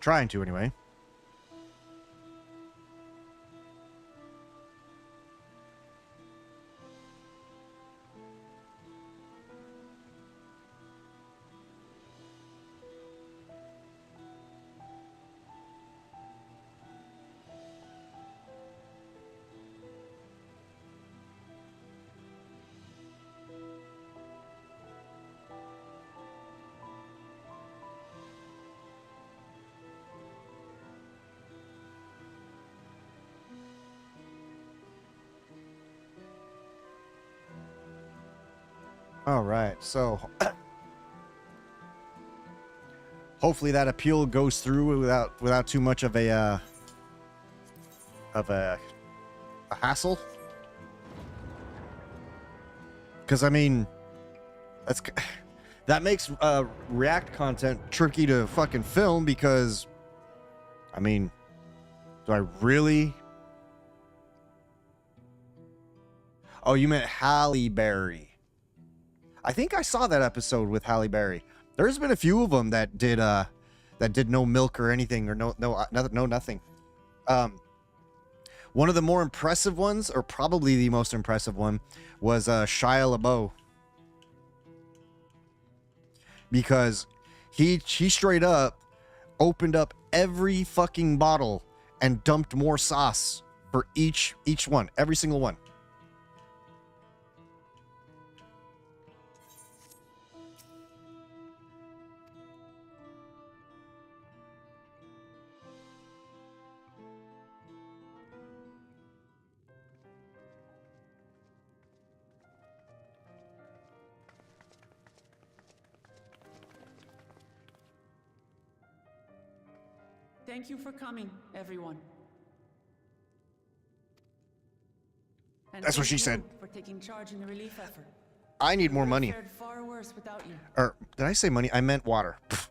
Trying to, anyway. All right, so hopefully that appeal goes through without too much of a hassle. Because I mean, that makes React content tricky to fucking film. Because I mean, do I really? Oh, you meant Halle Berry. I think I saw that episode with Halle Berry. There's been a few of them that did no milk or anything, or no nothing. One of the more impressive ones, or probably the most impressive one, was Shia LaBeouf, because he straight up opened up every fucking bottle and dumped more sauce for each one, every single one. Thank you for coming, everyone. And That's what she thank said. you for taking charge in the relief effort. I need more We money. fared far worse without you. Or did I say money? I meant water. Pfft.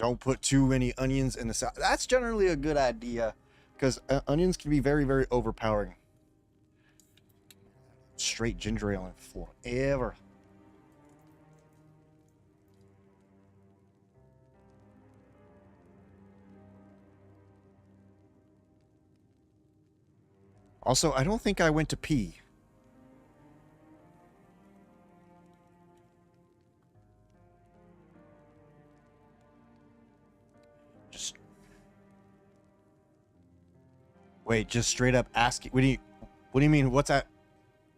Don't put too many onions in the salad. That's generally a good idea because onions can be very, very overpowering. Straight ginger ale in forever. Also, I don't think I went to pee. Just wait, just straight up asking. What do you mean? What's that?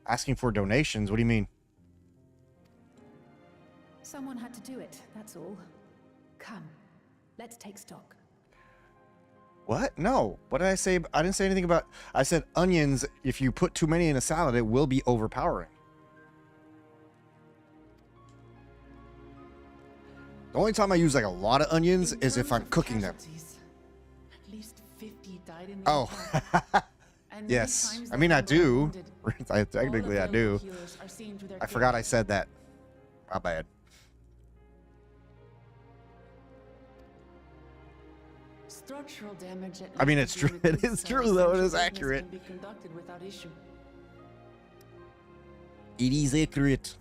Asking for donations? What do you mean? Someone had to do it, that's all. Come, let's take stock. What? No. What did I say? I didn't say anything about... I said onions, if you put too many in a salad, it will be overpowering. The only time I use like a lot of onions is if I'm cooking them. At least 50 died in the Oh. attack. And many Yes. times I the mean, I number do. wounded. Technically, I All do. available healers are seen to their I forgot I cages. said that. My bad. Structural damage at I mean, least it's true. unit It is itself, true, though. It essential is business accurate. Can be conducted without issue. It is accurate.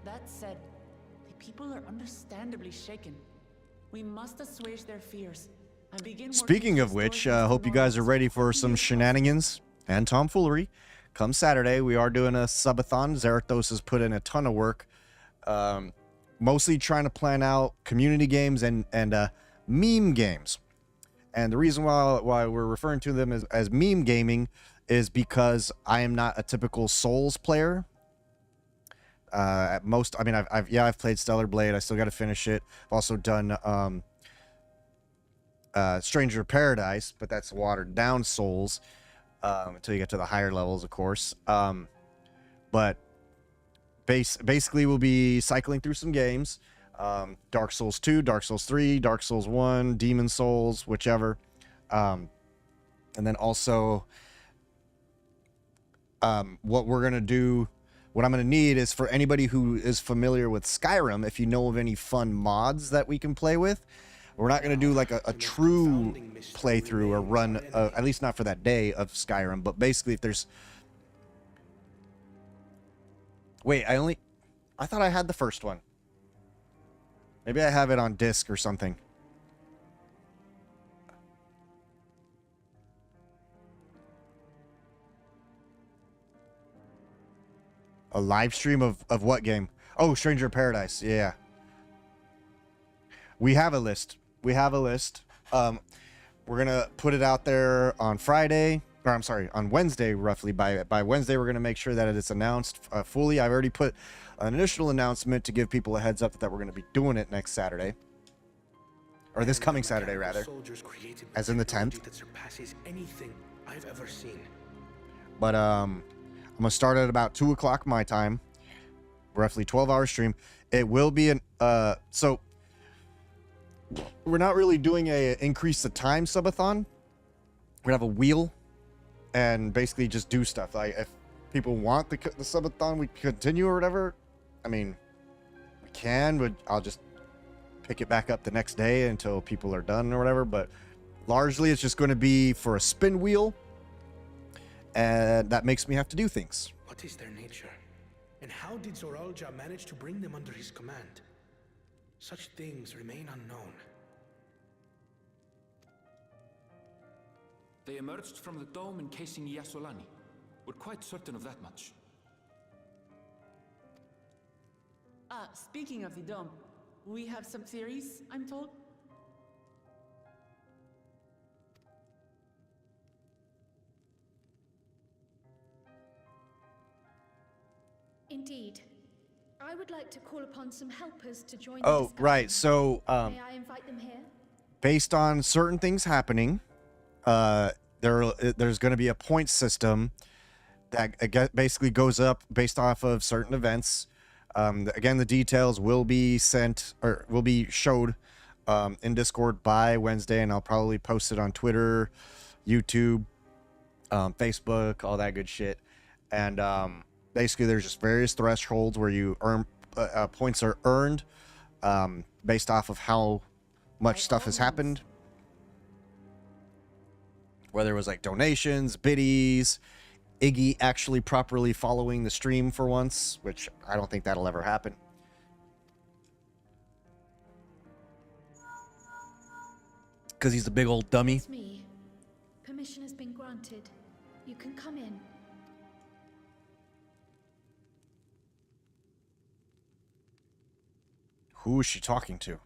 That said, the people are understandably shaken. We must assuage their fears and begin working Speaking to of which, restore hope you guys are normal ready for as some quickly as possible. shenanigans and tomfoolery. Come Saturday, we are doing a subathon. Zarathos has put in a ton of work. Mostly trying to plan out community games and meme games. And the reason why we're referring to them as meme gaming is because I am not a typical Souls player. At most, I mean, I've played Stellar Blade. I still got to finish it. I've also done Stranger of Paradise, but that's watered down Souls until you get to the higher levels, of course. But basically, we'll be cycling through some games. Dark Souls 2, Dark Souls 3, Dark Souls 1, Demon Souls, whichever. And then also, what we're going to do, what I'm going to need is for anybody who is familiar with Skyrim, if you know of any fun mods that we can play with. We're not going to do like a true playthrough or run, at least not for that day, of Skyrim. But basically, if there's... Wait, I thought I had the first one. Maybe I have it on disc or something. A live stream of what game? Oh, Stranger of Paradise. Yeah. We have a list. We're going to put it out there on Friday. Or I'm sorry, on Wednesday, roughly. By Wednesday, we're going to make sure that it's announced fully. I've already put an initial announcement to give people a heads up that we're going to be doing it next Saturday. Or this coming Saturday, rather. As in the 10th. That surpasses anything I've ever seen. But I'm going to start at about 2 o'clock my time. Roughly 12-hour stream. It will be an... So, we're not really doing a increase the time subathon. We're going to have a wheel. And basically just do stuff. Like, if people want the subathon, we continue or whatever. I mean, we can, but I'll just pick it back up the next day until people are done or whatever. But largely, it's just going to be for a spin wheel. And that makes me have to do things. What is their nature? And how did Zoralja manage to bring them under his command? Such things remain unknown. They emerged from the dome encasing Yasolani. We're quite certain of that much. Speaking of the dome, we have some theories, I'm told. Indeed. I would like to call upon some helpers to join the Oh, discussion. right. So, May I invite them here? based on certain things happening, there's going to be a point system that basically goes up based off of certain events. Again, the details will be sent or will be showed in Discord by Wednesday, and I'll probably post it on Twitter, YouTube, Facebook, all that good shit. And basically, there's just various thresholds where you earn points are earned based off of how much By stuff all has means. happened. Whether it was like donations, biddies, Iggy actually properly following the stream for once, which I don't think that'll ever happen. Because he's a big old dummy. It's me. Permission has been granted. You can come in. Who is she talking to?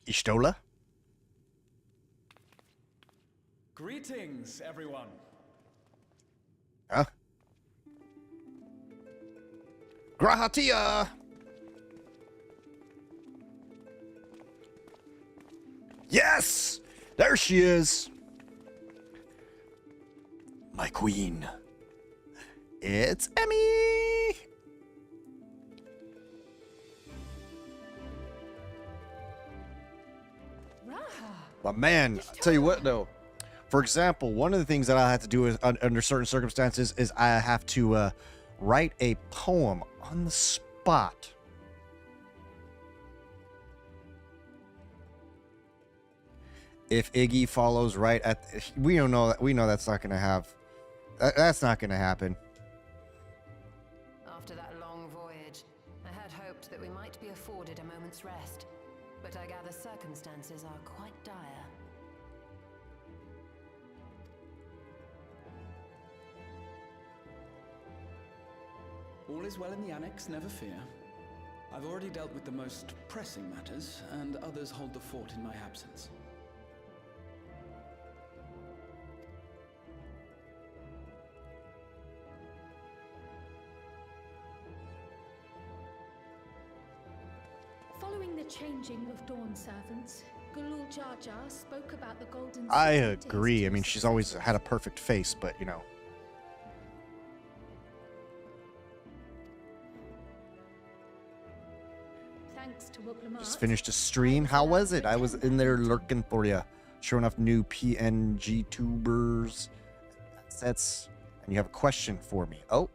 Ishtola? Greetings, everyone. Huh? Grahatia! Yes! There she is! My queen. It's Emmy! Raha! But man, I tell you what though. For example, one of the things that I have to do is, under certain circumstances is I have to write a poem on the spot. If Iggy follows right at, we know that's not gonna have, that's not gonna happen. After that long voyage, I had hoped that we might be afforded a moment's rest, but I gather circumstances are quite dire. All is well in the Annex, never fear. I've already dealt with the most pressing matters, and others hold the fort in my absence. Following the changing of Dawn servants, Gulul Jar Jar spoke about the Golden I City to his agree. I two mean, she's always successors. had a perfect face, but you know. Thanks to Wublamart, Just finished a stream. How was it? I was in there lurking for you, showing off new PNG tubers sets, and you have a question for me. Oh,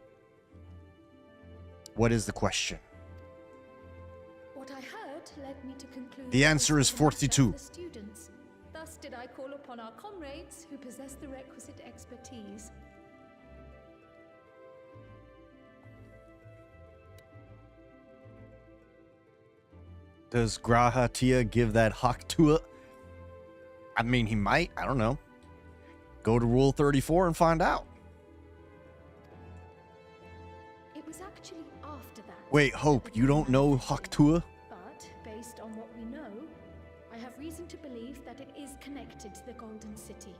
what is the question? What I heard led me to conclude The that answer this is was not just 42. the students. Thus did I call upon our comrades who possess the requisite expertise. Does Grahatia give that hawk to it? I mean, he might. I don't know. Go to Rule 34 and find out. It was actually after that. Wait, Hope, that you don't know Haktua? But based on what we know, I have reason to believe that it is connected to the Golden City.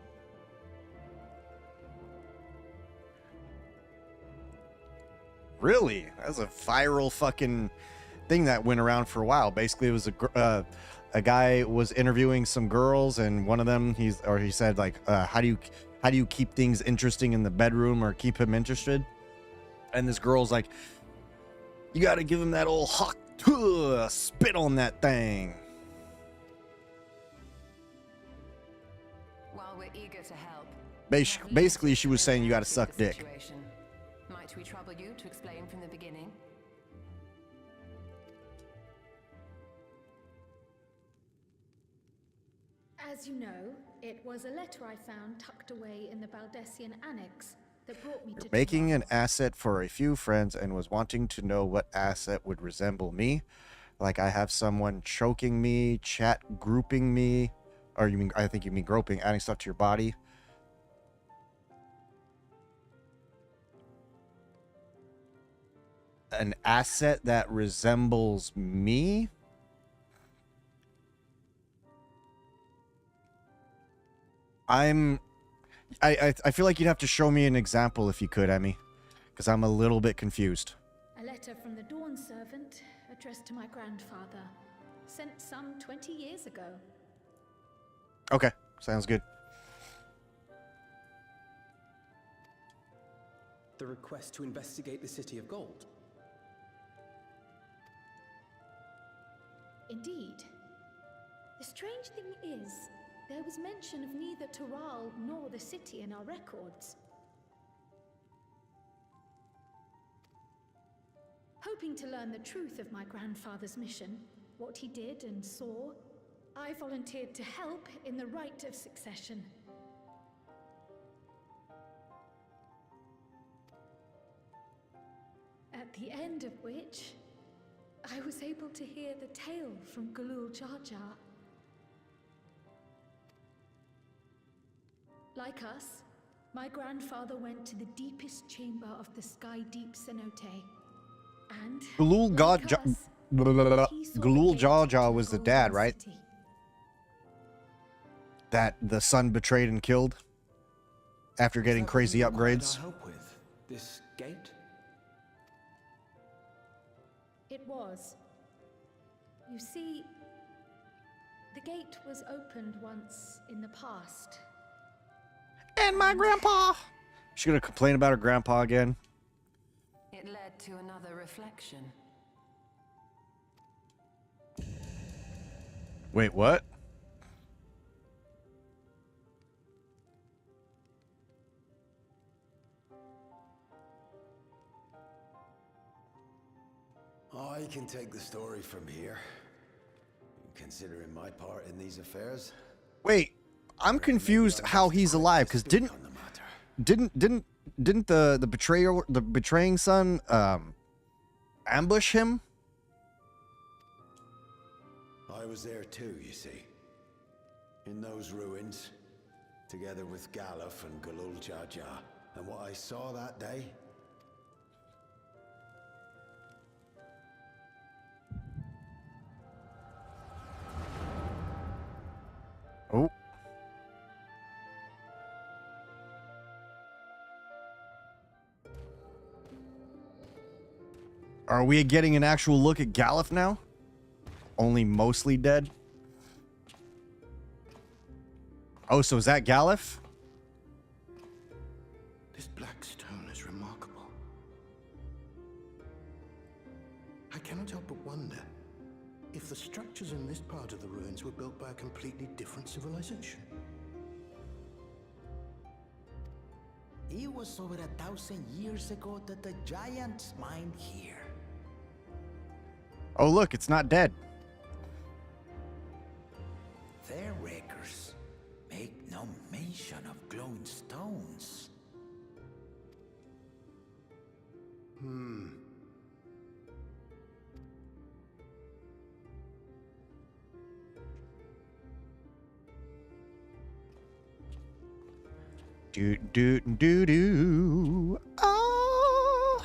Really? That's a viral fucking thing that went around for a while. Basically, it was a guy was interviewing some girls, and one of them he said like, how do you keep things interesting in the bedroom or keep him interested? And this girl's like, you got to give him that old hawk spit on that thing. While we're eager to help, Basically, she was saying you got to suck the dick. situation. Might we trouble you to explain from the beginning? As you know, it was a letter I found tucked away in the Baldessian Annex that brought me to Making Toronto. an asset for a few friends and was wanting to know what asset would resemble me. Like I have someone choking me, chat grouping me, or you mean, I think you mean groping, adding stuff to your body. An asset that resembles me? I feel like you'd have to show me an example if you could, Emmy, because I'm a little bit confused. A letter from the Dawn servant addressed to my grandfather, sent some 20 years ago. Okay, sounds good. The request to investigate the City of Gold. Indeed. The strange thing is, there was mention of neither Taral nor the city in our records. Hoping to learn the truth of my grandfather's mission, what he did and saw, I volunteered to help in the rite of succession. At the end of which, I was able to hear the tale from Galul Jar Jar. Like us, my grandfather went to the deepest chamber of the Sky Deep Cenote. And Galul like Jar us, he saw the Galul gate Jar to Jar the was the Golden dad, right? City. That the son betrayed and killed after Is getting that what crazy you required upgrades. our help with? This gate? It was. You see, the gate was opened once in the past. And my grandpa. She's gonna complain about her grandpa again. It led to another reflection. Wait, what? I can take the story from here. Considering my part in these affairs. Wait, I'm confused how he's alive because didn't the betraying son ambush him? I was there too, you see. In those ruins, together with Galuf and Galul Jar Jar. And what I saw that day. Oh. Are we getting an actual look at Galuf now? Only mostly dead? Oh, so is that Galuf? This black stone is remarkable. I cannot help but wonder if the structures in this part of the ruins were built by a completely different civilization. It was over 1,000 years ago that the giants mined here. Oh, look, it's not dead. Their records make no mention of glowing stones. Do do do do. Ah.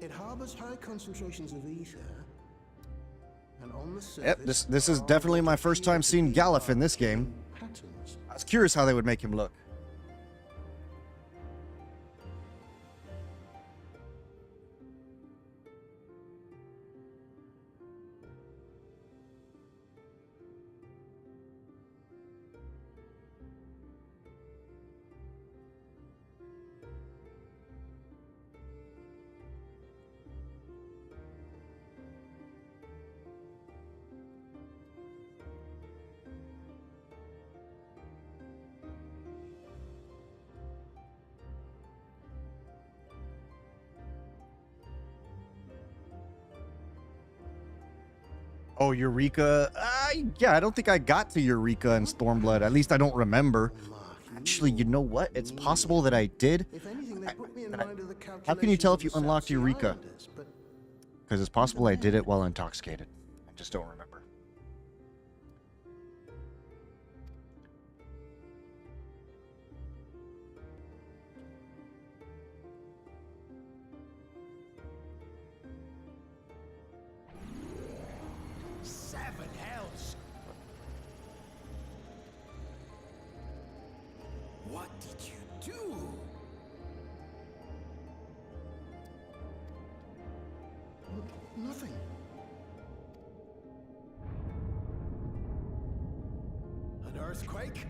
It harbors high concentrations of ether. And on the surface, Yep, this is definitely my first time seeing Galuf in this game. patterns. I was curious how they would make him look. Oh, Eureka. Yeah, I don't think I got to Eureka and Stormblood. At least I don't remember. Actually, you know what? It's possible that I did. If anything, they put me in mind of the How can you tell if you calculations of the unlocked South Sea Eureka? Islanders, but Because it's possible I did it while intoxicated. I just don't remember. Seven hells! What did you do? nothing. An earthquake?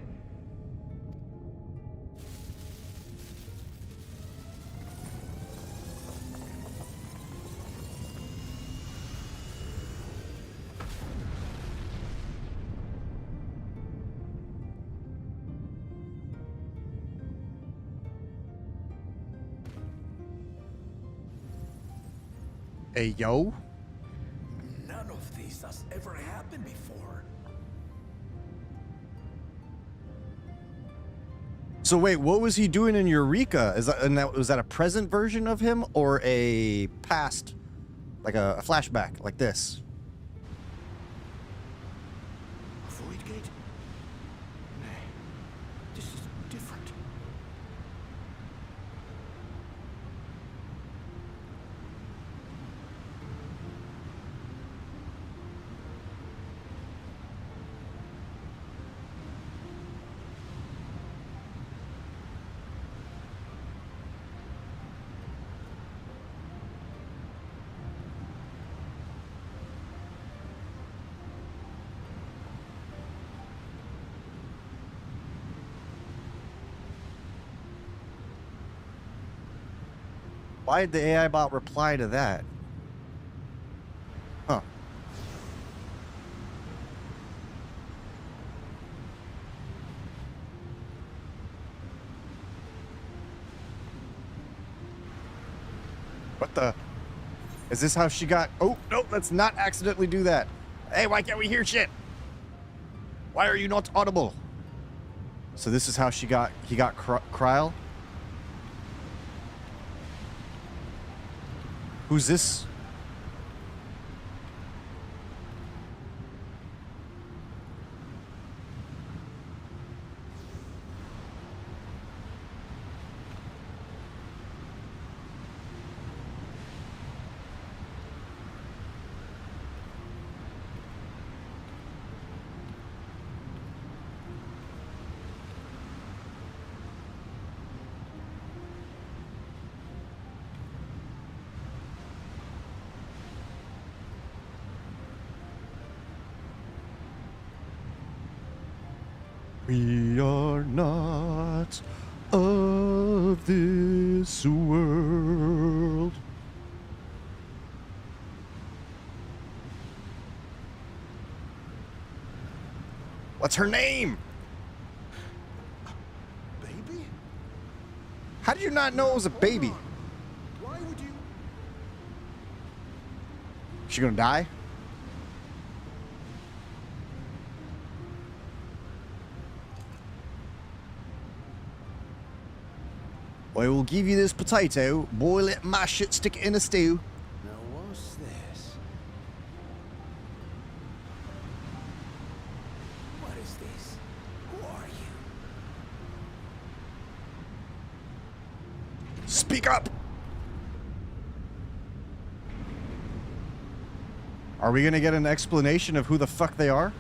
Hey, yo. None of this has ever happened before. So wait, what was he doing in Eureka? Was that a present version of him or a past, like a flashback like this? A void gate? Nay, this is different. Why did the AI bot reply to that? Huh. What the? Is this how she got? Oh, no, let's not accidentally do that. Hey, why can't we hear shit? Why are you not audible? So this is how he got Kryl? Who's this? We are not of this world. What's her name? Baby? How did you not know it was a baby? Why would you? She gonna die? I will give you this potato, boil it, mash it, stick it in a stew. Now what's this? What is this? Who are you? Speak up! Are we gonna get an explanation of who the fuck they are?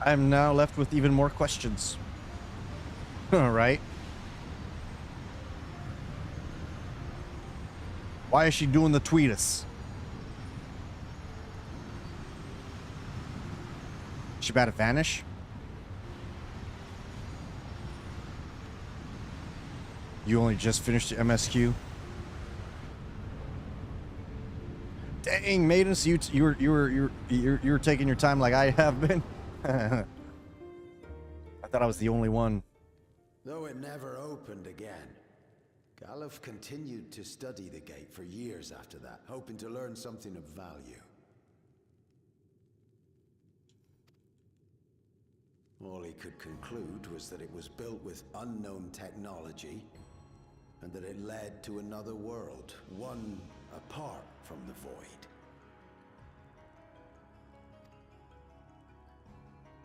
I'm now left with even more questions. All right. Why is she doing the tweetus? She about to vanish? You only just finished your MSQ? Dang, Maiden, so you were taking your time like I have been. I thought I was the only one. Though it never opened again, Galuf continued to study the gate for years after that, hoping to learn something of value. All he could conclude was that it was built with unknown technology, and that it led to another world, one apart from the void.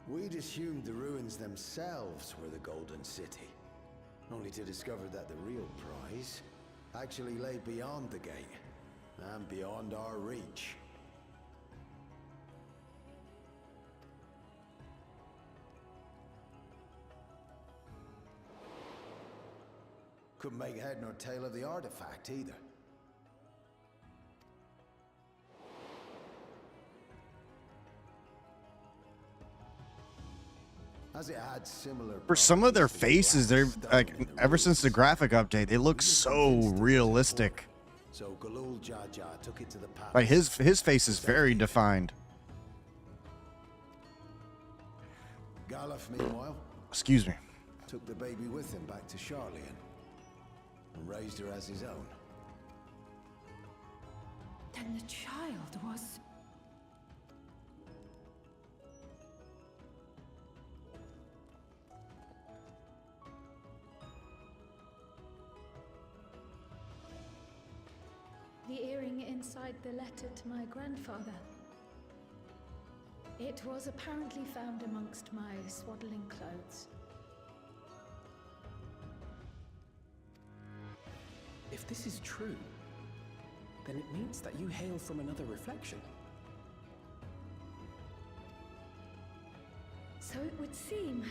We'd assumed the ruins themselves were the Golden City, only to discover that the real prize actually lay beyond the gate, and beyond our reach. Couldn't make head nor tail of the artifact either. As it had similar For some of their faces, they're like, ever since the graphic update, they look so realistic. So Galul Jaja took it to the palace. Like his face is very defined. Galuf, meanwhile, Excuse me. took the baby with him back to Charlian and raised her as his own. Then the child was... The earring inside the letter to my grandfather. It was apparently found amongst my swaddling clothes. If this is true, then it means that you hail from another reflection. So it would seem.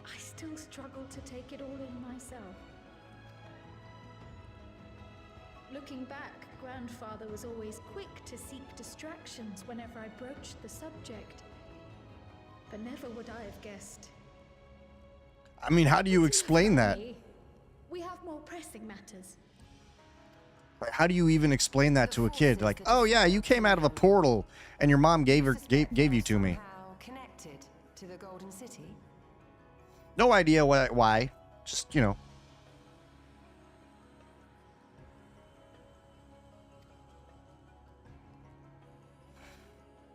I still struggle to take it all in myself. Looking back, Grandfather was always quick to seek distractions whenever I broached the subject. But never would I have guessed. I mean, how do you explain that? We have more pressing matters. Like, how do you even explain that to a kid? Like, oh yeah, you came out of a portal and your mom gave you to me. Somehow connected to the Golden City? No idea why. Just, you know.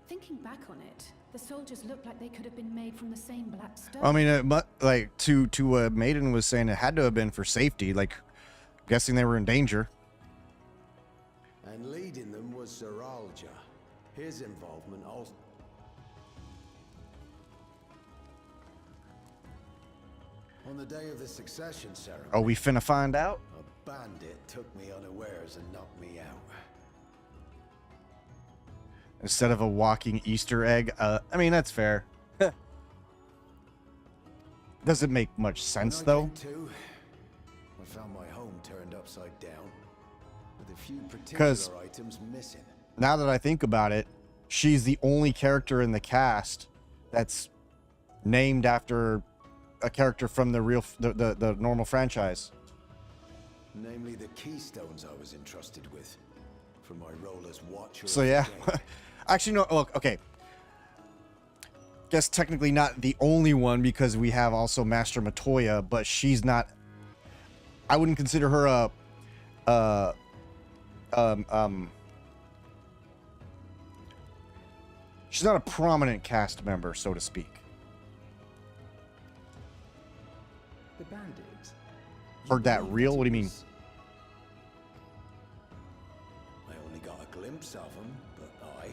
Thinking back on it, the soldiers looked like they could have been made from the same black stone. I mean, like to Maiden was saying, it had to have been for safety. Like, guessing they were in danger. And leading them was Sir Alja. His involvement also... On the day of the succession ceremony... Oh, we finna find out? A bandit took me unawares and knocked me out. Instead of a walking Easter egg. I mean, that's fair. Doesn't make much sense, though. I found my home turned upside down, with a few 'Cause particular items missing. now that I think about it, she's the only character in the cast that's named after a character from the the normal franchise. Namely the keystones I was entrusted with, for my role as Watcher. So of the yeah. Gate. Actually, no. Look, okay. Guess technically not the only one, because we have also Master Matoya, but she's not. I wouldn't consider her she's not a prominent cast member, so to speak. The bandit. Heard that real? What do you mean? I only got a glimpse of him, but I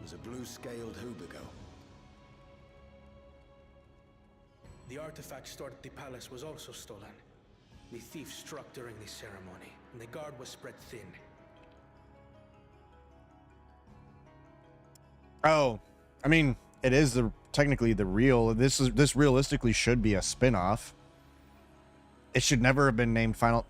was a blue-scaled Hubigo. The artifact stored at the palace was also stolen. The thief struck during the ceremony, and the guard was spread thin. Oh, I mean, it is technically the real. This realistically should be a spin-off. It should never have been named Final.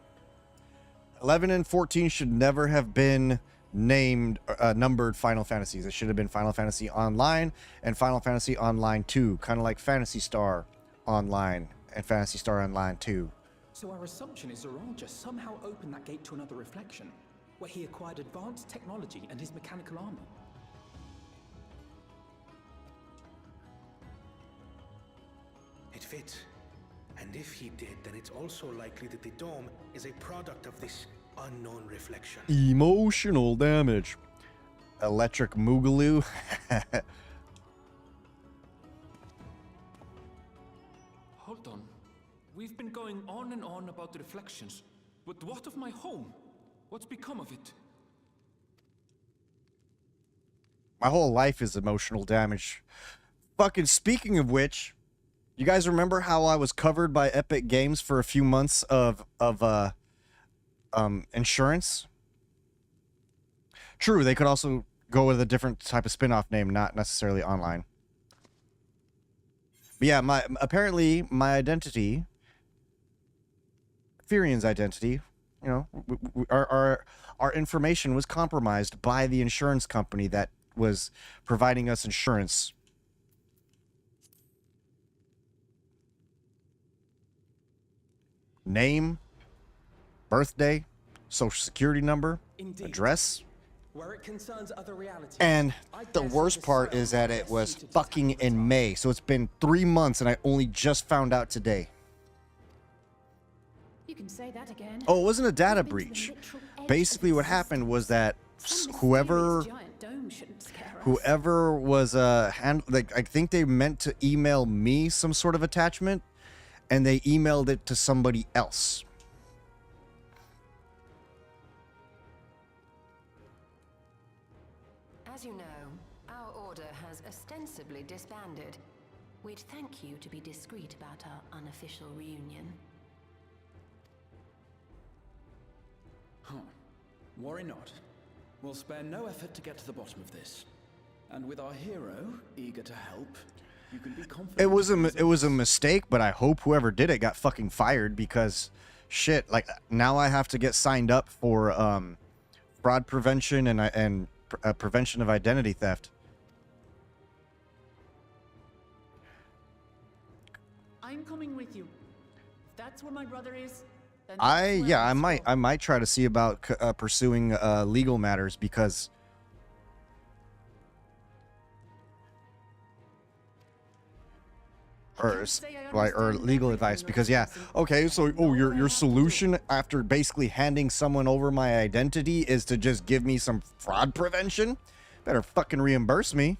11 and 14 should never have been named numbered Final Fantasies. It should have been Final Fantasy Online and Final Fantasy Online 2, kind of like Phantasy Star Online and Phantasy Star Online 2. So our assumption is Zoralja somehow opened that gate to another reflection, where he acquired advanced technology and his mechanical armor. It fits. And if he did, then it's also likely that the dome is a product of this unknown reflection. Emotional damage. Electric Moogaloo. Hold on. We've been going on and on about the reflections, but what of my home? What's become of it? My whole life is emotional damage. Fucking speaking of which, you guys remember how I was covered by Epic Games for a few months of insurance? True, they could also go with a different type of spin-off name, not necessarily online. But yeah, apparently my identity, Firian's identity, you know, our information was compromised by the insurance company that was providing us insurance. Name, birthday, social security number, Indeed. address. Where it concerns other realities, And I the dare say worst part Cell is that are it best was suited to fucking tackle the in task. May. So it's been 3 months and I only just found out today. You can say that again. Oh, it wasn't a data We've been to the breach. literal edge Basically of what its happened was that Some whoever mysterious giant dome shouldn't scare us. whoever was like I think they meant to email me some sort of attachment and they emailed it to somebody else. As you know, our order has ostensibly disbanded. We'd thank you to be discreet about our unofficial reunion. Huh. Worry not. We'll spare no effort to get to the bottom of this. And with our hero eager to help, you can be confident. It was a mistake, but I hope whoever did it got fucking fired because shit, like now I have to get signed up for fraud prevention and prevention of identity theft. I'm coming with you. If that's where my brother is, then that's where Yeah, let's go. I might try to see about pursuing legal matters because or legal advice because yeah, okay, so your solution after basically handing someone over my identity is to just give me some fraud prevention? Better fucking reimburse me.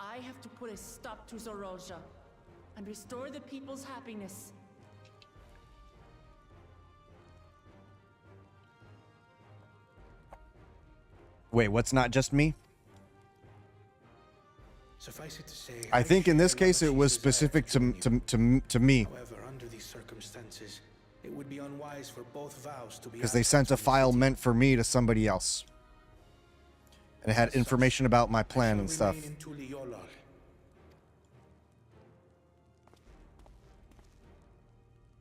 I have to put a stop to Zorolja and restore the people's happiness. Wait, what's not just me? Suffice it to say, I think in share this case what it was she desires specific from you. to me However, under these circumstances, it would be unwise for both vows to be because they sent a absent from the file city. meant for me to somebody else. And it had As such, information about my I plan shall and stuff. remain in Tuliolol.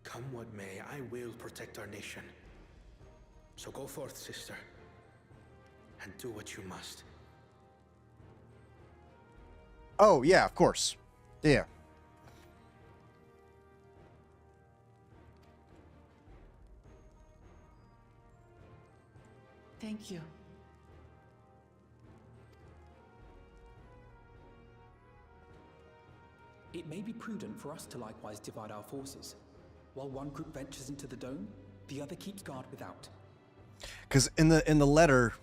Come what may, I will protect our nation. So go forth, sister, and do what you must. Oh, yeah, of course. Yeah. Thank you. It may be prudent for us to likewise divide our forces. While one group ventures into the dome, the other keeps guard without. Because in the letter,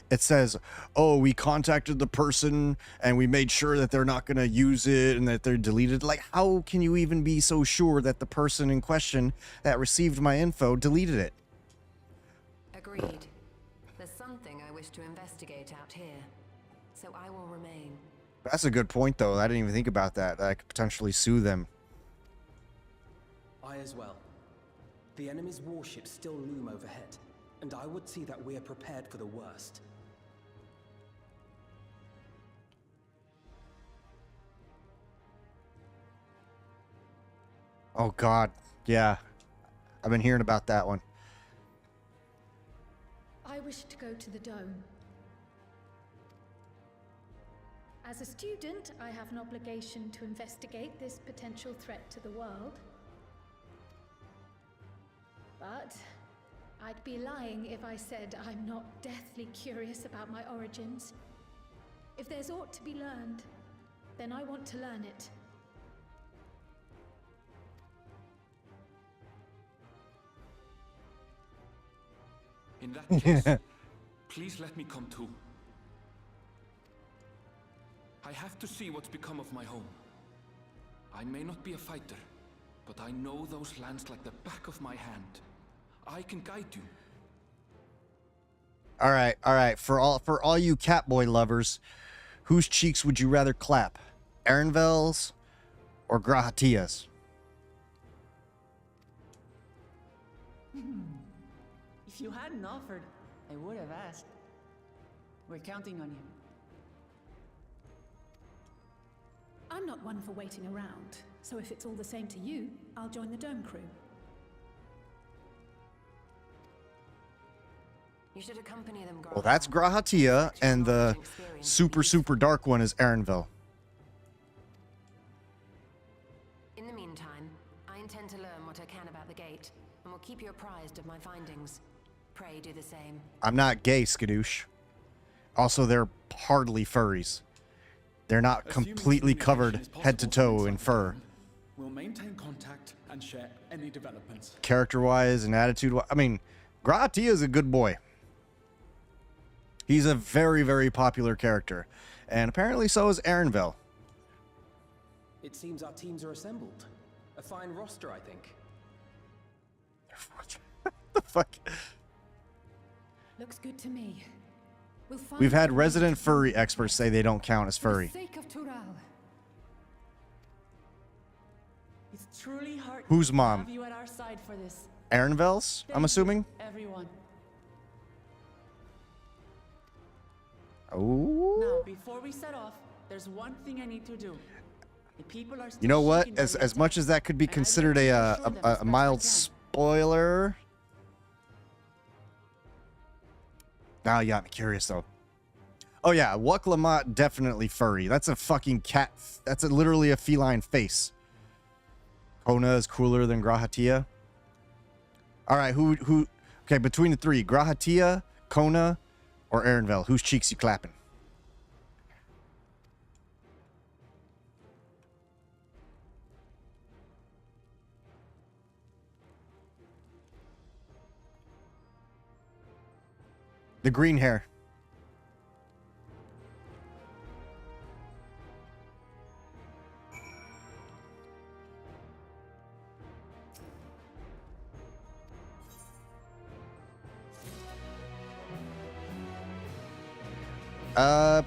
it says, "Oh, we contacted the person and we made sure that they're not gonna use it and that they're deleted." Like, how can you even be so sure that the person in question that received my info deleted it? Agreed. There's something I wish to investigate out here, so I will remain. That's a good point, though. I didn't even think about that. I could potentially sue them. I as well. The enemy's warships still loom overhead, and I would see that we are prepared for the worst. Oh, God. Yeah. I've been hearing about that one. I wish to go to the dome. As a student, I have an obligation to investigate this potential threat to the world. But I'd be lying if I said I'm not deathly curious about my origins. If there's aught to be learned, then I want to learn it. In that case, please let me come too. I have to see what's become of my home. I may not be a fighter, but I know those lands like the back of my hand. I can guide you. All right. For all you Catboy lovers, whose cheeks would you rather clap? Aaronvel's or Grahatia's? If you hadn't offered, I would have asked. We're counting on you. I'm not one for waiting around, so if it's all the same to you, I'll join the dome crew. You should accompany them, Well, that's Grahatia, and the super dark one is Aaronville. In the meantime, I intend to learn what I can about the gate, and will keep you apprised of my findings. Pray do the same. I'm not gay, Skadoosh. Also, they're hardly furries. They're not Assuming completely covered communication is head to possible toe from in inside the fur. dome, we'll maintain contact and share any developments. Character-wise and attitude-wise. I mean, Gratia is a good boy. He's a very, very popular character. And apparently so is Aaronville. It seems our teams are assembled. A fine roster, I think. The fuck? Looks good to me. We'll find We've had a way resident to- furry experts say they don't count as For the furry. sake of Tural. It's truly heartening Whose to mom? have you at our side for this. Aaronville's, I'm Thank assuming? you, everyone. Oh. Now, before we set off, there's one thing I need to do. The people are You know still what? shaken by As the as much attack, as that could be and I'd like considered to a reassure them as best I mild can. spoiler. Now you got me curious though. Oh yeah, Wuk Lamont definitely furry. That's a fucking cat. That's literally a feline face. Kona is cooler than Grahatia. All right, who? Okay, between the three, Grahatia, Kona, or Aaronville, whose cheeks you clapping? The green hair.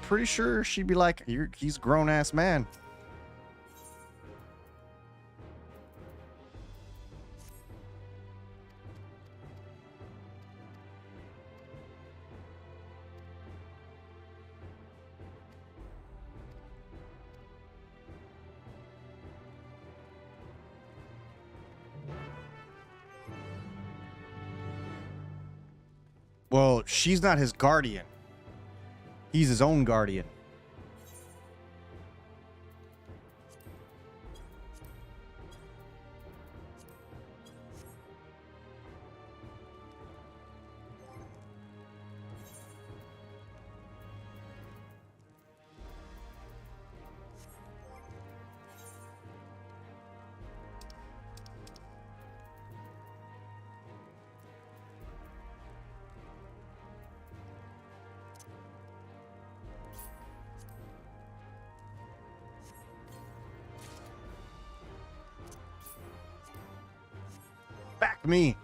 Pretty sure she'd be like, he's a grown ass man. Well, she's not his guardian. He's his own guardian. Back me.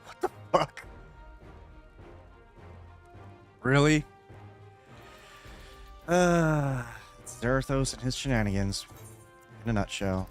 What the fuck? Really? It's Zarathos and his shenanigans. In a nutshell.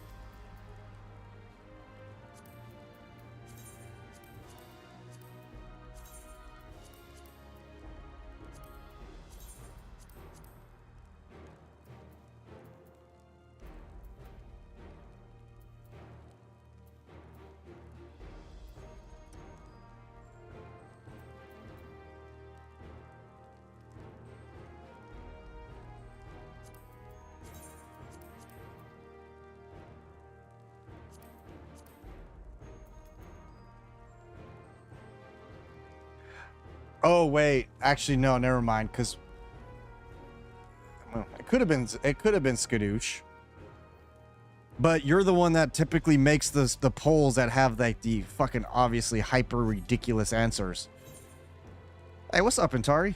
Oh wait, actually no, never mind. Because well, it could have been Skadoosh, but you're the one that typically makes the polls that have like the fucking obviously hyper ridiculous answers. Hey, what's up, Antari?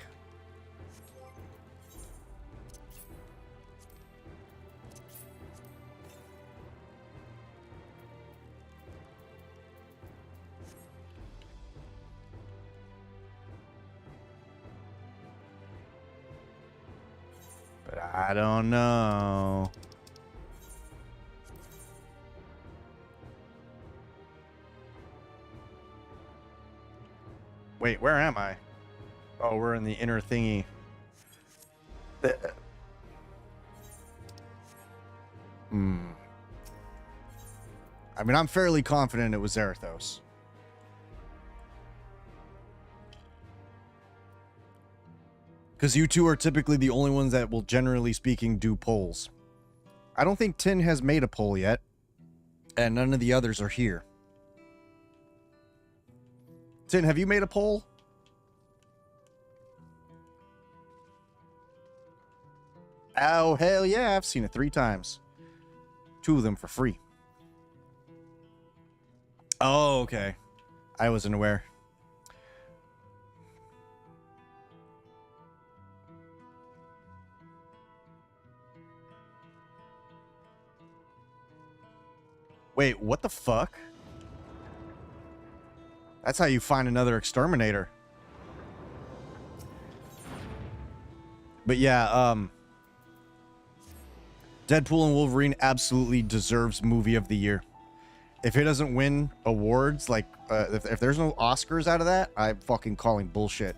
But I don't know. Wait, where am I? Oh, we're in the inner thingy. I mean, I'm fairly confident it was Zarathos. Because you two are typically the only ones that will, generally speaking, do polls. I don't think Tin has made a poll yet, and none of the others are here. Tin, have you made a poll? Oh, hell yeah, I've seen it 3 times. 2 of them for free. Oh, okay. I wasn't aware. Wait, what the fuck? That's how you find another exterminator. But yeah, Deadpool and Wolverine absolutely deserves movie of the year. If it doesn't win awards, like, if there's no Oscars out of that, I'm fucking calling bullshit.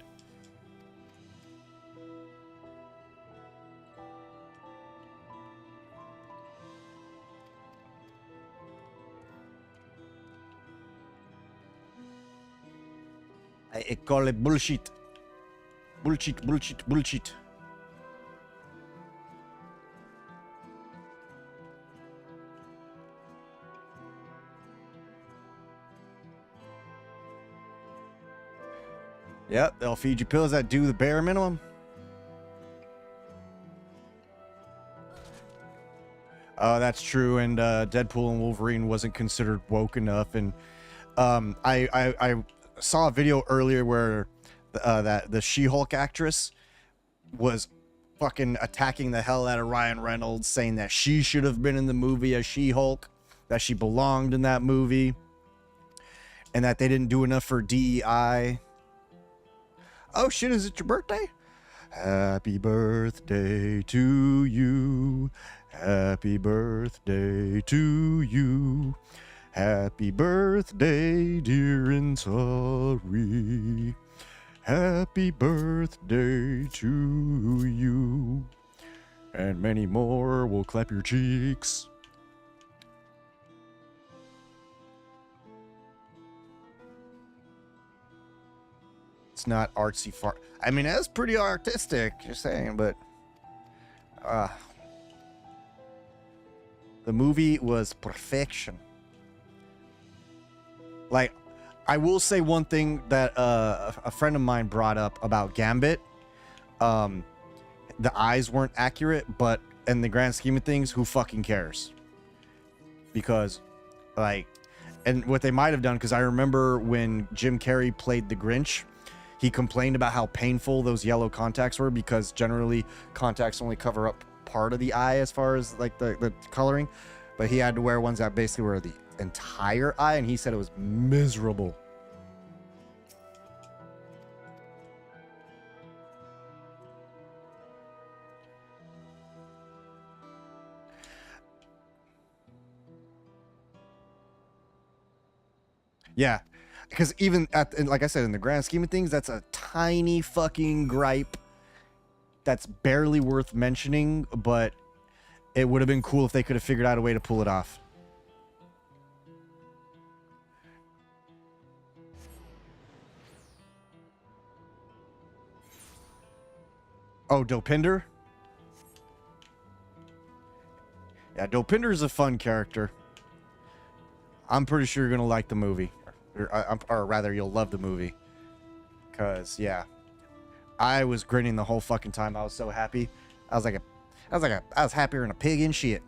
I call it bullshit. Bullshit, bullshit, bullshit. Yep, they'll feed you pills that do the bare minimum. Oh, that's true. And Deadpool and Wolverine wasn't considered woke enough. And I saw a video earlier where that the She-Hulk actress was fucking attacking the hell out of Ryan Reynolds, saying that she should have been in the movie as She-Hulk, that she belonged in that movie, and that they didn't do enough for DEI. Oh shit, is it your birthday? Happy birthday to you. Happy birthday to you. Happy birthday, dear and sorry. Happy birthday to you. And many more will clap your cheeks. It's not artsy fart. I mean, that's pretty artistic, just saying, but the movie was perfection. Like, I will say one thing that a friend of mine brought up about Gambit. The eyes weren't accurate, but in the grand scheme of things, who fucking cares? Because, like, and what they might have done, because I remember when Jim Carrey played the Grinch, he complained about how painful those yellow contacts were, because generally contacts only cover up part of the eye as far as like the coloring, but he had to wear ones that basically were the entire eye, and he said it was miserable. Yeah, because even like I said, in the grand scheme of things, that's a tiny fucking gripe that's barely worth mentioning, but it would have been cool if they could have figured out a way to pull it off. Oh, Dopinder? Yeah, Dopinder is a fun character. I'm pretty sure you're going to like the movie. Or rather, you'll love the movie. Because, yeah. I was grinning the whole fucking time. I was so happy. I was happier than a pig in shit.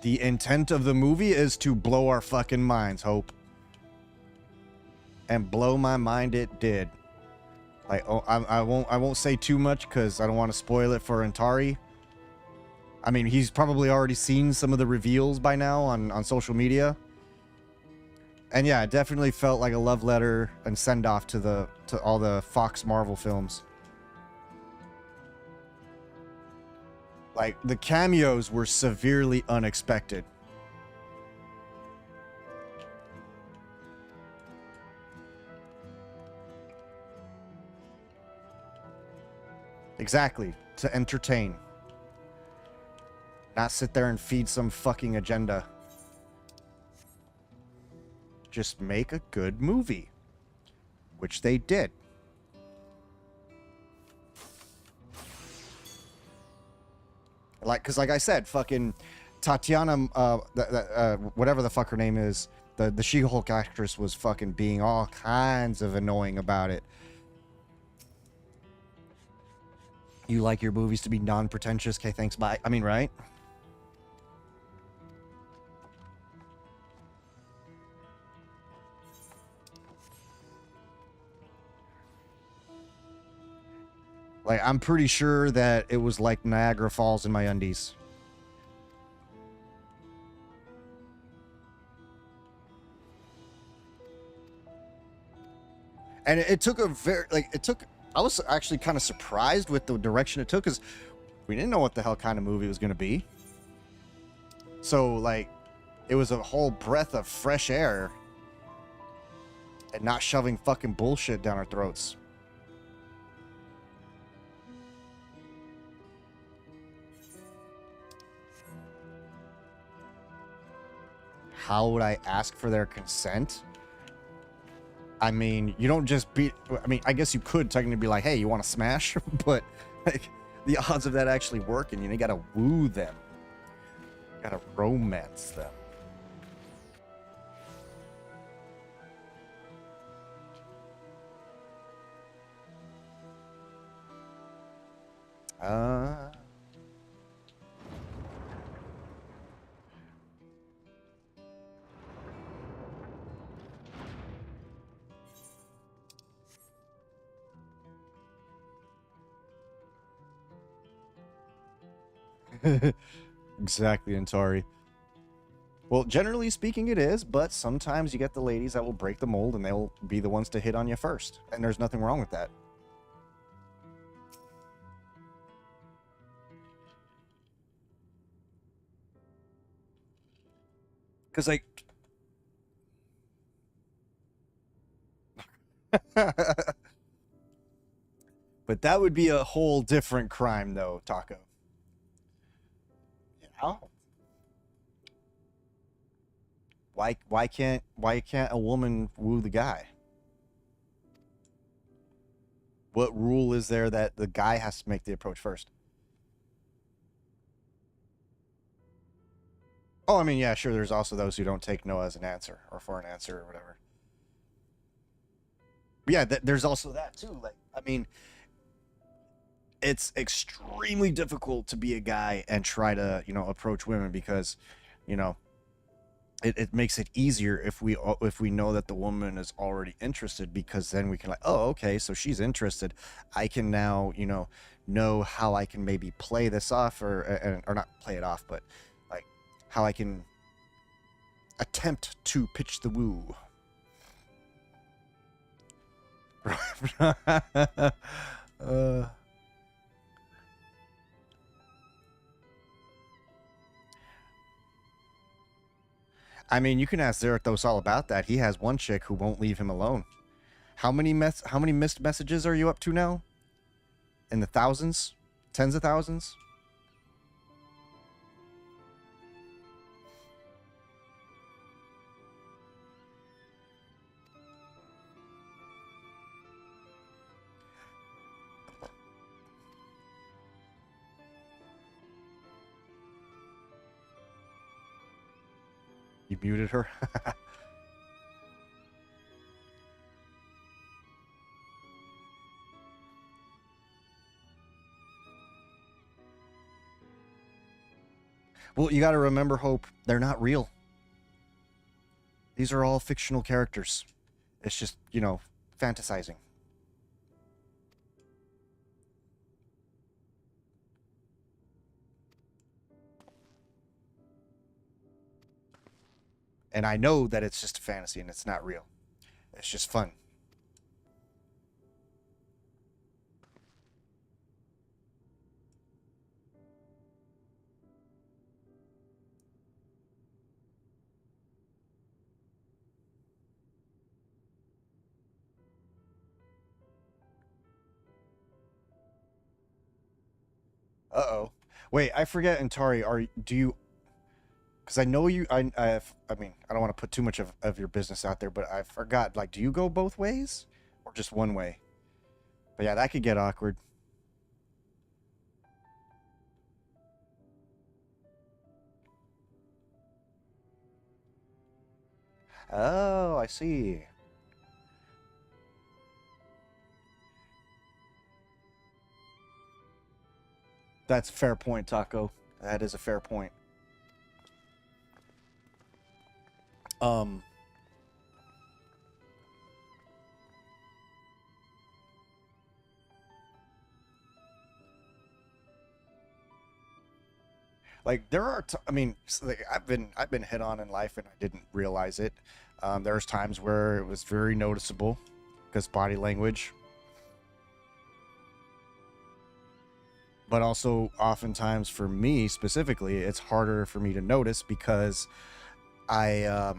The intent of the movie is to blow our fucking minds, Hope. And blow my mind it did. Like, oh, I won't say too much because I don't want to spoil it for Antari. I mean, he's probably already seen some of the reveals by now on social media. And yeah, it definitely felt like a love letter and send off to all the Fox Marvel films. Like, the cameos were severely unexpected. Exactly, to entertain. Not sit there and feed some fucking agenda. Just make a good movie. Which they did. Like, because like I said, fucking Tatiana, whatever the fuck her name is, the She-Hulk actress was fucking being all kinds of annoying about it. You like your movies to be non-pretentious? Okay, thanks, bye. I mean, right? Like, I'm pretty sure that it was like Niagara Falls in my undies. And it took a very, like, I was actually kind of surprised with the direction it took, because we didn't know what the hell kind of movie it was going to be. So, like, it was a whole breath of fresh air and not shoving fucking bullshit down our throats. How would I ask for their consent? I mean, you don't just be... I mean, I guess you could technically be like, hey, you want to smash? But, like, the odds of that actually working, you gotta woo them. You gotta romance them. Exactly, Antari. Well, generally speaking it is, but sometimes you get the ladies that will break the mold and they'll be the ones to hit on you first. And there's nothing wrong with that. Because, like... But that would be a whole different crime, though, Taco. Yeah. Why can't a woman woo the guy? What rule is there that the guy has to make the approach first? Oh, I mean, yeah, sure. There's also those who don't take no as an answer or for an answer or whatever. But yeah, there's also that too. Like, I mean, it's extremely difficult to be a guy and try to, approach women because, it makes it easier if we know that the woman is already interested, because then we can like, oh, okay, so she's interested. I can now, know how I can maybe play this off or not play it off, but like how I can attempt to pitch the woo. I mean, you can ask Zerathos all about that. He has one chick who won't leave him alone. How many missed messages are you up to now? In the thousands? Tens of thousands? You muted her? Well, you got to remember, Hope, they're not real. These are all fictional characters. It's just, fantasizing. And I know that it's just a fantasy and it's not real. It's just fun. Uh-oh. Wait, I forget, Antari, do you... Because I know you... I mean, I don't want to put too much of your business out there, but I forgot. Like, do you go both ways? Or just one way? But yeah, that could get awkward. Oh, I see. That's a fair point, Taco. That is a fair point. Like there are, I mean, like, I've been hit on in life and I didn't realize it. There's times where it was very noticeable because body language, but also oftentimes for me specifically, it's harder for me to notice because I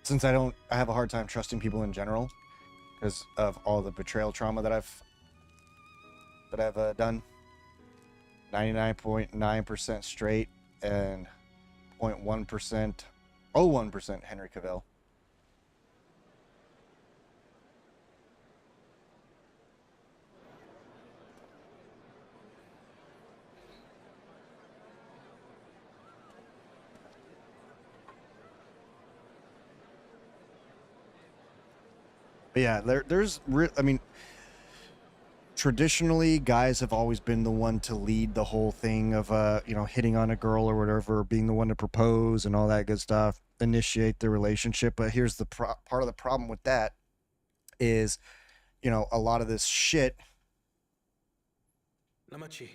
since I have a hard time trusting people in general because of all the betrayal trauma that I've done. 99.9% straight and 0.1%, 0.01% Henry Cavill. But yeah, I mean, traditionally, guys have always been the one to lead the whole thing of, you know, hitting on a girl or whatever, being the one to propose and all that good stuff, initiate the relationship. But here's the part of the problem with that is, you know, a lot of this shit. Namachi,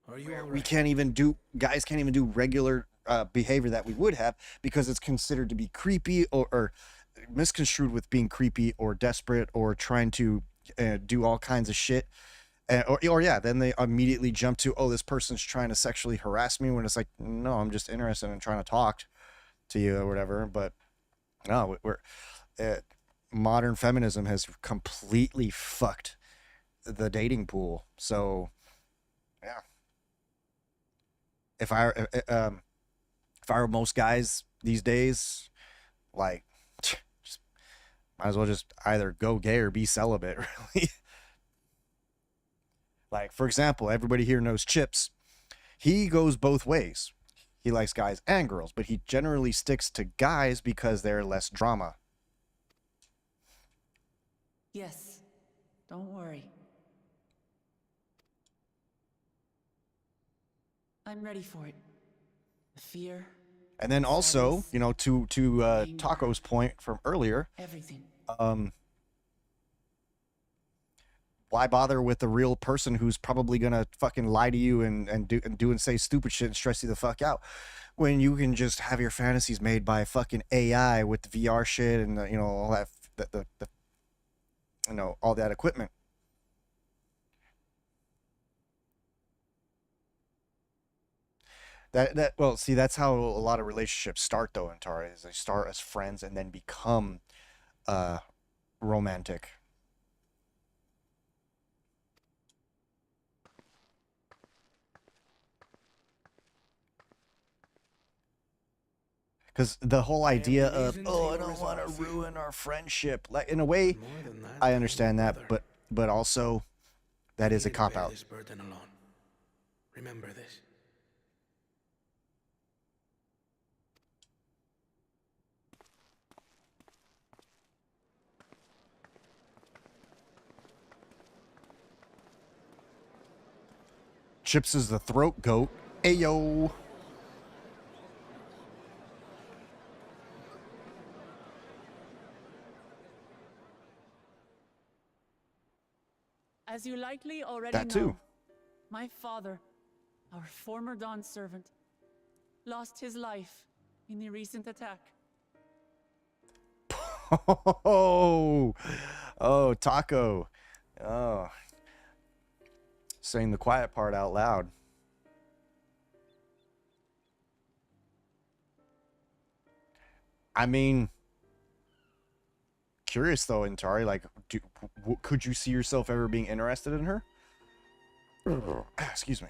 are you all We right? can't even do, guys can't even do regular behavior that we would have because it's considered to be creepy or misconstrued with being creepy or desperate or trying to do all kinds of shit. Or yeah, then they immediately jump to, oh, this person's trying to sexually harass me, when it's like, no, I'm just interested in trying to talk to you or whatever. But no, modern feminism has completely fucked the dating pool. So yeah, if I were most guys these days, like, just, might as well just either go gay or be celibate, really. Like, for example, everybody here knows Chips. He goes both ways. He likes guys and girls, but he generally sticks to guys because they're less drama. Yes, don't worry. I'm ready for it. The fear. And then also, sadness, you know, to Taco's point from earlier, everything. why bother with a real person who's probably gonna fucking lie to you and do and say stupid shit and stress you the fuck out, when you can just have your fantasies made by fucking AI with the VR shit and you know, all that the you know, all that equipment. Well, see, that's how a lot of relationships start though, Antara, is they start as friends and then become romantic. Because the whole idea of, oh, I don't want to ruin our friendship, like, in a way, I understand that, but also that is a cop out. This burden alone. Remember this. Chips is the throat goat. Ayo. As you likely already That know, too. my father, our former Dawn servant, lost his life in the recent attack. Oh, Taco. Oh. Saying the quiet part out loud. I mean, curious though, Intari, like, could you see yourself ever being interested in her? Excuse me.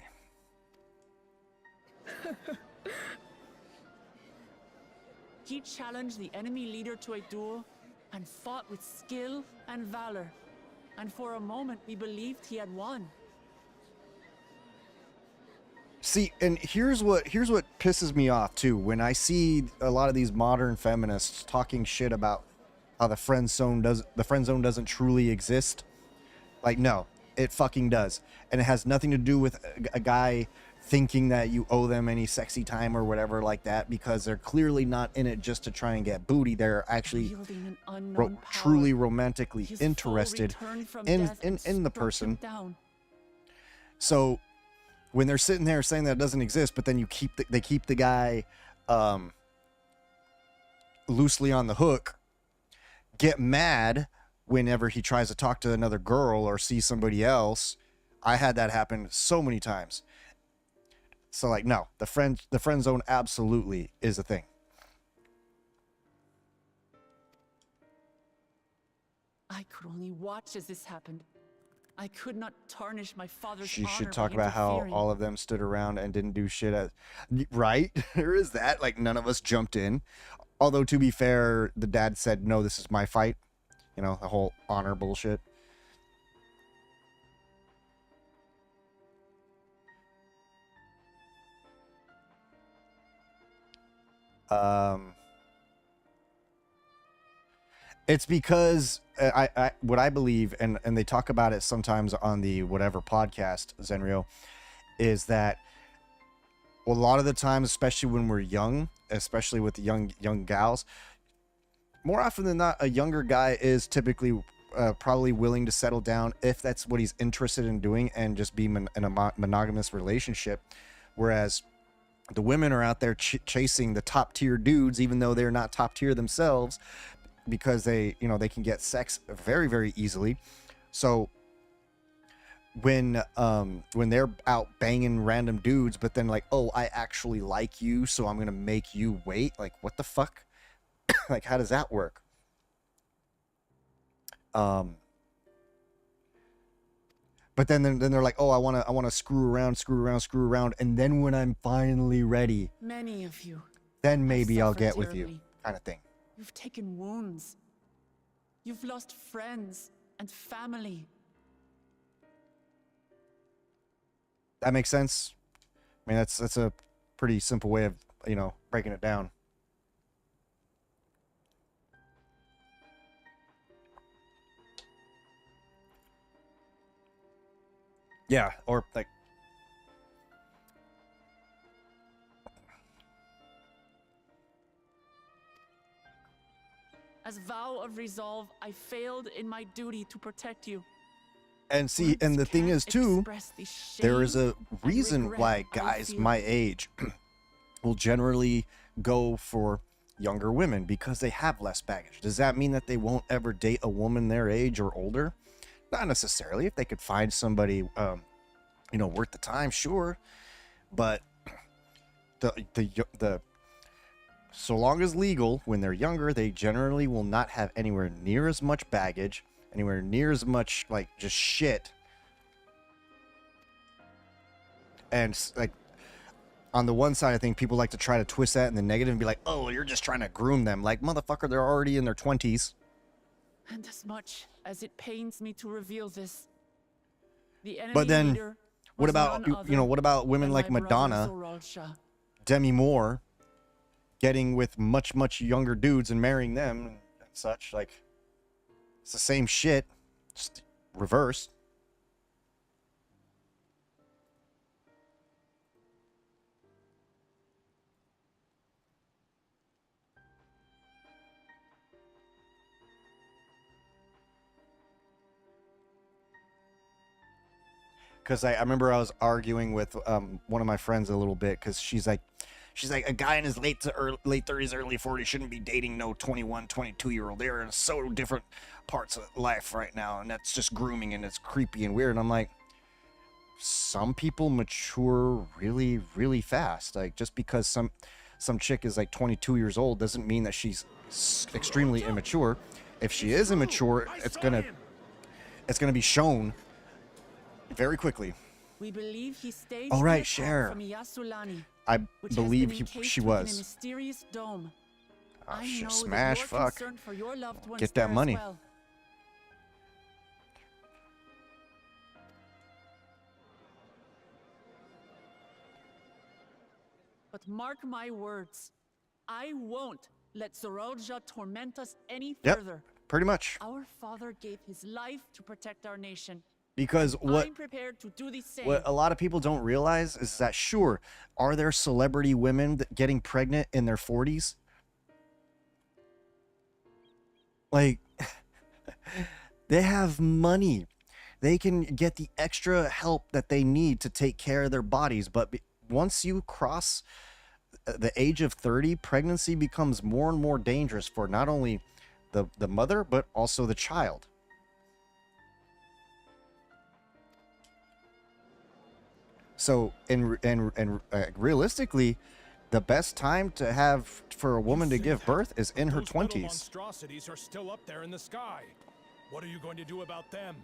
He challenged the enemy leader to a duel and fought with skill and valor. And for a moment, we believed he had won. See, and here's what pisses me off too. When I see a lot of these modern feminists talking shit about how the friend zone doesn't truly exist. Like, no, it fucking does. And it has nothing to do with a guy thinking that you owe them any sexy time or whatever like that, because they're clearly not in it just to try and get booty. They're actually truly romantically interested in the person. So when they're sitting there saying that it doesn't exist, but then they keep the guy loosely on the hook, get mad whenever he tries to talk to another girl or see somebody else. I had that happen so many times. So like, no, the friend zone absolutely is a thing. I could only watch as this happened. I could not tarnish my father's She honor should talk by about how interfering. all of them stood around and didn't do shit. Right? There is that. Like, none of us jumped in. Although, to be fair, the dad said, no, this is my fight. You know, the whole honor bullshit. It's because what I believe, and they talk about it sometimes on the whatever podcast, Zenrio, is that a lot of the times, especially when we're young, especially with the young gals, more often than not, a younger guy is typically probably willing to settle down if that's what he's interested in doing and just be in a monogamous relationship, whereas the women are out there chasing the top tier dudes, even though they're not top tier themselves, because they can get sex very, very easily. So when they're out banging random dudes, but then like, oh, I actually like you, so I'm gonna make you wait. Like, what the fuck? Like, how does that work? But then they're like, oh, I wanna screw around, and then when I'm finally ready, Many of you. then maybe I'll suffered get with you, terribly. kind of thing. You've taken wounds. You've lost friends and family. That makes sense. I mean, that's a pretty simple way of, breaking it down. Yeah, or like, As vow of resolve, I failed in my duty to protect you. and see, and the thing is too, there is a reason why guys my age will generally go for younger women, because they have less baggage. Does that mean that they won't ever date a woman their age or older? Not necessarily. If they could find somebody, worth the time, sure. But the so long as legal, when they're younger, they generally will not have anywhere near as much baggage, anywhere near as much like just shit. And like, on the one side, I think people like to try to twist that in the negative and be like, oh, you're just trying to groom them. Like, motherfucker, they're already in their 20s. And as much as it pains me to reveal this, the enemy But then, leader what was about, none what about women than like my brother Madonna, Zoralsha. Demi Moore, getting with much, much younger dudes and marrying them and such? Like, it's the same shit, just reversed. Because I remember I was arguing with one of my friends a little bit, because she's like, a guy in his late 30s, early 40s shouldn't be dating no 21, 22-year-old. They're in so different parts of life right now, and that's just grooming, and it's creepy and weird. And I'm like, some people mature really, really fast. Like, just because some chick is like 22 years old doesn't mean that she's extremely immature. If she is immature, it's gonna be shown very quickly. We believe he staged All right, the attack Cher. from Yasulani, I which believe has been encased she within was. a mysterious dome. Oh, I shit, know smash, that you're fuck. concerned for your loved ones Get there that as money. well. But mark my words, I won't let Zorolja torment us any Yep, further. pretty much. Our father gave his life to protect our nation. Because what I'm prepared to do the same. what a lot of people don't realize is that, sure, are there celebrity women getting pregnant in their 40s? Like, they have money. They can get the extra help that they need to take care of their bodies. But once you cross the age of 30, pregnancy becomes more and more dangerous for not only the mother, but also the child. So, realistically, the best time to have for a woman to give birth is in her 20s. Monstrosities are still up there in the sky. What are you going to do about them?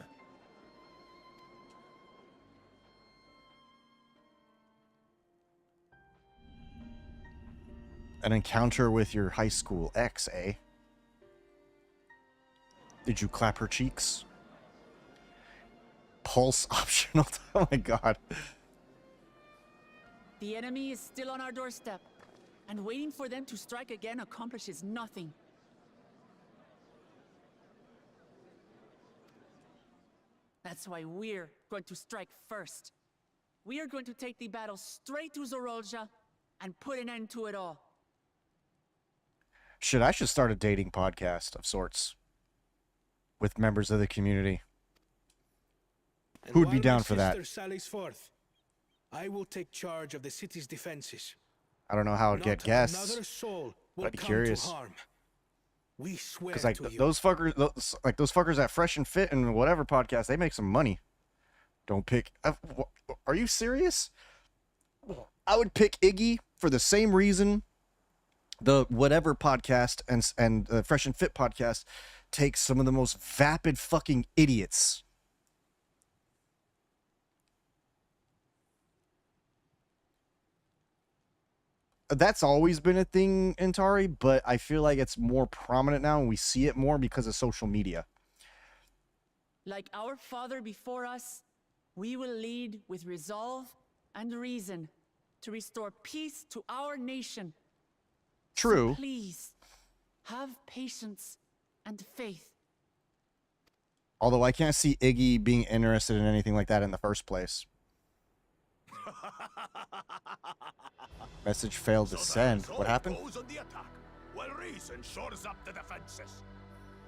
An encounter with your high school ex, eh? Did you clap her cheeks? Pulse optional. Oh my god. The enemy is still on our doorstep, and waiting for them to strike again accomplishes nothing. That's why we're going to strike first. We are going to take the battle straight to Zorolja and put an end to it all. I should start a dating podcast of sorts with members of the community. And Who would be while down my for that? sister sallies forth, I will take charge of the city's defenses. I don't know how I'd get Not guests. another soul will I'd be come curious. to harm. We swear Because like to you. those fuckers at Fresh and Fit and whatever podcast, they make some money. Don't pick. Are you serious? I would pick Iggy for the same reason the whatever podcast and the Fresh and Fit podcast takes some of the most vapid fucking idiots. That's always been a thing in Tari, but I feel like it's more prominent now and we see it more because of social media. Like our father before us, we will lead with resolve and reason to restore peace to our nation. True. So please, have patience and faith. Although I can't see Iggy being interested in anything like that in the first place. Message failed to send. What happened? Goes on the attack. Well, reason shores up the defenses.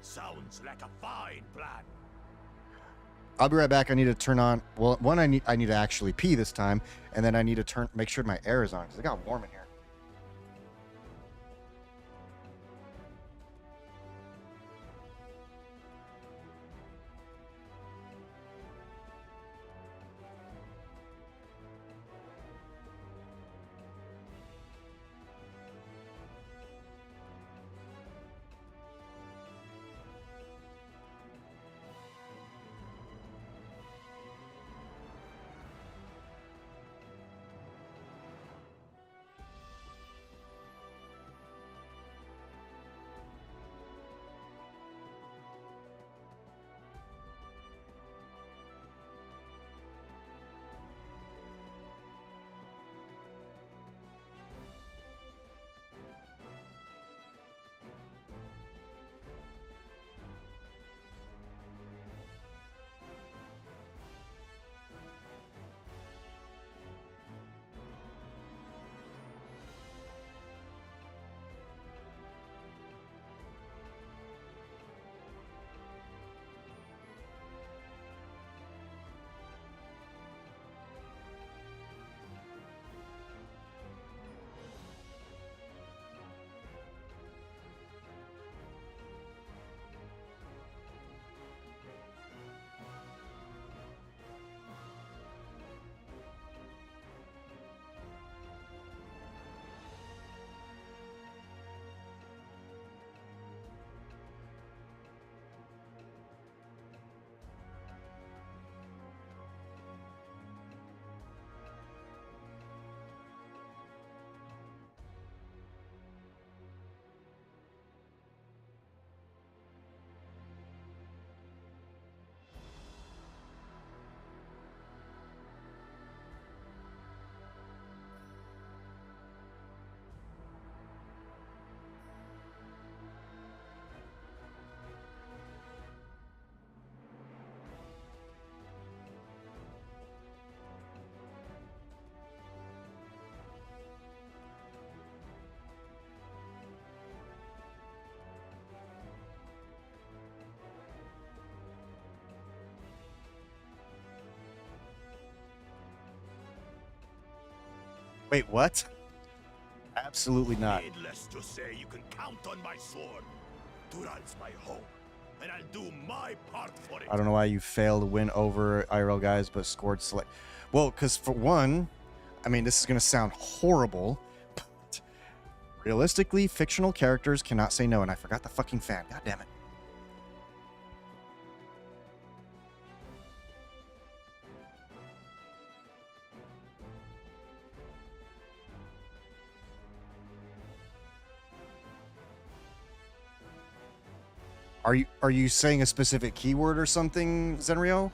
Sounds like a fine plan. I'll be right back. I need to turn on. Well, one, I need to actually pee this time, and then I need to make sure my air is on because it got warm in here. Wait, what? Absolutely not. Needless to say, you can count on my sword. Dural's my home, and I'll do my part for it. I don't know why you failed to win over IRL guys, but scored select. Well, because for one, I mean, this is going to sound horrible, but realistically, fictional characters cannot say no, and I forgot the fucking fan. God damn it. Are you saying a specific keyword or something, Zenryo?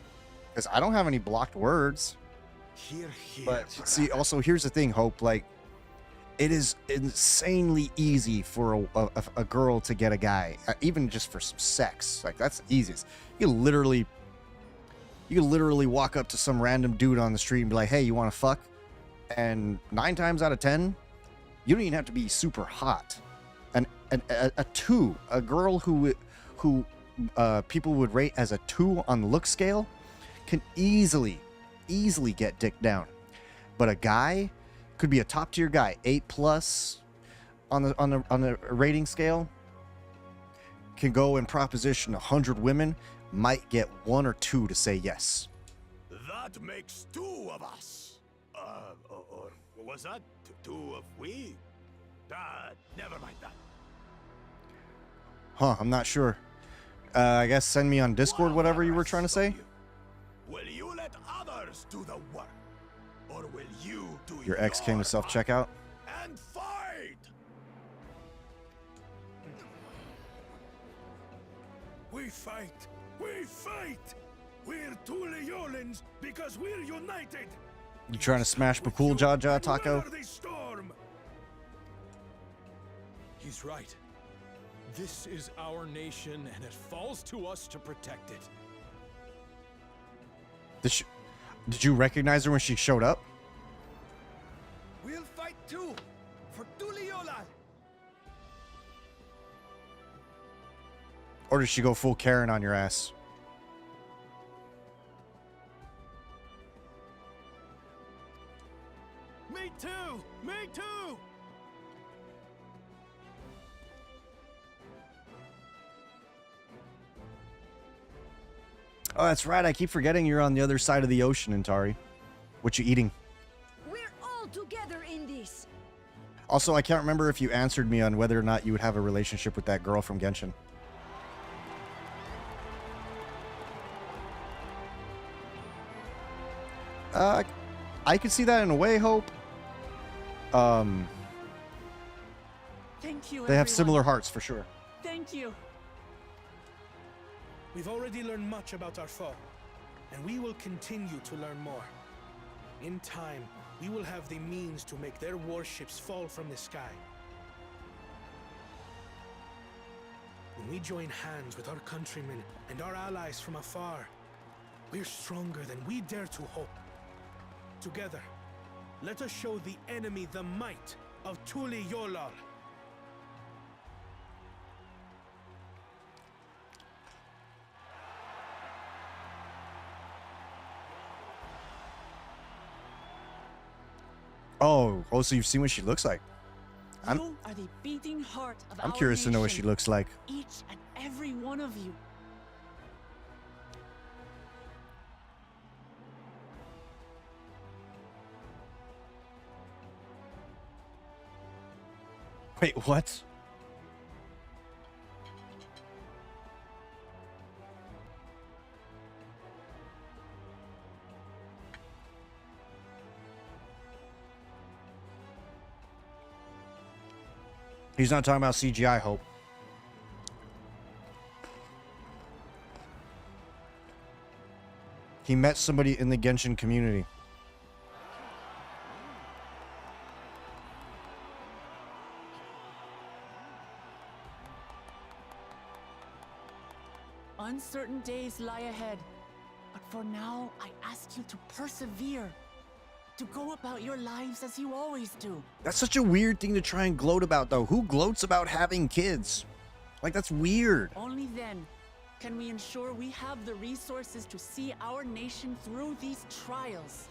Because I don't have any blocked words. Here, But see, also here's the thing, Hope. Like, it is insanely easy for a girl to get a guy, even just for some sex. Like, that's the easiest. You can literally walk up to some random dude on the street and be like, "Hey, you want to fuck?" And 9 times out of 10, you don't even have to be super hot. And a girl who people would rate as a 2 on the look scale can easily get dick down. But a guy could be a top tier guy, 8+ on the rating scale, can go and proposition 100 women, might get 1 or 2 to say yes. That makes 2 of us. Or was that 2 of we? Never mind that. Huh, I'm not sure. I guess send me on Discord whatever you were trying to say. Will you let others do the work? Or will you do Your ex came to self-checkout? and fight? We fight! We fight! We're 2 Leolans because we're united! You trying to smash Bakul Jaja, Taco? Weather the storm. He's right. This is our nation, and it falls to us to protect it. Did you recognize her when she showed up? We'll fight too! For 2 Leolan! Or did she go full Karen on your ass? Me too! Me too! Oh, that's right. I keep forgetting you're on the other side of the ocean, Intari. What you eating? We're all together in this. Also, I can't remember if you answered me on whether or not you would have a relationship with that girl from Genshin. I could see that in a way, Hope. Thank you, They have everyone. similar hearts for sure. Thank you. We've already learned much about our foe, and we will continue to learn more. In time, we will have the means to make their warships fall from the sky. When we join hands with our countrymen and our allies from afar, we're stronger than we dare to hope. Together, let us show the enemy the might of Tuli Yolal. Oh, so you've seen what she looks like. You are the beating heart of I'm our curious to know what she nation. looks like. Each and every one of you. Wait, what? He's not talking about CGI, Hope. He met somebody in the Genshin community. Uncertain days lie ahead. But for now, I ask you to persevere. To go about your lives as you always do. That's such a weird thing to try and gloat about, though. Who gloats about having kids? Like, that's weird. Only then can we ensure we have the resources to see our nation through these trials.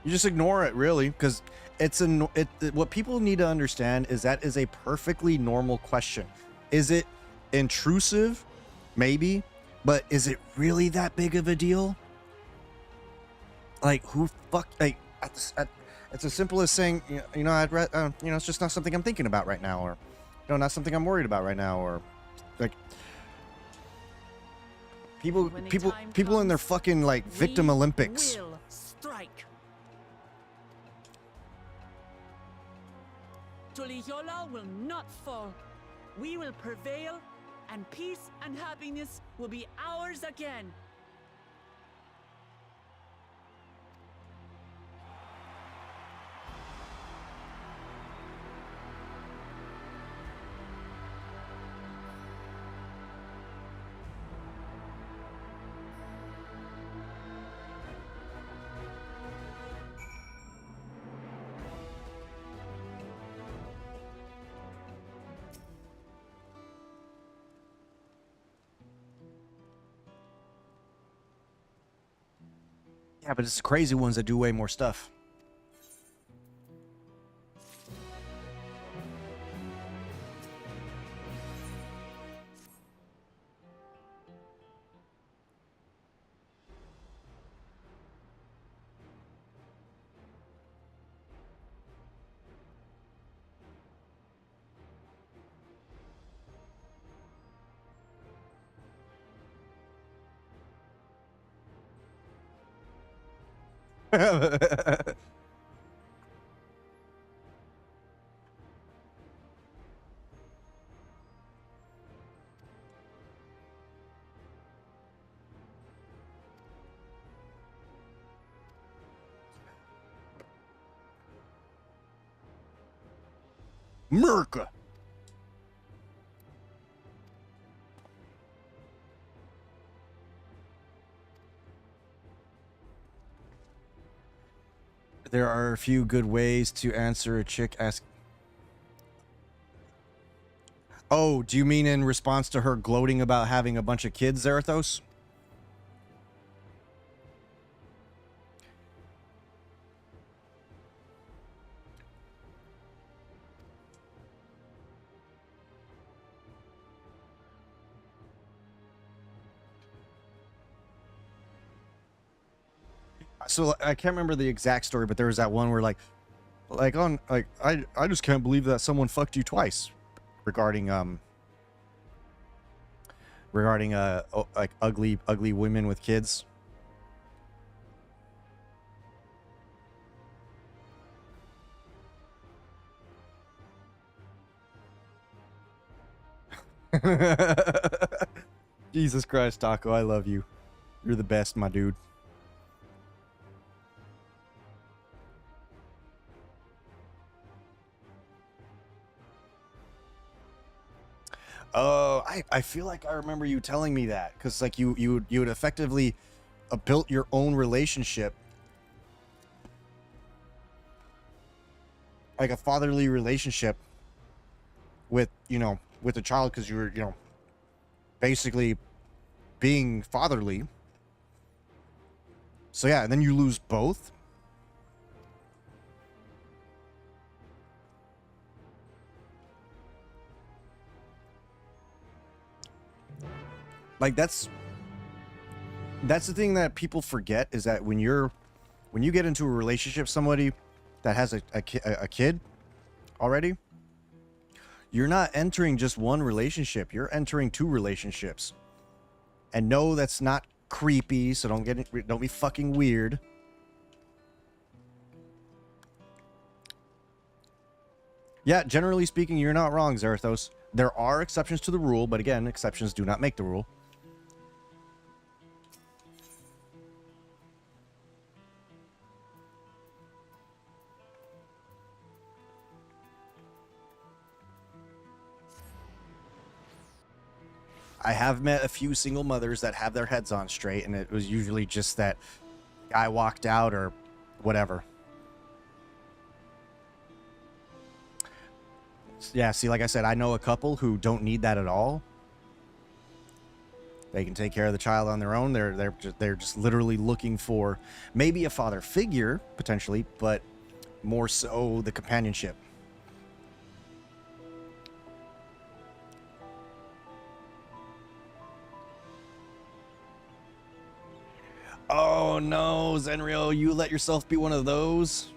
You just ignore it, really, because what people need to understand is that is a perfectly normal question. Is it intrusive? Maybe, but is it really that big of a deal? Like, who fuck, like, it's as simple as saying, you know, it's just not something I'm thinking about right now, or, not something I'm worried about right now, or, like, people in their fucking, like, victim Olympics. Will strike. Tuliola will not fall. We will prevail, and peace and happiness will be ours again. Yeah, but it's the crazy ones that do way more stuff. Merca. There are a few good ways to answer a chick ask. Oh, do you mean in response to her gloating about having a bunch of kids, Zarathos? So I can't remember the exact story, but there was that one where I just can't believe that someone fucked you twice, regarding like ugly women with kids. Jesus Christ, Taco, I love you. You're the best, my dude. Oh, I feel like I remember you telling me that, because like you would effectively built your own relationship, like a fatherly relationship with with the child, because you were basically being fatherly. So yeah, and then you lose both. Like that's the thing that people forget, is that when you get into a relationship with somebody that has a kid already, you're not entering just one relationship, you're entering two relationships. And no, that's not creepy, so don't be fucking weird. Yeah, generally speaking, you're not wrong, Zarathos. There are exceptions to the rule, but again, exceptions do not make the rule. I have met a few single mothers that have their heads on straight, and it was usually just that guy walked out or whatever. Yeah, see, like I said, I know a couple who don't need that at all. They can take care of the child on their own. They're just literally looking for maybe a father figure potentially, but more so the companionship. Oh no, Zenrio, you let yourself be one of those?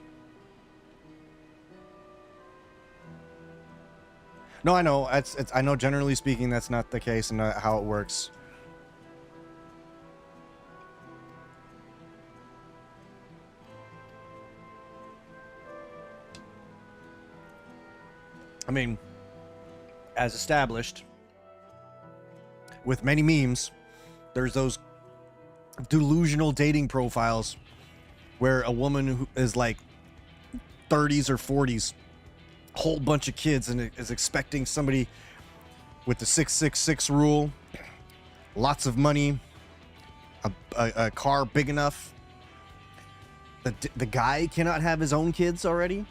No, I know. I know generally speaking that's not the case and not how it works. I mean, as established, with many memes, there's those delusional dating profiles where a woman who is like 30s or 40s, whole bunch of kids, and is expecting somebody with the 666 rule, lots of money, a car big enough. The guy cannot have his own kids already.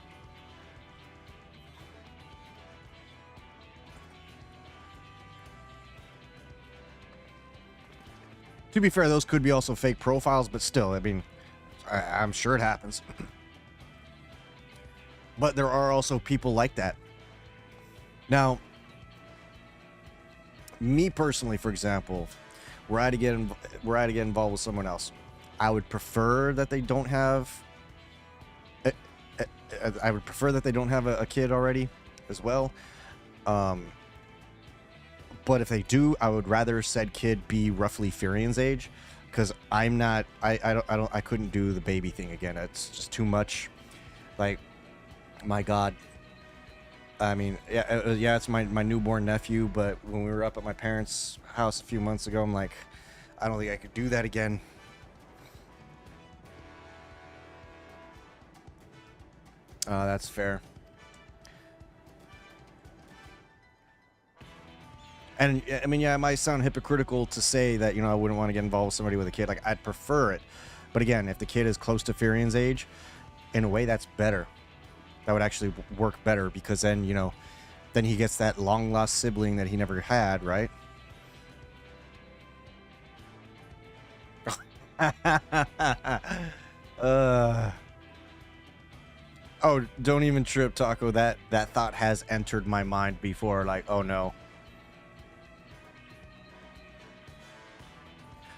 To be fair, those could be also fake profiles, but still, I mean, I'm sure it happens. But there are also people like that. Now, me personally, for example, were I to get involved with someone else, I would prefer that they don't have. I would prefer that they don't have a kid already, as well. But if they do, I would rather said kid be roughly Furion's age, because I'm not. I couldn't do the baby thing again. It's just too much. Like, my God. I mean, yeah, it's my newborn nephew. But when we were up at my parents' house a few months ago, I'm like, I don't think I could do that again. That's fair. And I mean, yeah, it might sound hypocritical to say that, I wouldn't want to get involved with somebody with a kid. Like, I'd prefer it. But again, if the kid is close to Furion's age, in a way, that's better. That would actually work better, because then, then he gets that long-lost sibling that he never had, right? Oh, don't even trip, Taco. That thought has entered my mind before. Like, oh no.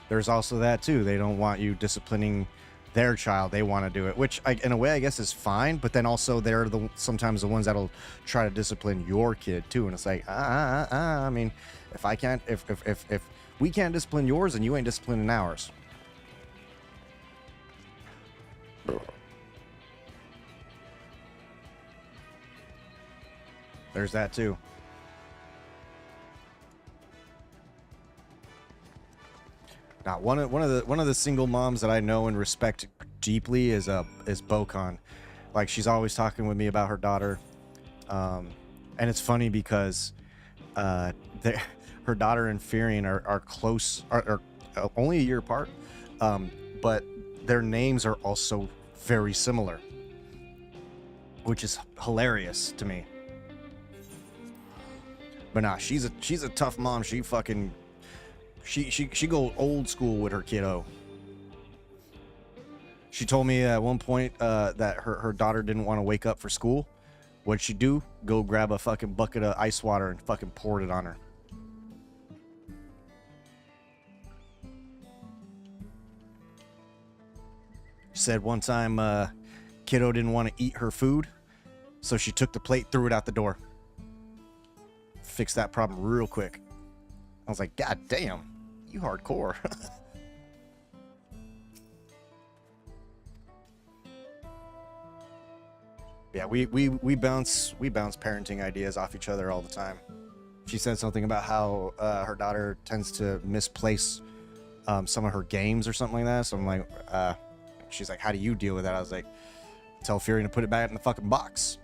There's also that too. They don't want you disciplining their child. They want to do it, which in a way I guess is fine. But then also they're sometimes the ones that'll try to discipline your kid too. And it's like, I mean, if we can't discipline yours, then you ain't disciplining ours. There's that too. Now, one of the single moms that I know and respect deeply is Bocon. Like, she's always talking with me about her daughter, and it's funny because her daughter and Furion are close, are only a year apart, but their names are also very similar, which is hilarious to me. But nah, she's a tough mom. She fucking. She go old school with her kiddo. She told me at one point that her daughter didn't want to wake up for school. What'd she do? Go grab a fucking bucket of ice water and fucking poured it on her. She said one time kiddo didn't want to eat her food, so she took the plate, threw it out the door. Fixed that problem real quick. I was like, God damn. You hardcore. Yeah, we bounce parenting ideas off each other all the time. She said something about how her daughter tends to misplace some of her games or something like that. So I'm like, she's like, how do you deal with that? I was like, tell Furion to put it back in the fucking box.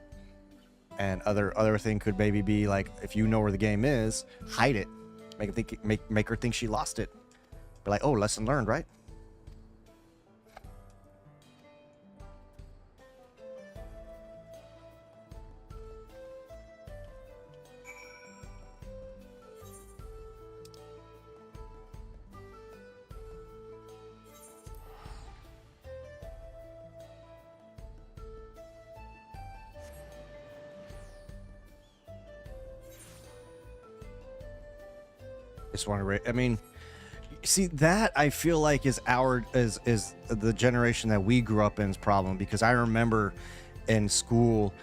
And other thing could maybe be like, if you know where the game is, hide it. Make her think she lost it. Be like, oh, lesson learned, right? Just want to. I mean, see that I feel like is the generation that we grew up in's problem, because I remember in school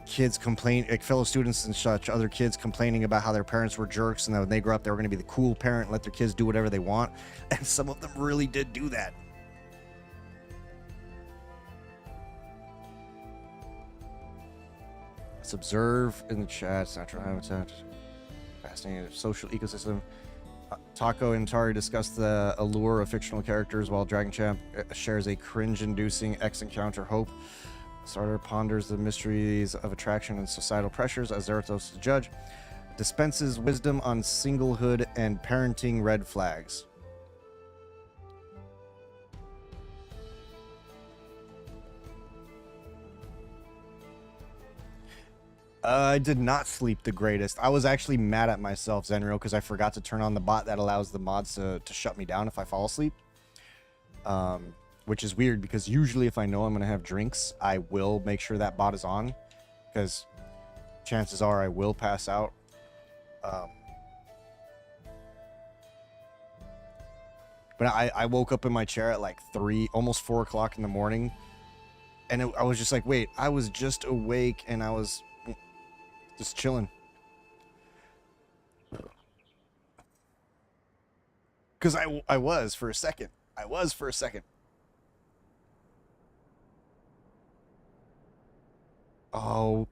kids complain, like fellow students and such, other kids complaining about how their parents were jerks, and that when they grow up they were going to be the cool parent and let their kids do whatever they want, and some of them really did do that. Let's observe in the chat. It's natural habitat. Fascinating social ecosystem. Taco and Tari discuss the allure of fictional characters, while Dragon Champ shares a cringe-inducing X-encounter hope. Starter ponders the mysteries of attraction and societal pressures as Zarathos the judge. Dispenses wisdom on singlehood and parenting red flags. I did not sleep the greatest. I was actually mad at myself, Zenrio, because I forgot to turn on the bot that allows the mods to shut me down if I fall asleep. Which is weird, because usually if I know I'm going to have drinks, I will make sure that bot is on, because chances are I will pass out. But I woke up in my chair at like 3, almost 4 o'clock in the morning, and I was just like, wait, I was just awake and I was just chilling. Because I was for a second. Oh.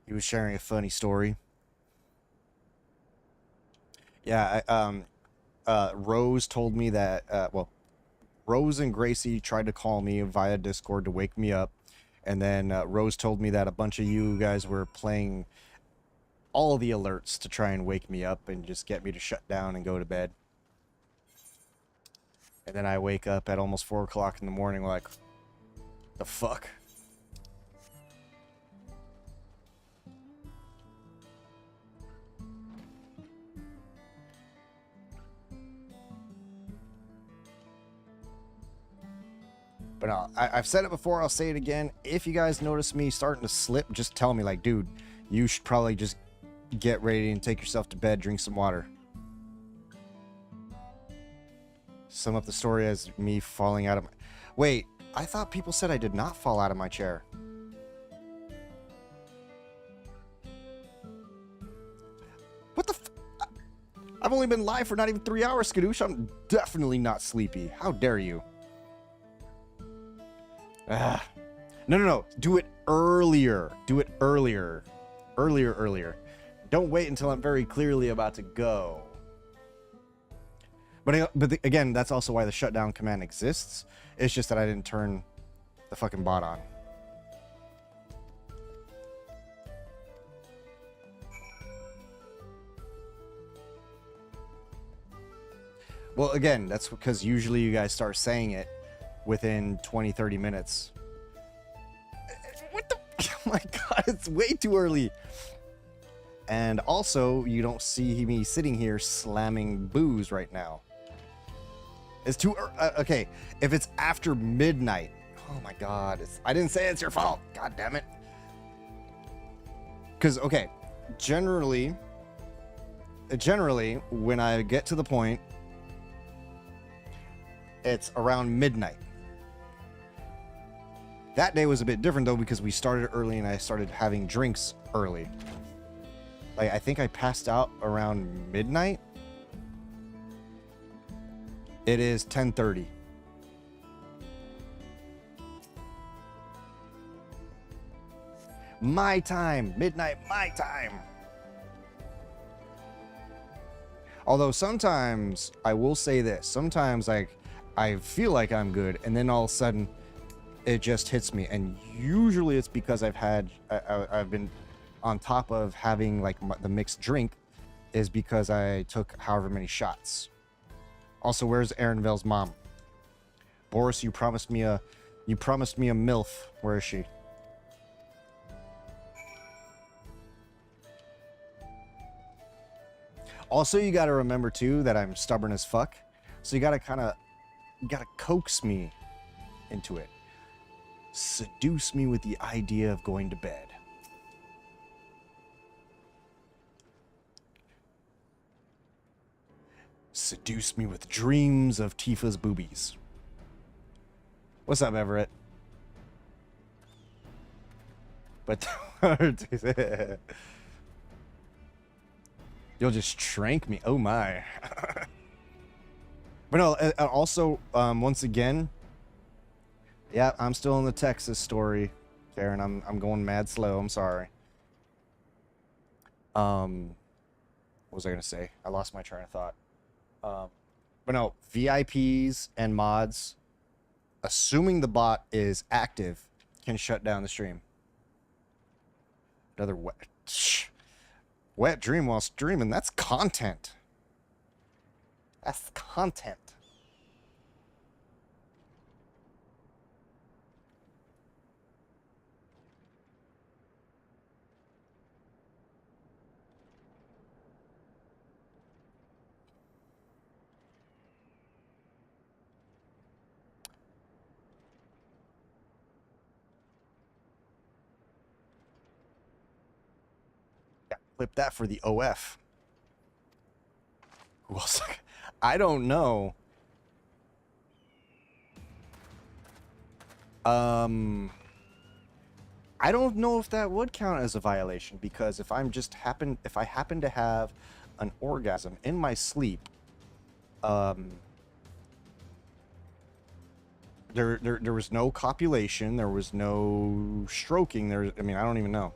He was sharing a funny story. Yeah, Rose told me that, well, Rose and Gracie tried to call me via Discord to wake me up. And then Rose told me that a bunch of you guys were playing all the alerts to try and wake me up and just get me to shut down and go to bed. And then I wake up at almost 4 o'clock in the morning like, the fuck? But I've said it before, I'll say it again. If you guys notice me starting to slip, just tell me, like, dude, you should probably just get ready and take yourself to bed, drink some water. Sum up the story as me falling out of my... Wait, I thought people said I did not fall out of my chair. What the f... I've only been live for not even 3 hours, Skadoosh. I'm definitely not sleepy. How dare you? No. Do it earlier. Earlier. Don't wait until I'm very clearly about to go. But again, that's also why the shutdown command exists. It's just that I didn't turn the fucking bot on. Well, again, that's because usually you guys start saying it within 20-30 minutes. What the... Oh my god, it's way too early. And also, you don't see me sitting here slamming booze right now. It's too... okay, if it's after midnight... Oh my god, I didn't say it's your fault. God damn it. Because, okay, generally, when I get to the point, it's around midnight. That day was a bit different, though, because we started early and I started having drinks early. Like, I think I passed out around midnight. It is 10:30. My time. Midnight, my time. Although sometimes, I will say this. Sometimes, like, I feel like I'm good, and then all of a sudden... it just hits me, and usually it's because I've been on top of having like the mixed drink, is because I took however many shots. Also, where's Aaronville's mom? Boris, you promised me a MILF. Where is she? Also, you got to remember too that I'm stubborn as fuck, so you got to coax me into it. Seduce me with the idea of going to bed. seduce me with dreams of Tifa's boobies. What's up, Everett? But you'll just trank me. Oh my. But no, also, once again, yeah, I'm still in the Texas story, Karen. I'm going mad slow. I'm sorry. What was I gonna say? I lost my train of thought. But no, VIPs and mods, assuming the bot is active, can shut down the stream. Another wet dream while streaming. That's content. That's content. Yeah, clip that for the OF. Who else? I don't know. I don't know if that would count as a violation, because if I happen to have an orgasm in my sleep, there was no copulation, there was no stroking, I mean, I don't even know.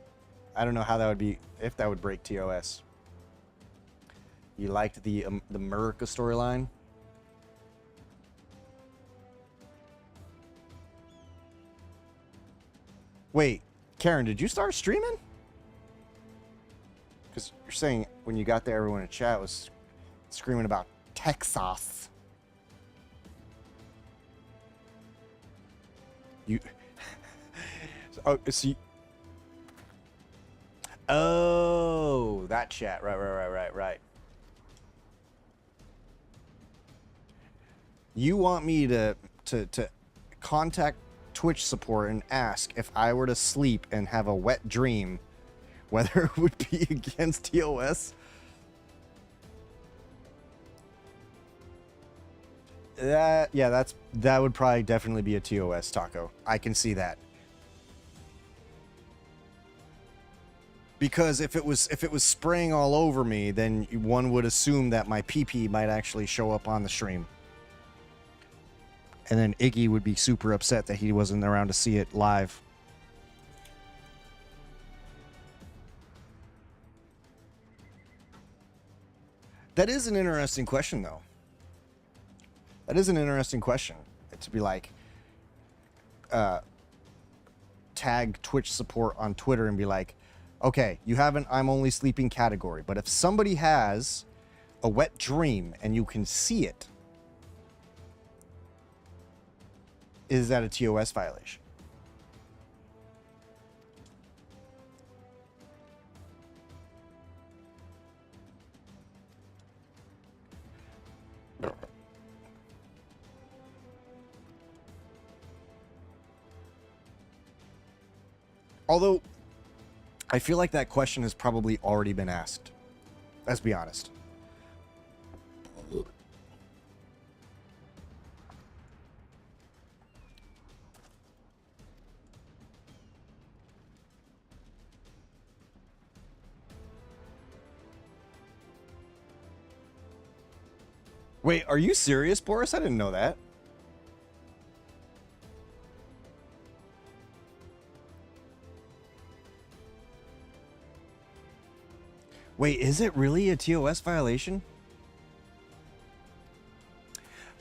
I don't know how that would be, if that would break TOS. You liked the America storyline? Wait, Karen, did you start streaming? Because you're saying when you got there, everyone in chat was screaming about Texas. You... oh, see... oh, that chat. Right. You want me to contact Twitch support and ask if I were to sleep and have a wet dream, whether it would be against TOS? That would probably definitely be a TOS, Taco. I can see that. Because if it was spraying all over me, then one would assume that my PP might actually show up on the stream. And then Iggy would be super upset that he wasn't around to see it live. That is an interesting question, though. That is an interesting question. To be like, tag Twitch support on Twitter and be like, okay, you have an I'm only sleeping category, but if somebody has a wet dream and you can see it, is that a TOS violation? Although, I feel like that question has probably already been asked. Let's be honest. Wait, are you serious, Boris? I didn't know that. Wait, is it really a TOS violation?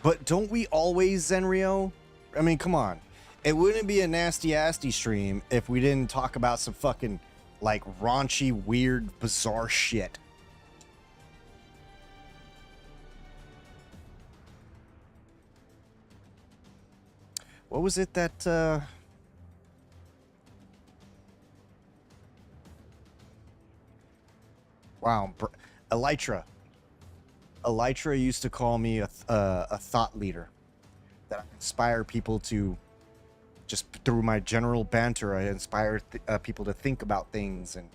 But don't we always, Zenrio? I mean, come on. It wouldn't be a nasty stream if we didn't talk about some fucking, like, raunchy, weird, bizarre shit. What was it that, wow, Elytra. Elytra used to call me a thought leader. That I inspire people to, just through my general banter, I inspire people to think about things and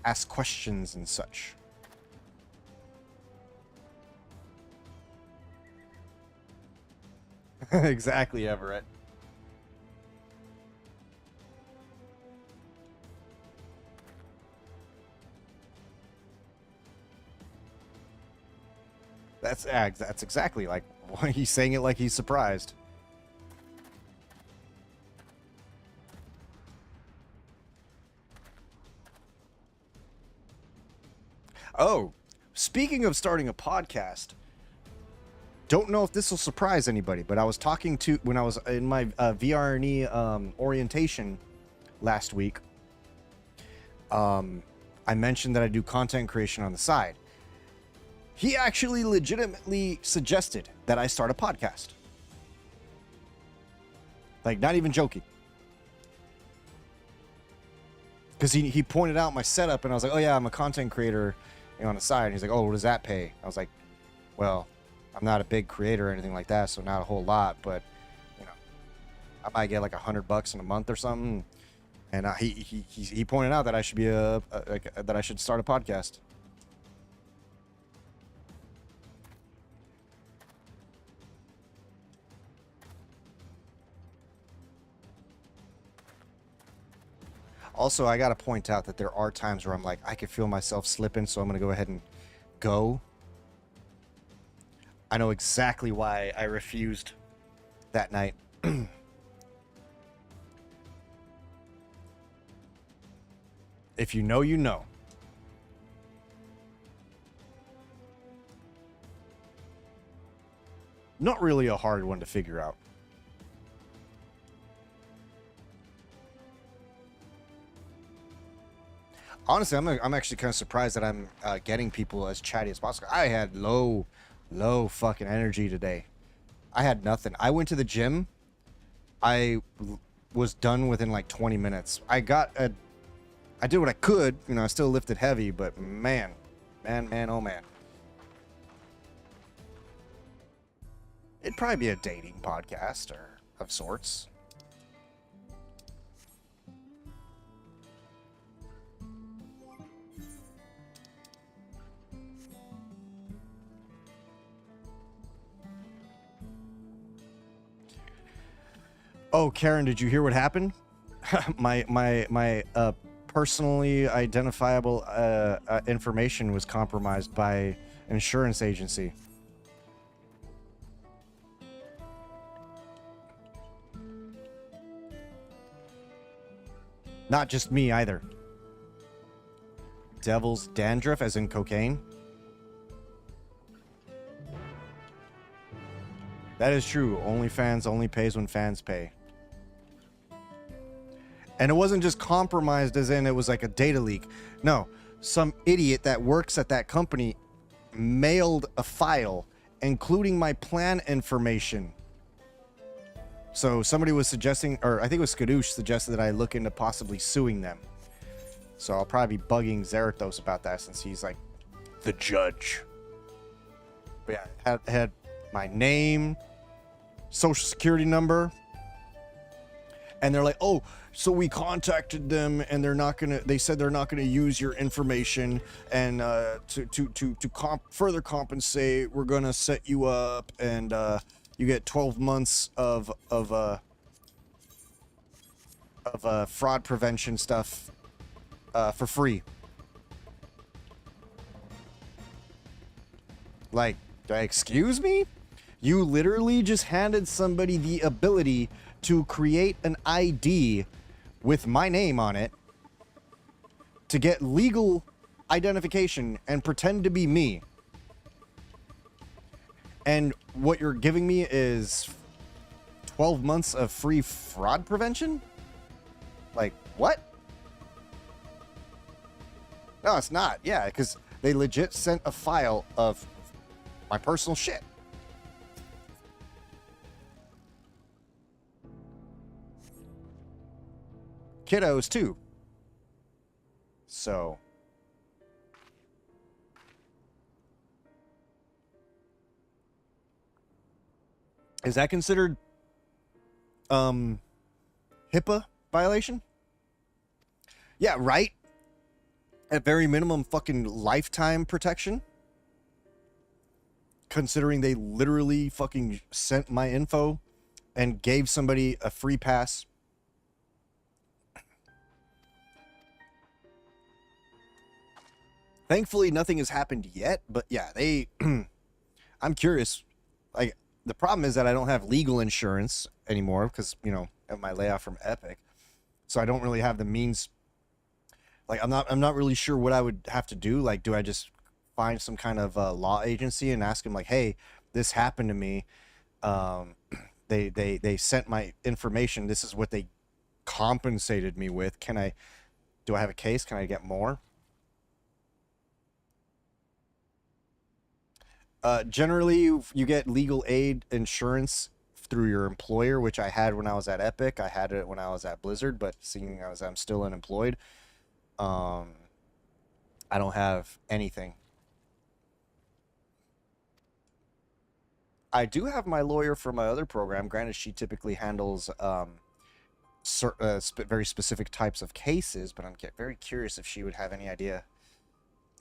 ask questions and such. Exactly, Everett. That's exactly like why he's saying it like he's surprised. Oh, speaking of starting a podcast, don't know if this will surprise anybody, but I was talking to when I was in my VRNE orientation last week. I mentioned that I do content creation on the side. He actually legitimately suggested that I start a podcast. Like, not even joking. Because he pointed out my setup, and I was like, oh yeah, I'm a content creator, on the side. And he's like, oh, what does that pay? I was like, well, I'm not a big creator or anything like that, so not a whole lot, but, I might get like $100 in a month or something. And he pointed out that I should be that I should start a podcast. Also, I got to point out that there are times where I'm like, I can feel myself slipping, so I'm going to go ahead and go. I know exactly why I refused that night. If you know, you know. Not really a hard one to figure out. Honestly, I'm actually kind of surprised that I'm getting people as chatty as possible. I had low fucking energy today. I had nothing. I went to the gym. I was done within like 20 minutes. I did what I could. I still lifted heavy, but man, oh man. It'd probably be a dating podcast or of sorts. Oh, Karen, did you hear what happened? my personally identifiable information was compromised by an insurance agency. Not just me either. Devil's dandruff, as in cocaine. That is true. OnlyFans only pays when fans pay. And it wasn't just compromised as in it was like a data leak. No, some idiot that works at that company mailed a file including my plan information. So somebody was suggesting, or I think it was Skadoosh suggested that I look into possibly suing them. So I'll probably be bugging Zarathos about that since he's like the judge. But yeah, had my name, social security number, and they're like, oh, so we contacted them and they said they're not gonna use your information, and further compensate, we're gonna set you up, and you get 12 months of fraud prevention stuff for free. Like, excuse me? You literally just handed somebody the ability to create an ID with my name on it to get legal identification and pretend to be me. And what you're giving me is 12 months of free fraud prevention? Like, what? No, it's not. Yeah, because they legit sent a file of my personal shit. Kiddos too. So is that considered HIPAA violation? Yeah, right? At very minimum fucking lifetime protection. Considering they literally fucking sent my info and gave somebody a free pass. Thankfully, nothing has happened yet, but yeah, they... I'm curious. Like, the problem is that I don't have legal insurance anymore because, you know, of my layoff from Epic. So I don't really have the means. Like, I'm not really sure what I would have to do. Like, do I just find some kind of law agency and ask them, like, hey, this happened to me. They sent my information. This is what they compensated me with. Do I have a case? Can I get more? Generally, you get legal aid insurance through your employer, which I had when I was at Epic. I had it when I was at Blizzard, but seeing as I'm still unemployed, I don't have anything. I do have my lawyer for my other program. Granted, she typically handles very specific types of cases, but I'm very curious if she would have any idea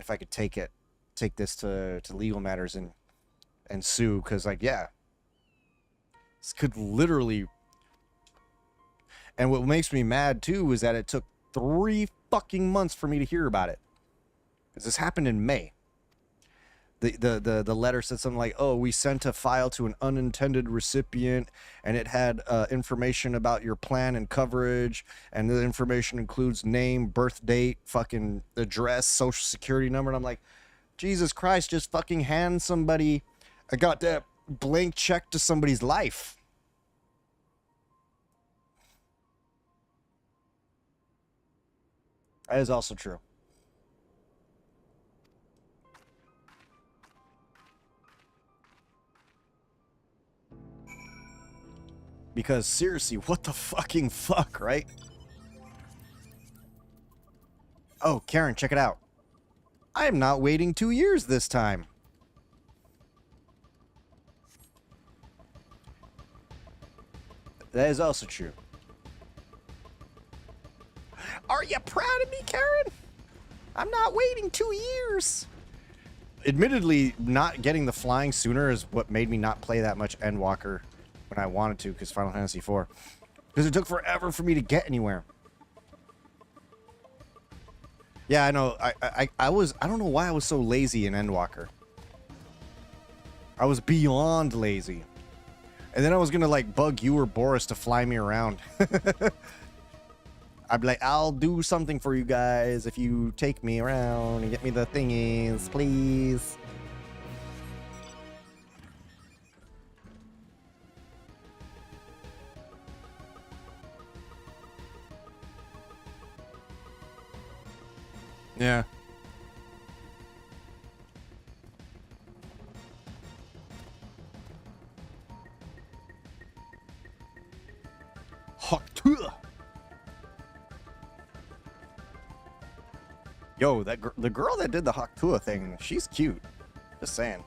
if I could take this to legal matters and sue, because, like, yeah, this could literally... And what makes me mad too is that it took 3 fucking months for me to hear about it, because this happened in May. The letter said something like, oh, we sent a file to an unintended recipient, and it had information about your plan and coverage, and the information includes name, birth date, fucking address, social security number. And I'm like, Jesus Christ, just fucking hand somebody a goddamn blank check to somebody's life. That is also true. Because seriously, what the fucking fuck, right? Oh, Karen, check it out. I am not waiting 2 years this time. That is also true. Are you proud of me, Karen? I'm not waiting 2 years. Admittedly, not getting the flying sooner is what made me not play that much Endwalker when I wanted to, because Final Fantasy IV. Because it took forever for me to get anywhere. Yeah, I know. I don't know why I was so lazy in Endwalker. I was beyond lazy. And then I was gonna, like, bug you or Boris to fly me around. I'd be like, I'll do something for you guys if you take me around and get me the thingies, please. Yeah. Yo, the girl that did the Haktua thing, she's cute. Just saying.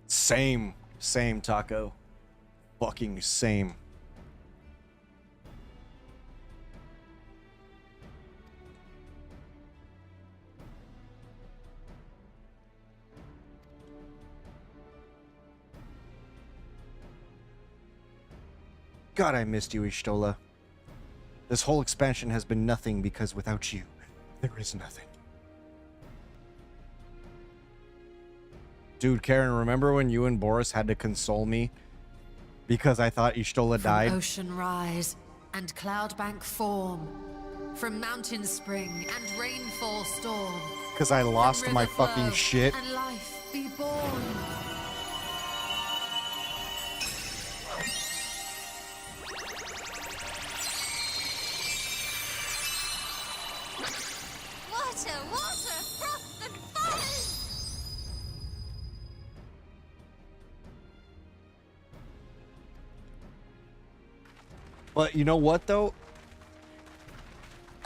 Same, Taco. Fucking same. God, I missed you, Ishtola. This whole expansion has been nothing because without you, there is nothing. Dude, Karen, remember when you and Boris had to console me because I thought Ishtola died? From ocean rise and cloudbank form, from mountain spring and rainfall storm. Because I lost my fucking shit. And life be born. Water, froth and foam! But you know what, though?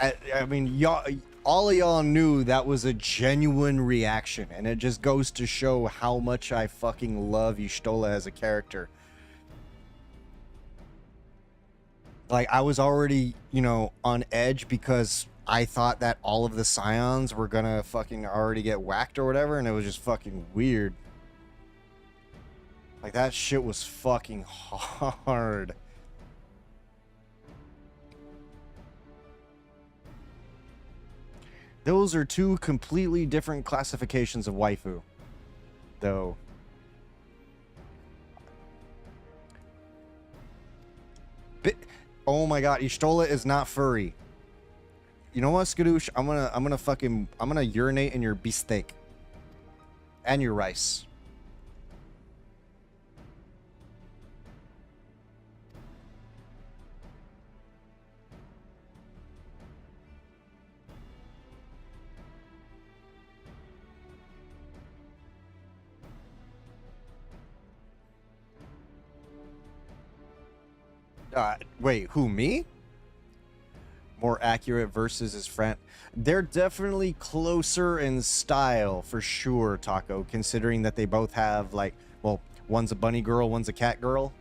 I mean, y'all, all of y'all knew that was a genuine reaction, and it just goes to show how much I fucking love Y'shtola as a character. Like, I was already, you know, on edge because I thought that all of the scions were gonna fucking already get whacked or whatever, and it was just fucking weird. Like, that shit was fucking hard. Those are two completely different classifications of waifu, though. Oh my god, Ishtola is not furry. You know what, Skadoosh? I'm gonna urinate in your beefsteak. And your rice. Wait, who, me? More accurate versus his friend. They're definitely closer in style, for sure, Taco, considering that they both have, like, well, one's a bunny girl, one's a cat girl.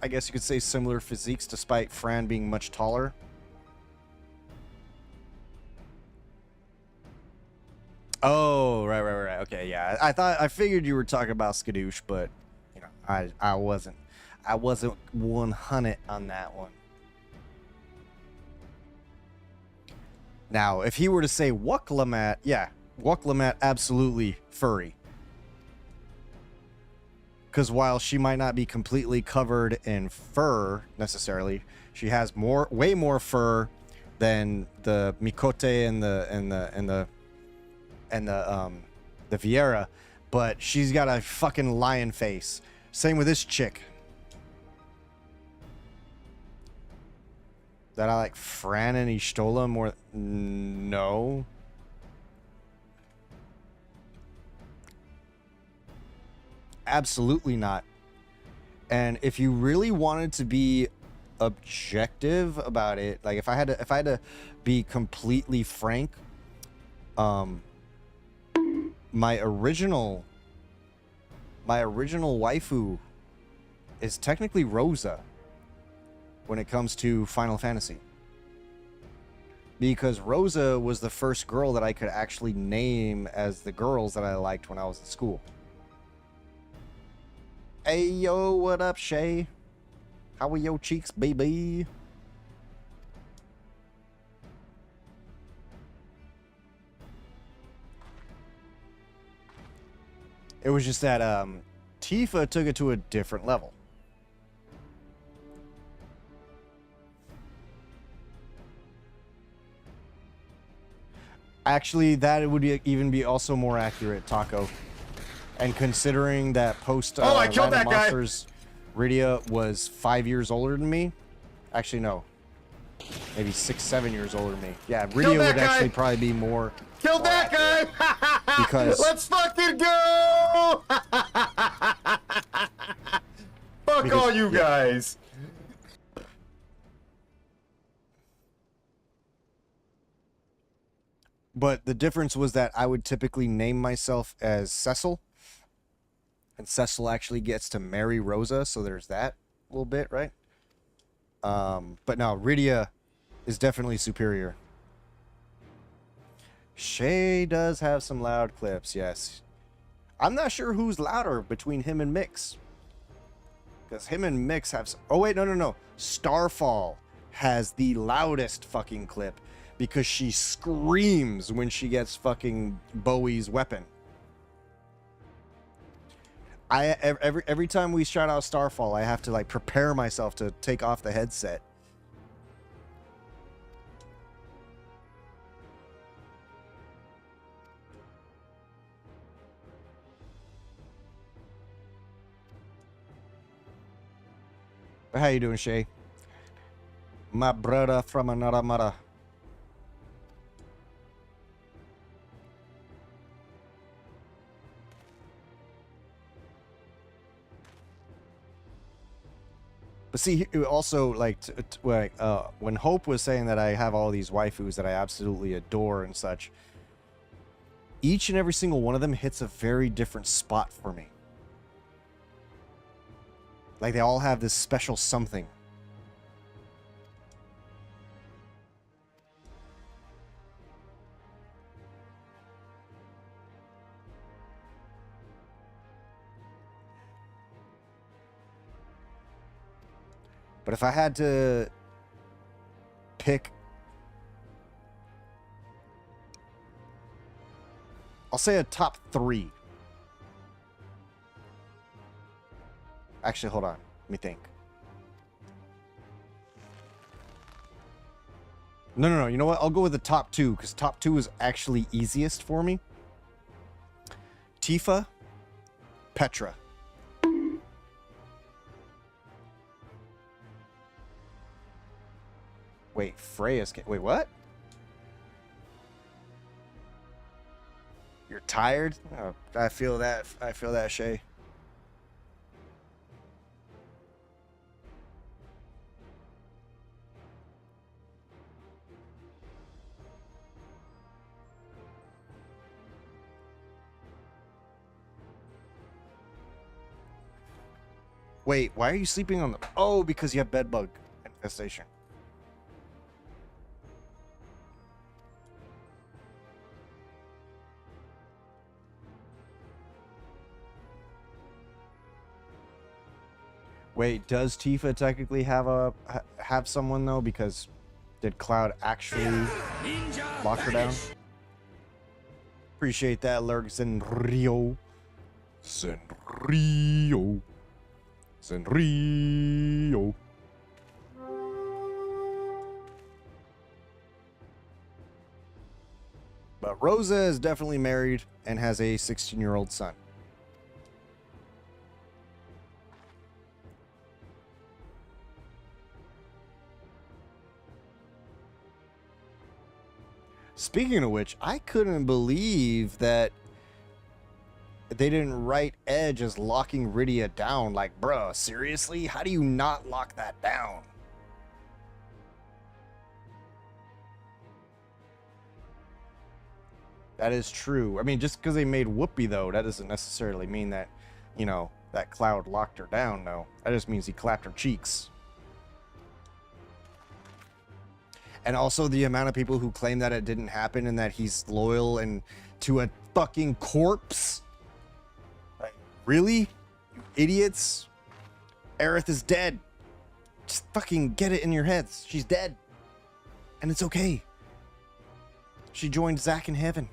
I guess you could say similar physiques, despite Fran being much taller. Oh, right. Okay, yeah. I figured you were talking about Skadoosh, but, you know, I wasn't 100 on that one. Now, if he were to say Wuklamat, yeah, Wuklamat absolutely furry. Because while she might not be completely covered in fur necessarily, she has way more fur than the Mikote and the Viera, but she's got a fucking lion face. Same with this chick. That I like Fran and Ishtola more? No. Absolutely not. And if you really wanted to be objective about it, like if I had to be completely frank, my original waifu is technically Rosa when it comes to Final Fantasy. Because Rosa was the first girl that I could actually name as the girls that I liked when I was in school. Hey, yo, what up, Shay? How are your cheeks, baby? It was just that Tifa took it to a different level. Actually, that would even be also more accurate, Taco. And considering that post I killed that guy. Monsters, Rydia was 5 years older than me. Actually, no. Maybe 6-7 years older than me. Yeah, Rydia would actually probably be more. Killed that guy! Because let's fucking go! Fuck all you guys. But the difference was that I would typically name myself as Cecil. And Cecil actually gets to marry Rosa, so there's that little bit, right? But no, Rydia is definitely superior. Shay does have some loud clips, yes. I'm not sure who's louder between him and Mix. Because him and Mix have some... Oh, wait, no. Starfall has the loudest fucking clip. Because she screams when she gets fucking Bowie's weapon. Every time we shout out Starfall, I have to like prepare myself to take off the headset. How you doing, Shay? My brother from another mother. But see, also, like, when Hope was saying that I have all these waifus that I absolutely adore and such, each and every single one of them hits a very different spot for me. Like they all have this special something. But if I had to pick, I'll say a top 3. Actually, hold on. Let me think. No. You know what? I'll go with the top 2 because top 2 is actually easiest for me. Tifa, Petra. Wait, Freya's... Wait, what? You're tired? Oh, I feel that. I feel that, Shay. Wait, why are you sleeping on the... Oh, because you have bedbug infestation. Wait, does Tifa technically have someone though? Because did Cloud actually lock her down? Appreciate that, Lurk Zenrio. Zenrio. Zenrio. But Rosa is definitely married and has a 16-year-old son. Speaking of which, I couldn't believe that they didn't write Edge as locking Rydia down. Like, bruh, seriously? How do you not lock that down? That is true. I mean, just because they made Whoopi, though, that doesn't necessarily mean that, you know, that Cloud locked her down, no. That just means he clapped her cheeks. And also the amount of people who claim that it didn't happen and that he's loyal and to a fucking corpse. Like, really? You idiots? Aerith is dead. Just fucking get it in your heads. She's dead. And it's okay. She joined Zack in heaven.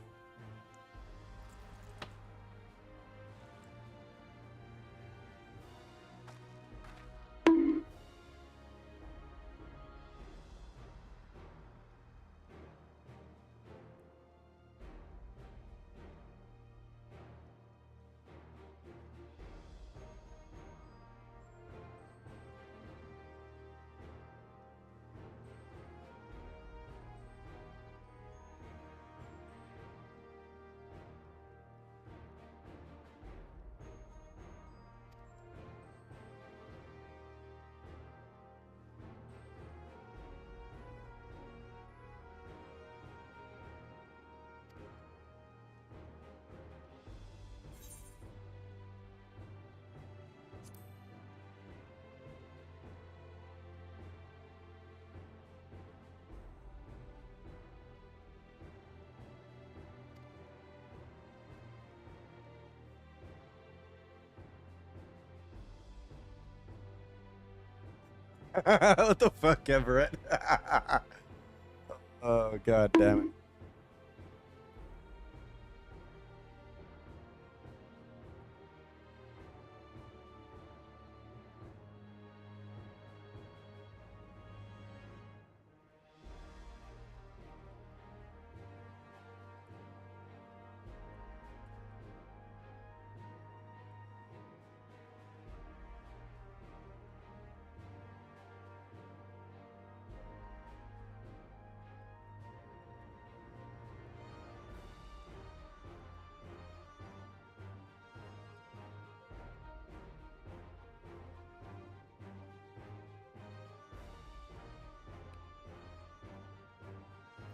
What the fuck, Everett? Oh, god damn it.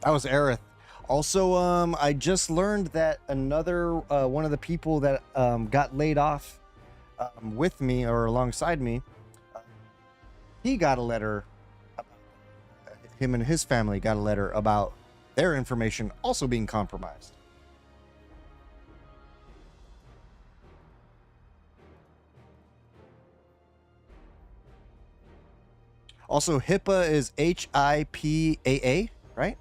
That was Aerith. Also, I just learned that another one of the people that got laid off with me or alongside me he got a letter. Him and his family got a letter about their information also being compromised. Also, HIPAA is HIPAA, right?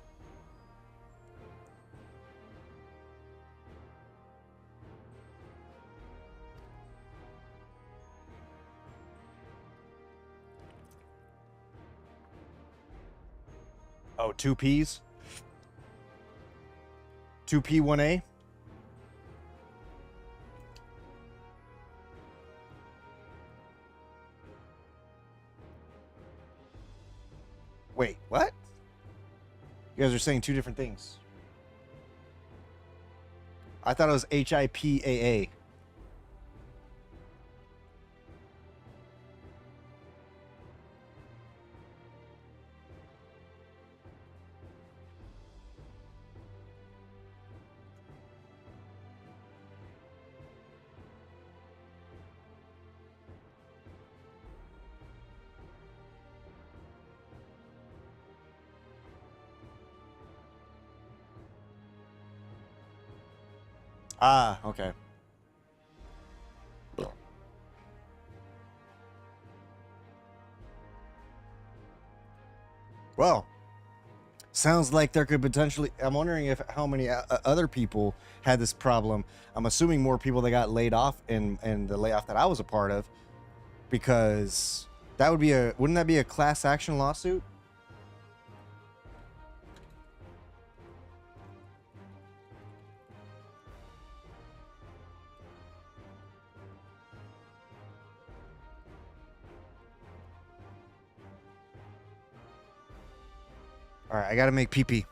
Oh, 2 P's? 2P, 1A? Wait, what? You guys are saying two different things. I thought it was HIPAA. Ah, okay. Well, sounds like there could potentially. I'm wondering if how many other people had this problem. I'm assuming more people that got laid off in the layoff that I was a part of, because that would be wouldn't that be a class action lawsuit? All right, I gotta make pee-pee.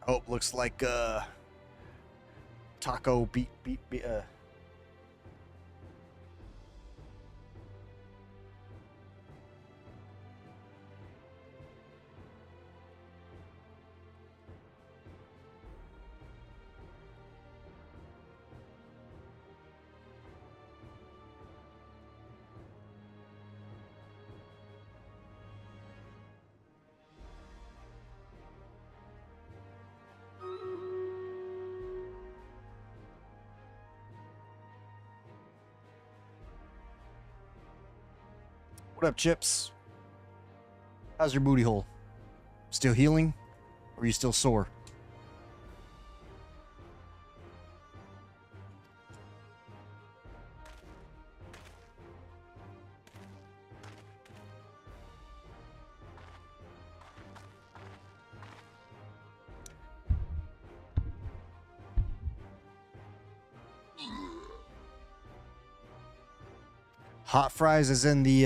Oh, looks like Taco beat. What up, Chips? How's your booty hole? Still healing? Or are you still sore? Hot fries is in the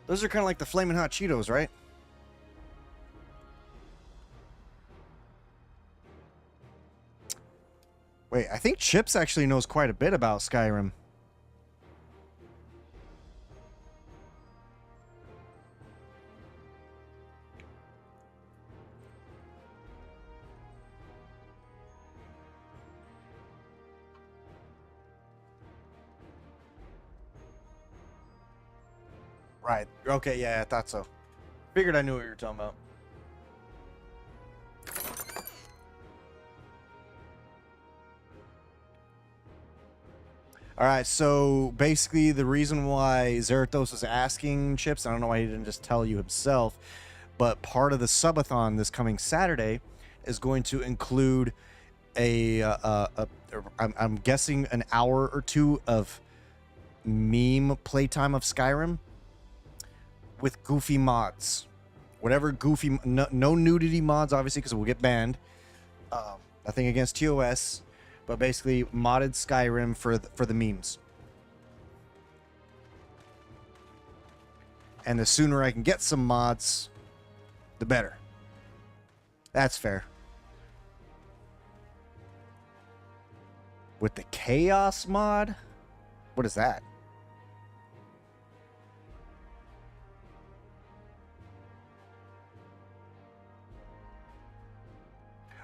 those are kind of like the flaming hot Cheetos, right? Wait, I think Chips actually knows quite a bit about Skyrim. Right. Okay, yeah, I thought so. Figured I knew what you were talking about. All right, so basically the reason why Zarathos was asking Chips, I don't know why he didn't just tell you himself, but part of the subathon this coming Saturday is going to include I'm guessing an hour or two of meme playtime of Skyrim with goofy mods. Whatever goofy, no nudity mods, obviously, because we'll get banned. Nothing against TOS, but basically modded Skyrim for the memes. And the sooner I can get some mods, the better. That's fair. With the Chaos mod? What is that?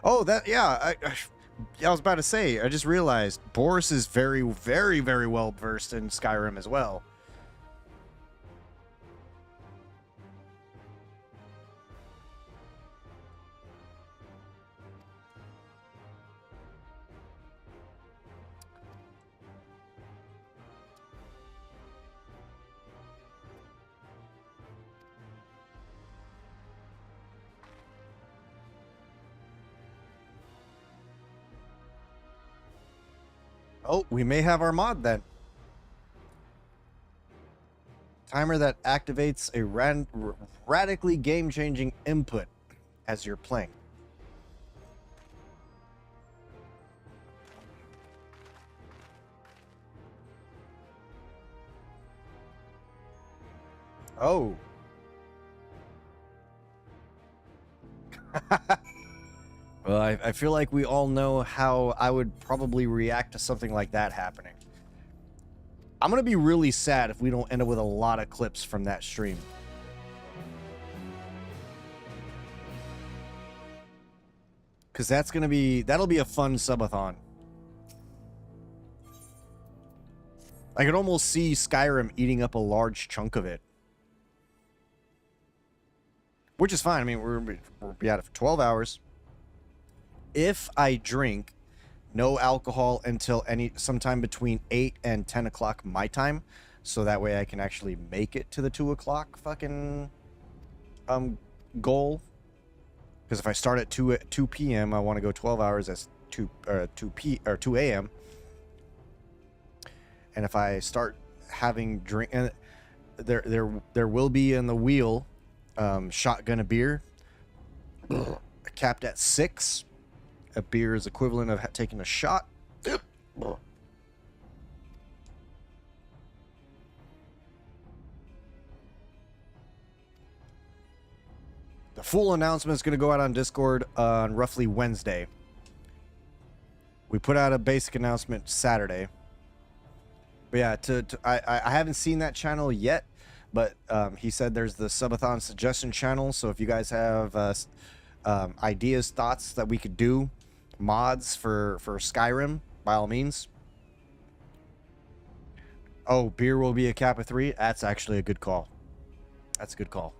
Oh, that, yeah, I was about to say, I just realized Boris is very, very, very well versed in Skyrim as well. Oh, we may have our mod then. Timer that activates a radically game-changing input as you're playing. Oh. Well, I feel like we all know how I would probably react to something like that happening. I'm going to be really sad if we don't end up with a lot of clips from that stream. Because that'll be a fun subathon. I could almost see Skyrim eating up a large chunk of it. Which is fine. I mean, we'll be at it for 12 hours. If I drink no alcohol until sometime between 8 and 10 o'clock my time, so that way I can actually make it to the 2 o'clock fucking goal. Because if I start at 2 p.m., I want to go 12 hours as 2 a.m. And if I start having drink, and there will be in the wheel shotgun a beer capped at 6. A beer is equivalent of taking a shot. The full announcement is going to go out on Discord on roughly Wednesday. We put out a basic announcement Saturday. But yeah, I haven't seen that channel yet, but he said there's the subathon suggestion channel. So if you guys have ideas, thoughts that we could do, mods for Skyrim, by all means. Oh, beer will be a Kappa 3. That's actually a good call. That's a good call.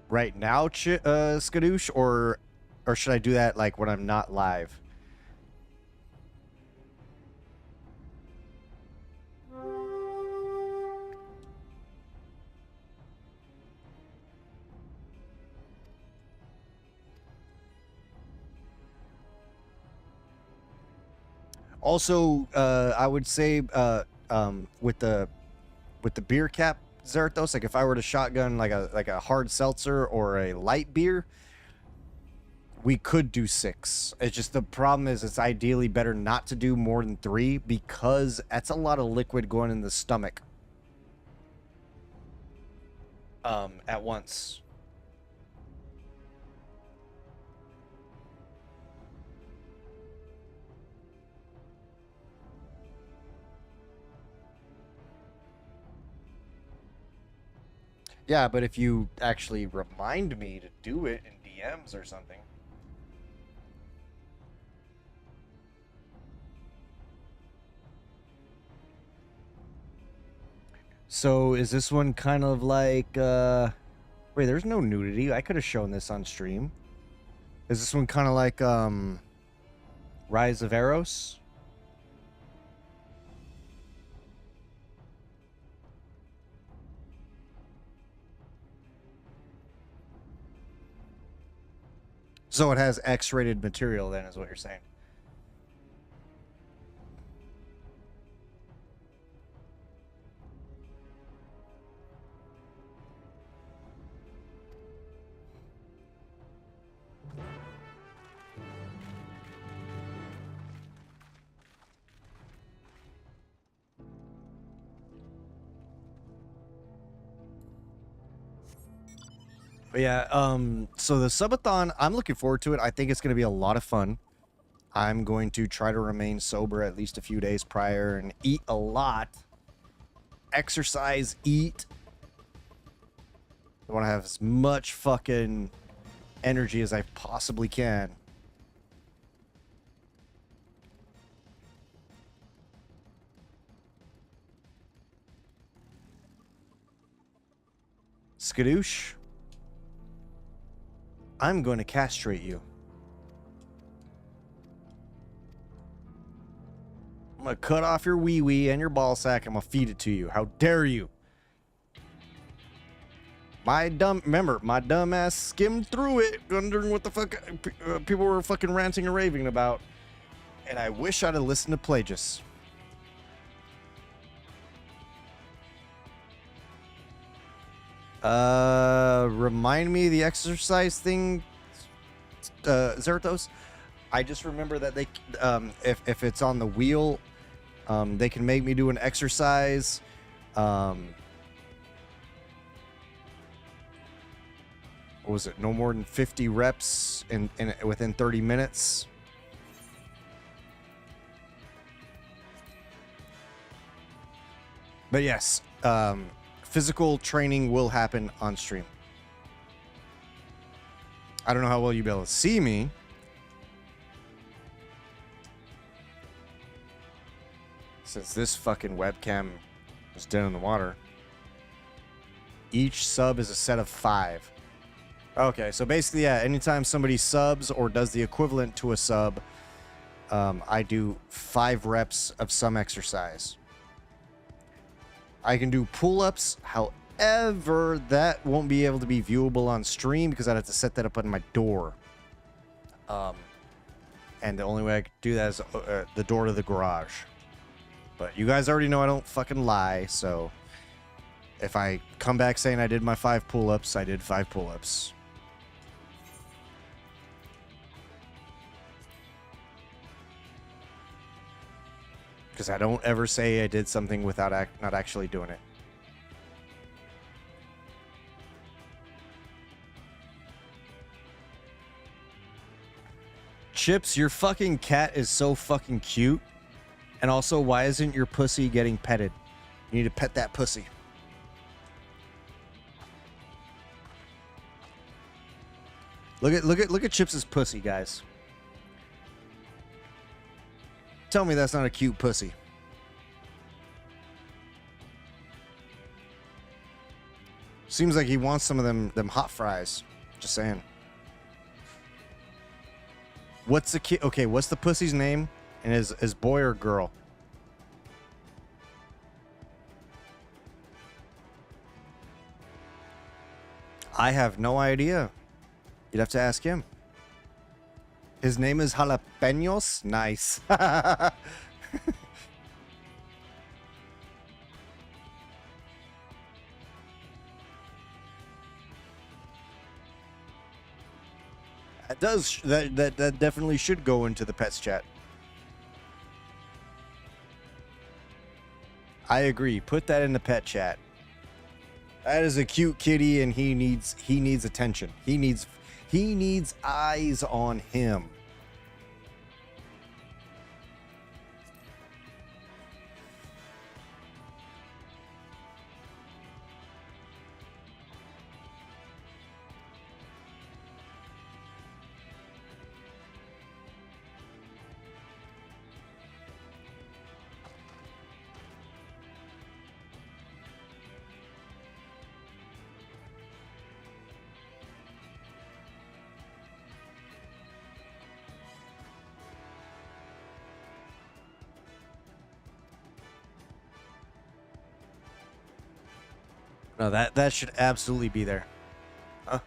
Right now, Skadoosh, or should I do that like when I'm not live? Also, I would say with the beer cap, Zarathos, like if I were to shotgun like a hard seltzer or a light beer, we could do 6. It's just the problem is it's ideally better not to do more than 3 because that's a lot of liquid going in the stomach at once. Yeah, but if you actually remind me to do it in DMs or something. So is this one kind of like, wait, there's no nudity. I could have shown this on stream. Is this one kind of like, Rise of Eros? So it has X-rated material then, is what you're saying. But yeah, so the subathon, I'm looking forward to it. I think it's going to be a lot of fun. I'm going to try to remain sober at least a few days prior and eat a lot. Exercise, eat. I want to have as much fucking energy as I possibly can. Skadoosh, I'm going to castrate you. I'm going to cut off your wee-wee and your ball sack. I'm going to feed it to you. How dare you? Remember, my dumb ass skimmed through it, wondering what the fuck people were fucking ranting and raving about. And I wish I'd have listened to Plagius. Remind me the exercise thing, Zarathos. I just remember that they, if it's on the wheel, they can make me do an exercise. What was it? No more than 50 reps within 30 minutes. But yes, physical training will happen on stream. I don't know how well you'll be able to see me. Since this fucking webcam is dead in the water. Each sub is a set of 5. Okay, so basically, yeah, anytime somebody subs or does the equivalent to a sub, I do 5 reps of some exercise. I can do pull-ups, however, that won't be able to be viewable on stream because I'd have to set that up on my door. And the only way I could do that is the door to the garage. But you guys already know I don't fucking lie, so if I come back saying I did my 5 pull-ups, I did 5 pull-ups. Because I don't ever say I did something without not actually doing it. Chips, your fucking cat is so fucking cute. And also, why isn't your pussy getting petted? You need to pet that pussy. Look at Chips' pussy, guys. Tell me that's not a cute pussy. Seems like he wants some of them hot fries. Just saying. What's the kid? Okay, what's the pussy's name? And is boy or girl? I have no idea. You'd have to ask him. His name is Jalapenos? Nice. It does. That definitely should go into the pets chat. I agree. Put that in the pet chat. That is a cute kitty, and he needs attention. He needs eyes on him. No, that should absolutely be there. Huh?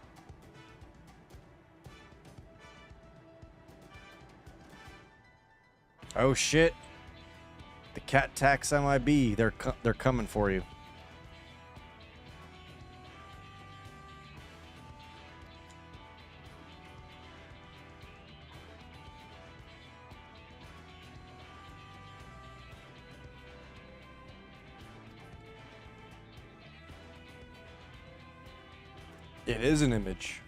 Oh shit! The cat tax MIB. They're coming for you. It is an image.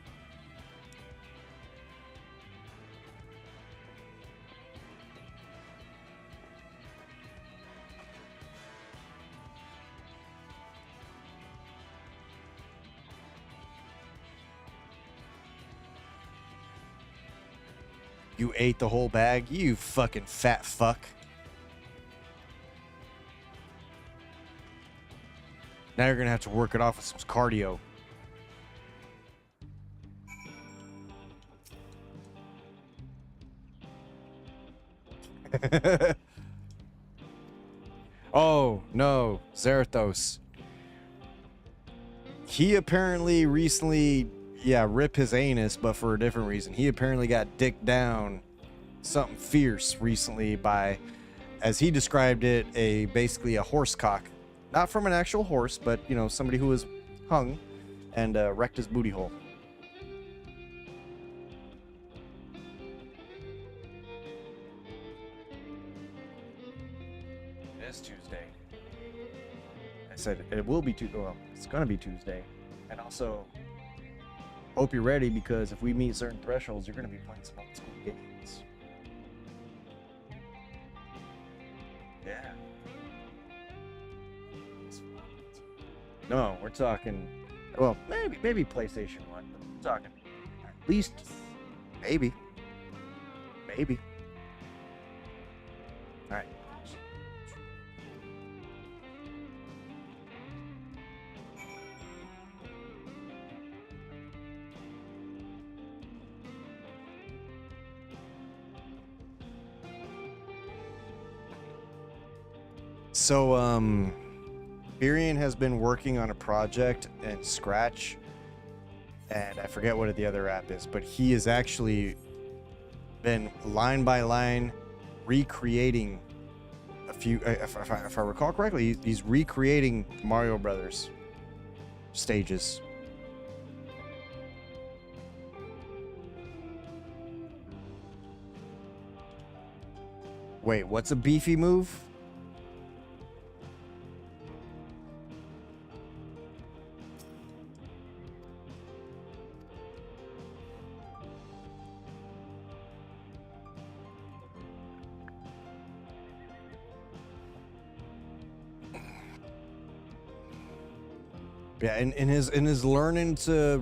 You ate the whole bag? You fucking fat fuck. Now you're gonna have to work it off with some cardio. Oh, no. Zarathos. He apparently recently, rip his anus, but for a different reason. He apparently got dicked down something fierce recently by, as he described it, basically a horse cock. Not from an actual horse, but, somebody who was hung and wrecked his booty hole. It's Tuesday. I said it will be Tuesday. Well, it's gonna be Tuesday. And also, hope you're ready, because if we meet certain thresholds, you're gonna be playing some old school games. Yeah. No, we're talking. Well, maybe PlayStation 1. But we're talking at least maybe. All right. So, Birion has been working on a project in Scratch, and I forget what the other app is, but he has actually been line by line recreating a few, if I recall correctly, he's recreating Mario Brothers stages. Wait, what's a beefy move? Yeah, in his learning to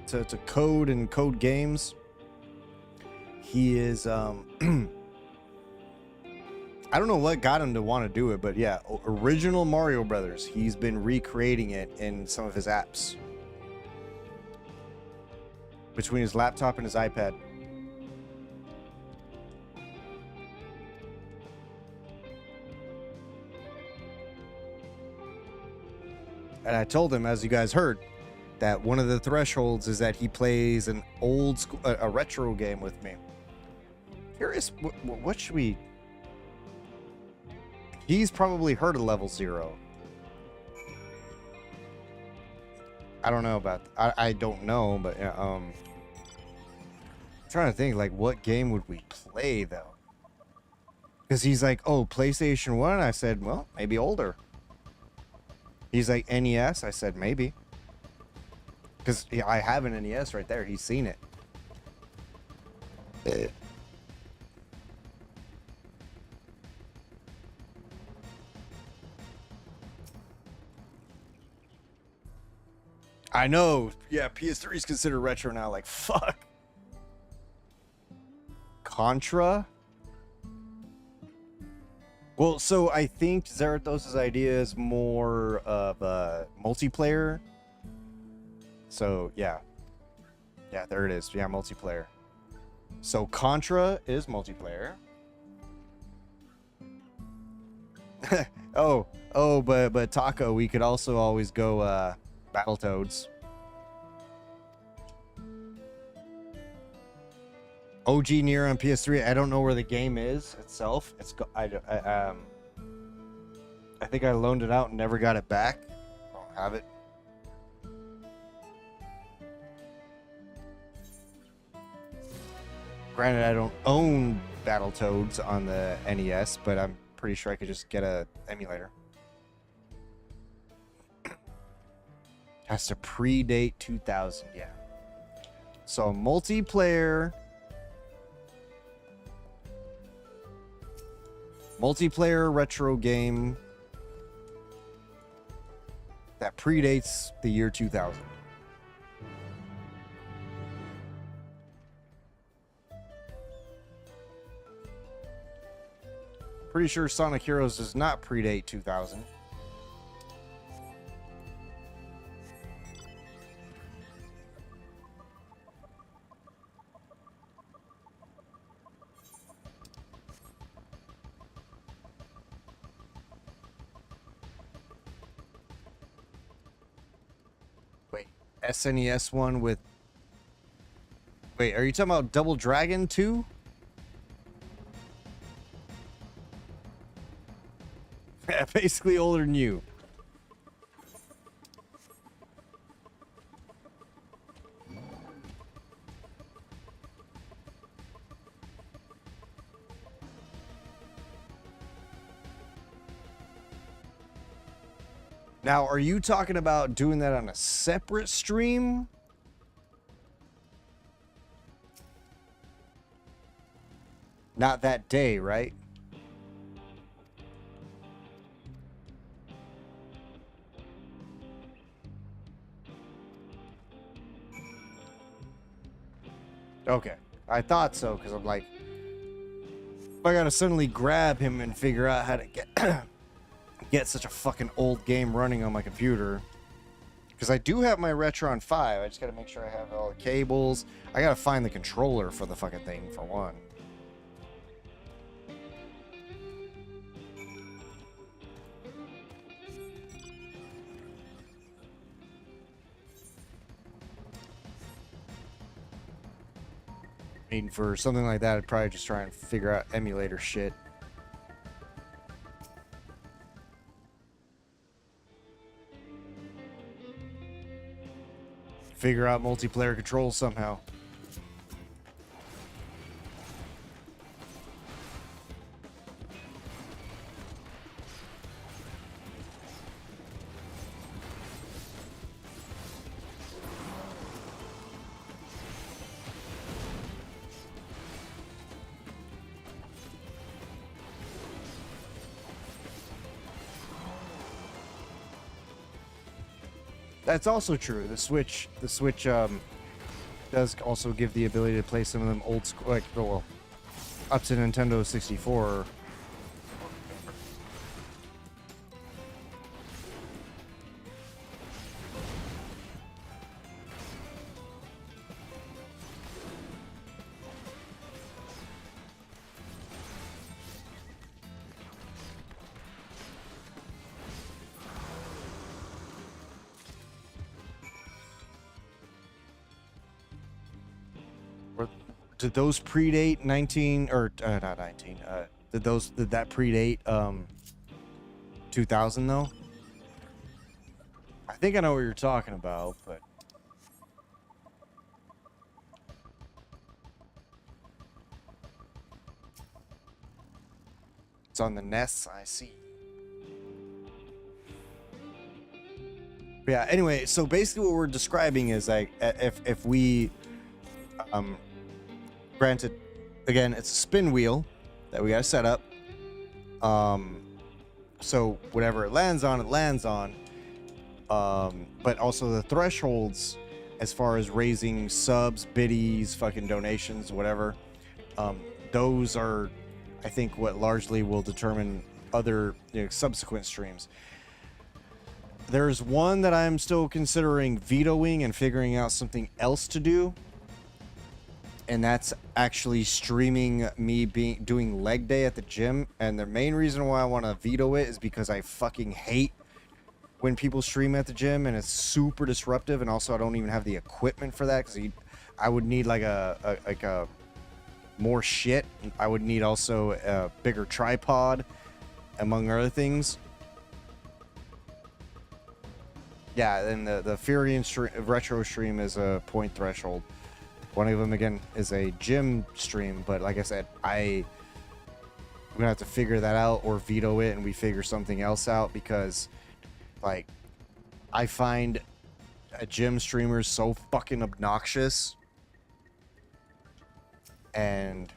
to code and code games, he is I don't know what got him to want to do it, but yeah, original Mario Brothers, he's been recreating it in some of his apps. Between his laptop and his iPad. And I told him, as you guys heard, that one of the thresholds is that he plays an old school, a retro game with me. Curious, what should we... He's probably heard of Level 0. I don't know about... I don't know, but... I'm trying to think, like, what game would we play, though? Because he's like, oh, PlayStation 1? I said, well, maybe older. He's like, NES? I said, maybe. Because I have an NES right there. He's seen it. I know. Yeah, PS3 is considered retro now. Like, fuck. Contra? Well, so I think Zarathos' idea is more of a multiplayer. So, yeah. Yeah, there it is. Yeah, multiplayer. So, Contra is multiplayer. but Taco, we could also always go Battletoads. OG Nier on PS3. I don't know where the game is itself. I think I loaned it out and never got it back. I don't have it. Granted, I don't own Battletoads on the NES, but I'm pretty sure I could just get a emulator. Has to predate 2000, yeah. So multiplayer retro game that predates the year 2000. Pretty sure Sonic Heroes does not predate 2000. Wait, SNES one with... Wait, are you talking about Double Dragon 2? Yeah, basically older than you. Now, are you talking about doing that on a separate stream? Not that day, right? Okay, I thought so, because I'm like, if I gotta suddenly grab him and figure out how to get such a fucking old game running on my computer. Because I do have my Retron 5, I just gotta make sure I have all the cables. I gotta find the controller for the fucking thing, for one. I mean, for something like that, I'd probably just try and figure out emulator shit. Figure out multiplayer controls somehow. That's also true. The Switch does also give the ability to play some of them old school, like, well, up to Nintendo 64. Did those predate 19 or not 19? Did that predate 2000 though? I think I know what you're talking about, but it's on the NES. I see. Yeah. Anyway, so basically, what we're describing is like if we granted, again, it's a spin wheel that we gotta set up. So whatever it lands on, it lands on. But also the thresholds, as far as raising subs, biddies, fucking donations, whatever. Those are, I think, what largely will determine other, subsequent streams. There's one that I'm still considering vetoing and figuring out something else to do. And that's actually streaming me doing leg day at the gym. And the main reason why I want to veto it is because I fucking hate when people stream at the gym, and it's super disruptive. And also, I don't even have the equipment for that, because I would need like a more shit. I would need also a bigger tripod, among other things. Yeah, and the Furion retro stream is a point threshold. One of them, again, is a gym stream, but like I said, we're gonna have to figure that out or veto it, and we figure something else out, because, like, I find a gym streamer so fucking obnoxious, and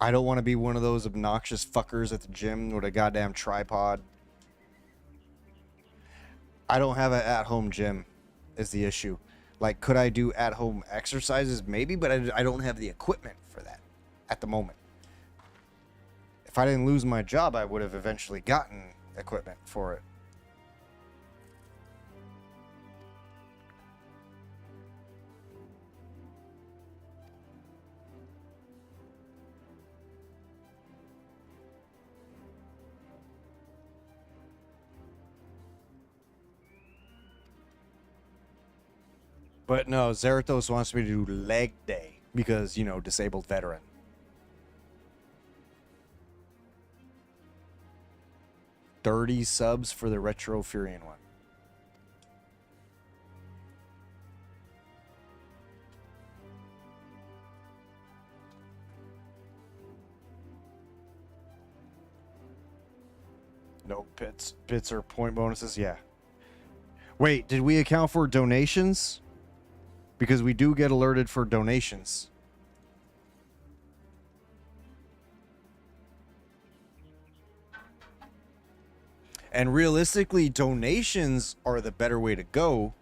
I don't want to be one of those obnoxious fuckers at the gym with a goddamn tripod. I don't have an at-home gym, is the issue. Like, could I do at-home exercises? Maybe, but I don't have the equipment for that at the moment. If I didn't lose my job, I would have eventually gotten equipment for it. But no, Zerathos wants me to do leg day because, disabled veteran. $30 subs for the Retro Furion one. No bits. Bits are point bonuses, yeah. Wait, did we account for donations? Because we do get alerted for donations. And realistically, donations are the better way to go,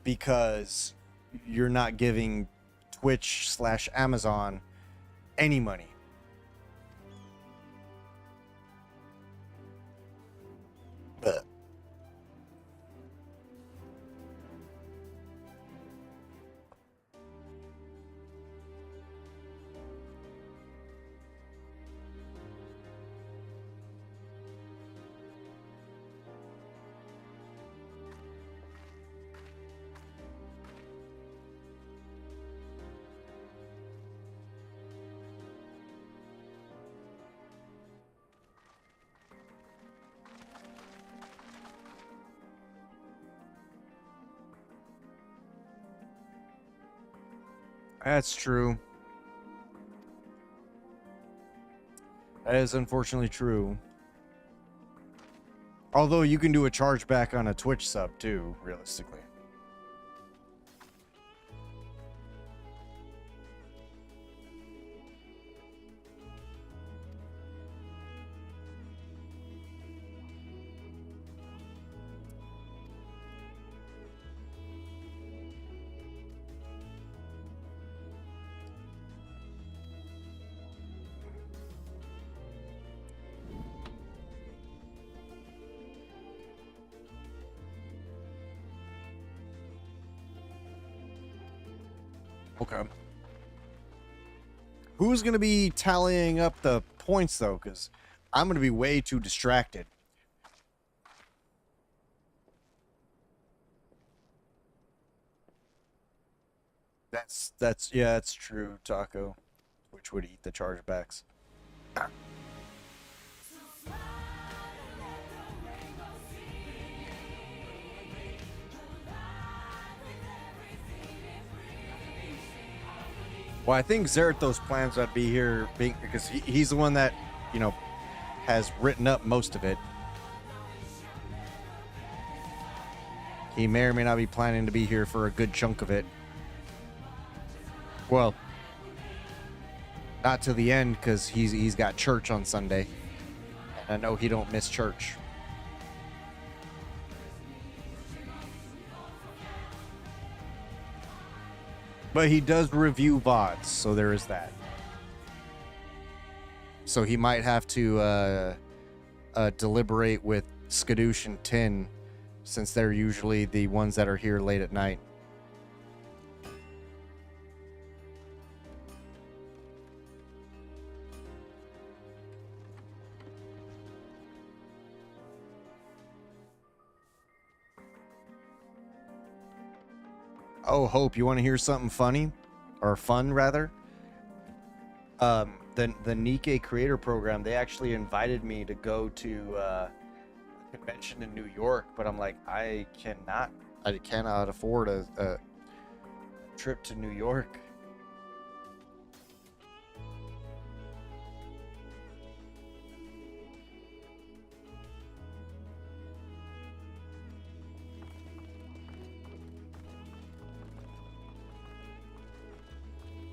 because you're not giving Twitch/Amazon any money. But that's true. That is unfortunately true. Although you can do a chargeback on a Twitch sub too, realistically. Okay. Who's going to be tallying up the points, though? Because I'm going to be way too distracted. Yeah, that's true, Taco. Which would eat the chargebacks. Well, I think Zerato's plans would be here because he's the one that, you know, has written up most of it. He may or may not be planning to be here for a good chunk of it. Well, not to the end because he's got church on Sunday. And I know he don't miss church. But he does review VODs, so there is that. So he might have to deliberate with Skadoosh and Tin, since they're usually the ones that are here late at night. Oh, Hope, you want to hear something funny? Or fun, rather? The Nikkei Creator Program, they actually invited me to go to a convention in New York, but I'm like, I cannot afford a trip to New York.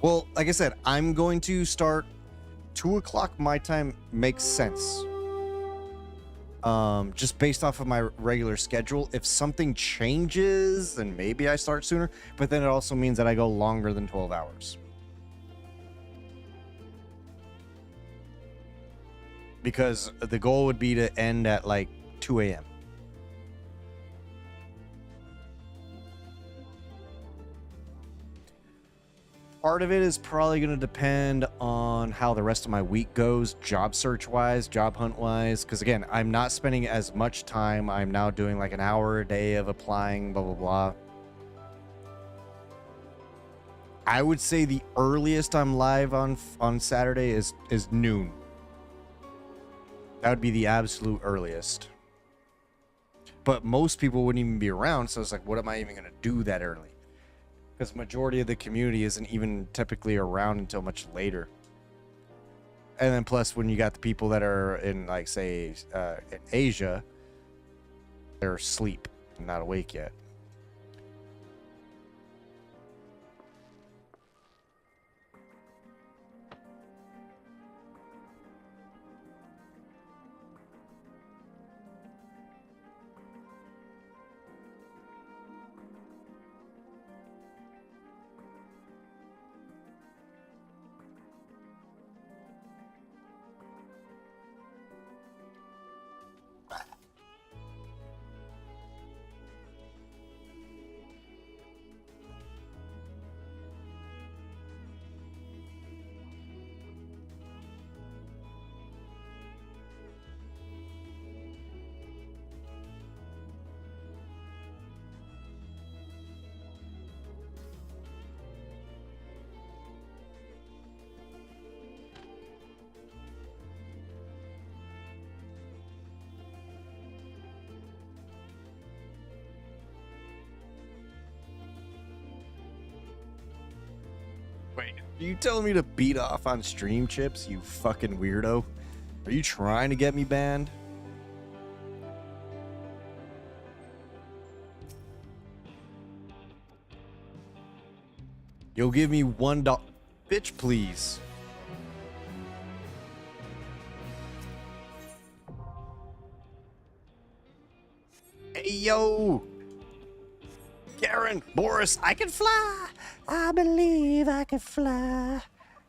Well, like I said, I'm going to start 2 o'clock my time makes sense. Just based off of my regular schedule. If something changes, then maybe I start sooner. But then it also means that I go longer than 12 hours. Because the goal would be to end at like 2 a.m. Part of it is probably going to depend on how the rest of my week goes, job search wise, job hunt wise. Because again, I'm not spending as much time. I'm now doing like an hour a day of applying, blah, blah, blah. I would say the earliest I'm live on Saturday is noon. That would be the absolute earliest. But most people wouldn't even be around. So it's like, what am I even going to do that early? Because majority of the community isn't even typically around until much later. And then plus when you got the people that are in, like, say, in Asia, they're asleep and not awake yet. Wait, are you telling me to beat off on stream chips, you fucking weirdo? Are you trying to get me banned? You'll give me $1. Bitch, please. Hey, yo. Karen, Boris, I can fly. I believe I can fly.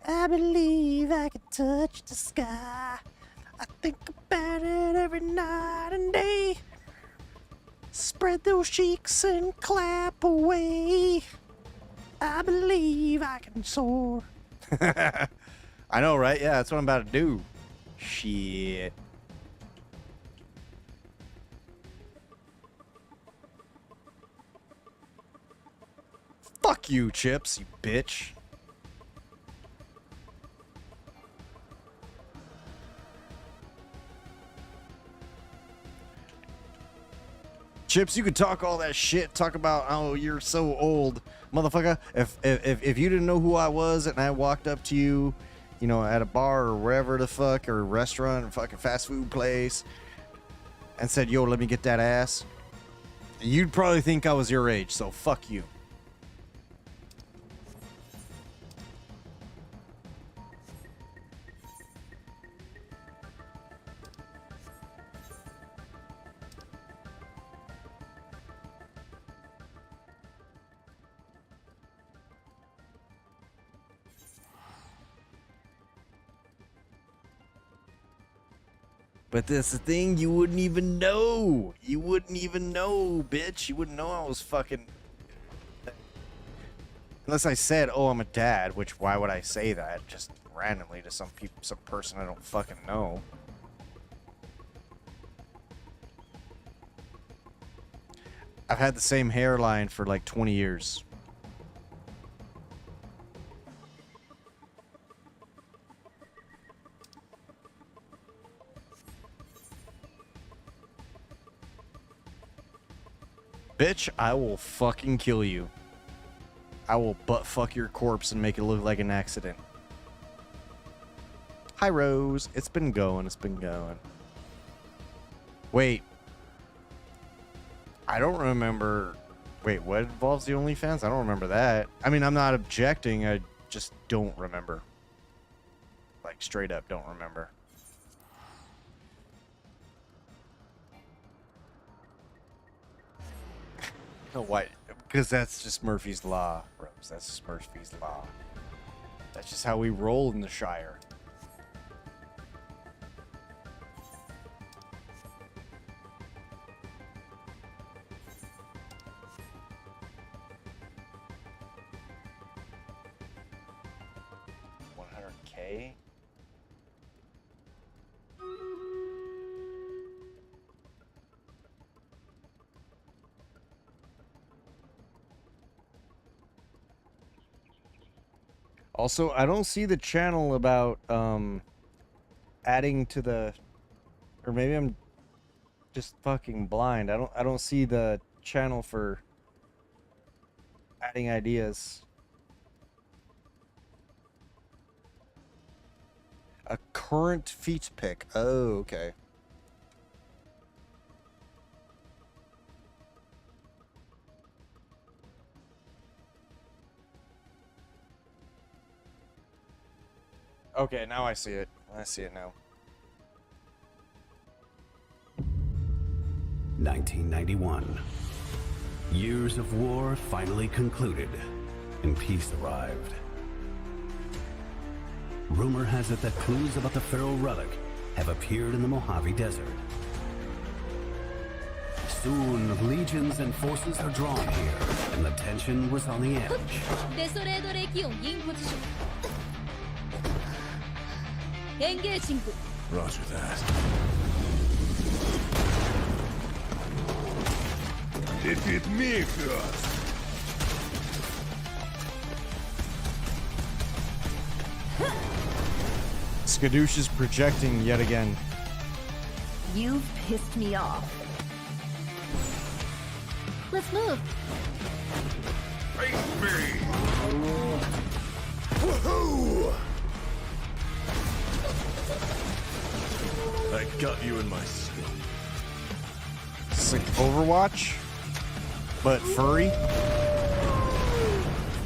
I believe I can touch the sky. I think about it every night and day. Spread those cheeks and clap away. I believe I can soar. I know, right? Yeah, that's what I'm about to do. Shit. Fuck you, Chips, you bitch. Chips, you could talk all that shit, talk about, oh, you're so old, motherfucker. If you didn't know who I was and I walked up to you, you know, at a bar or wherever the fuck, or a restaurant or fucking fast food place, and said, yo, let me get that ass, you'd probably think I was your age, so fuck you. But that's the thing, you wouldn't even know. You wouldn't even know, bitch. You wouldn't know I was fucking... Unless I said, oh, I'm a dad, which why would I say that? Just randomly to some person I don't fucking know. I've had the same hairline for like 20 years. Bitch, I will fucking kill you. I will butt fuck your corpse and make it look like an accident. Hi, Rose. It's been going. It's been going. Wait. I don't remember. Wait, what involves the OnlyFans? I don't remember that. I mean, I'm not objecting. I just don't remember. Like, straight up don't remember. No, why? Because that's just Murphy's Law, Rose. That's just Murphy's Law. That's just how we roll in the Shire. $100K? Also, I don't see the channel about adding to the, or maybe I'm just fucking blind. I don't see the channel for adding ideas. A current feet pick. Oh, okay. Okay, now I see it. I see it now. 1991. Years of war finally concluded, and peace arrived. Rumor has it that clues about the Pharaoh relic have appeared in the Mojave Desert. Soon, legions and forces are drawn here, and the tension was on the edge. Roger that. Defeat me first. Skadoosh is projecting yet again. You've pissed me off. Let's move. Face me. Woohoo! I got you in my skill. It's like Overwatch, but furry.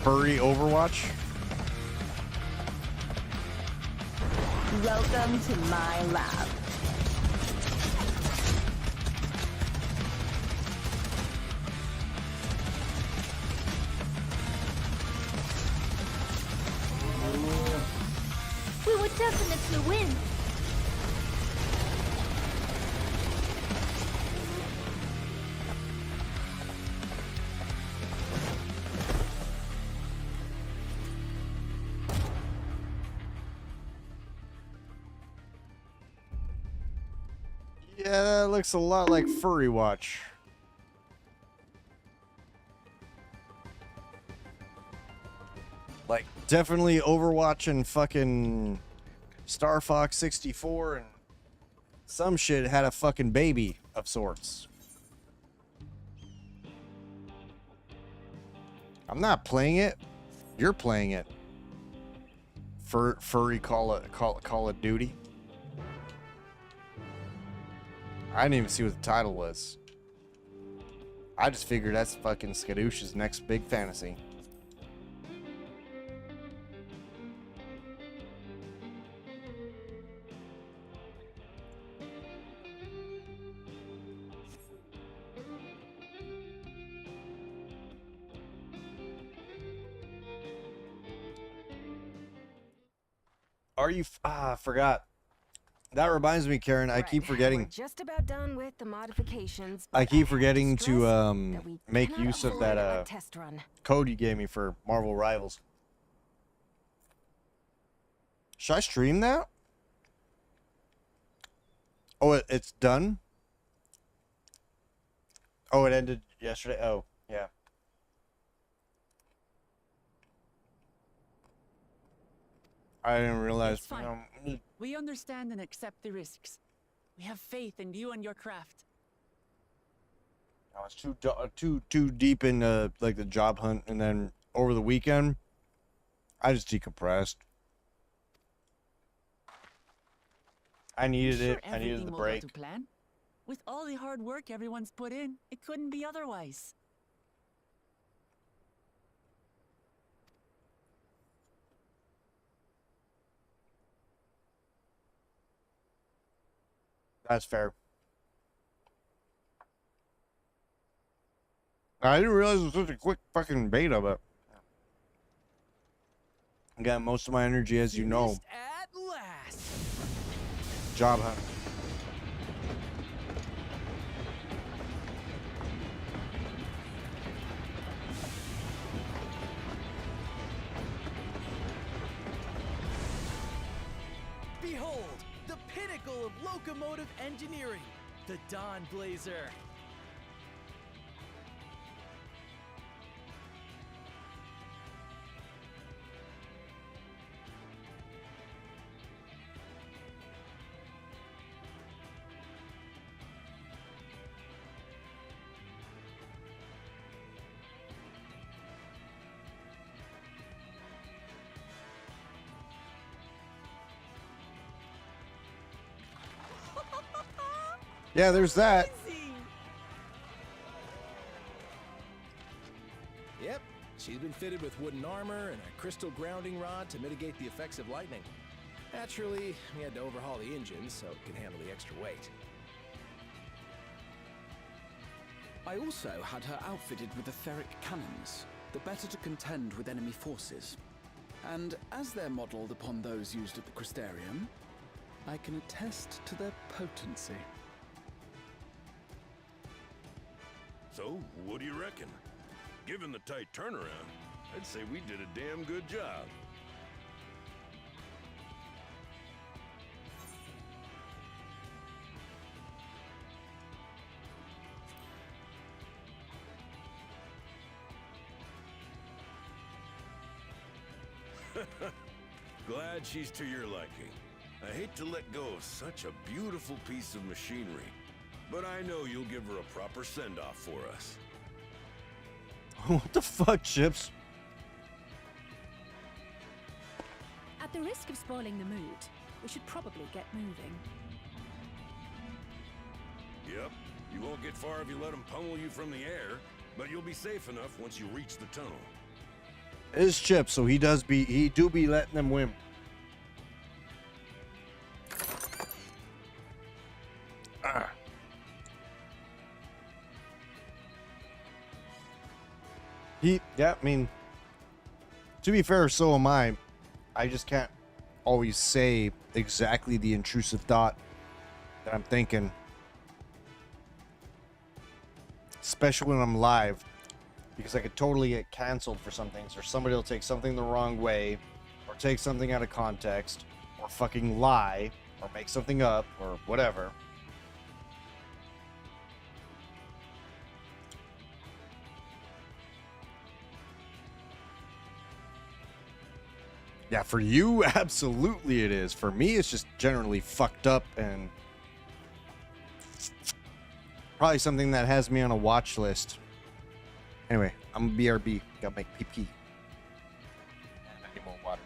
Furry Overwatch. Welcome to my lab. We would definitely win. Yeah, that looks a lot like Furry Watch. Like, definitely Overwatch and fucking Star Fox 64 and some shit had a fucking baby of sorts. I'm not playing it. You're playing it. Furry Call of Duty. I didn't even see what the title was. I just figured that's fucking Skadoosh's next big fantasy. Are you? I forgot. That reminds me, Karen. I keep forgetting. We're just about done with the modifications. I keep forgetting to that we make cannot use of afford that a test run. code you gave me for Marvel Rivals. Should I stream that? Oh, it's done? Oh, it ended yesterday? Oh, yeah. I didn't realize. It's fine. We understand and accept the risks. We have faith in you and your craft. I was too deep in like the job hunt, and then over the weekend, I just decompressed. I needed it. I needed the break. To plan? With all the hard work everyone's put in, it couldn't be otherwise. That's fair. I didn't realize it was such a quick fucking beta, but I got most of my energy, as you know. At last. Job hunt. Behold, the pinnacle of locomotive engineering, the Dawn Blazer. Yeah, there's that. Yep, she's been fitted with wooden armor and a crystal grounding rod to mitigate the effects of lightning. Naturally, we had to overhaul the engine so it could handle the extra weight. I also had her outfitted with etheric cannons, the better to contend with enemy forces. And as they're modeled upon those used at the Crystarium, I can attest to their potency. So, what do you reckon? Given the tight turnaround, I'd say we did a damn good job. Glad she's to your liking. I hate to let go of such a beautiful piece of machinery, but I know you'll give her a proper send-off for us. What the fuck, Chips? At the risk of spoiling the mood, we should probably get moving. Yep, you won't get far if you let them pummel you from the air, but you'll be safe enough once you reach the tunnel. It is Chips, so he do be letting them win. Ah. Yeah, I mean, to be fair, so am I. I just can't always say exactly the intrusive thought that I'm thinking. Especially when I'm live. Because I could totally get canceled for some things, or somebody will take something the wrong way, or take something out of context, or fucking lie, or make something up, or whatever. Yeah, for you, absolutely it is. For me, it's just generally fucked up and probably something that has me on a watch list. Anyway, I'm a BRB. Gotta make PP. And I need more water.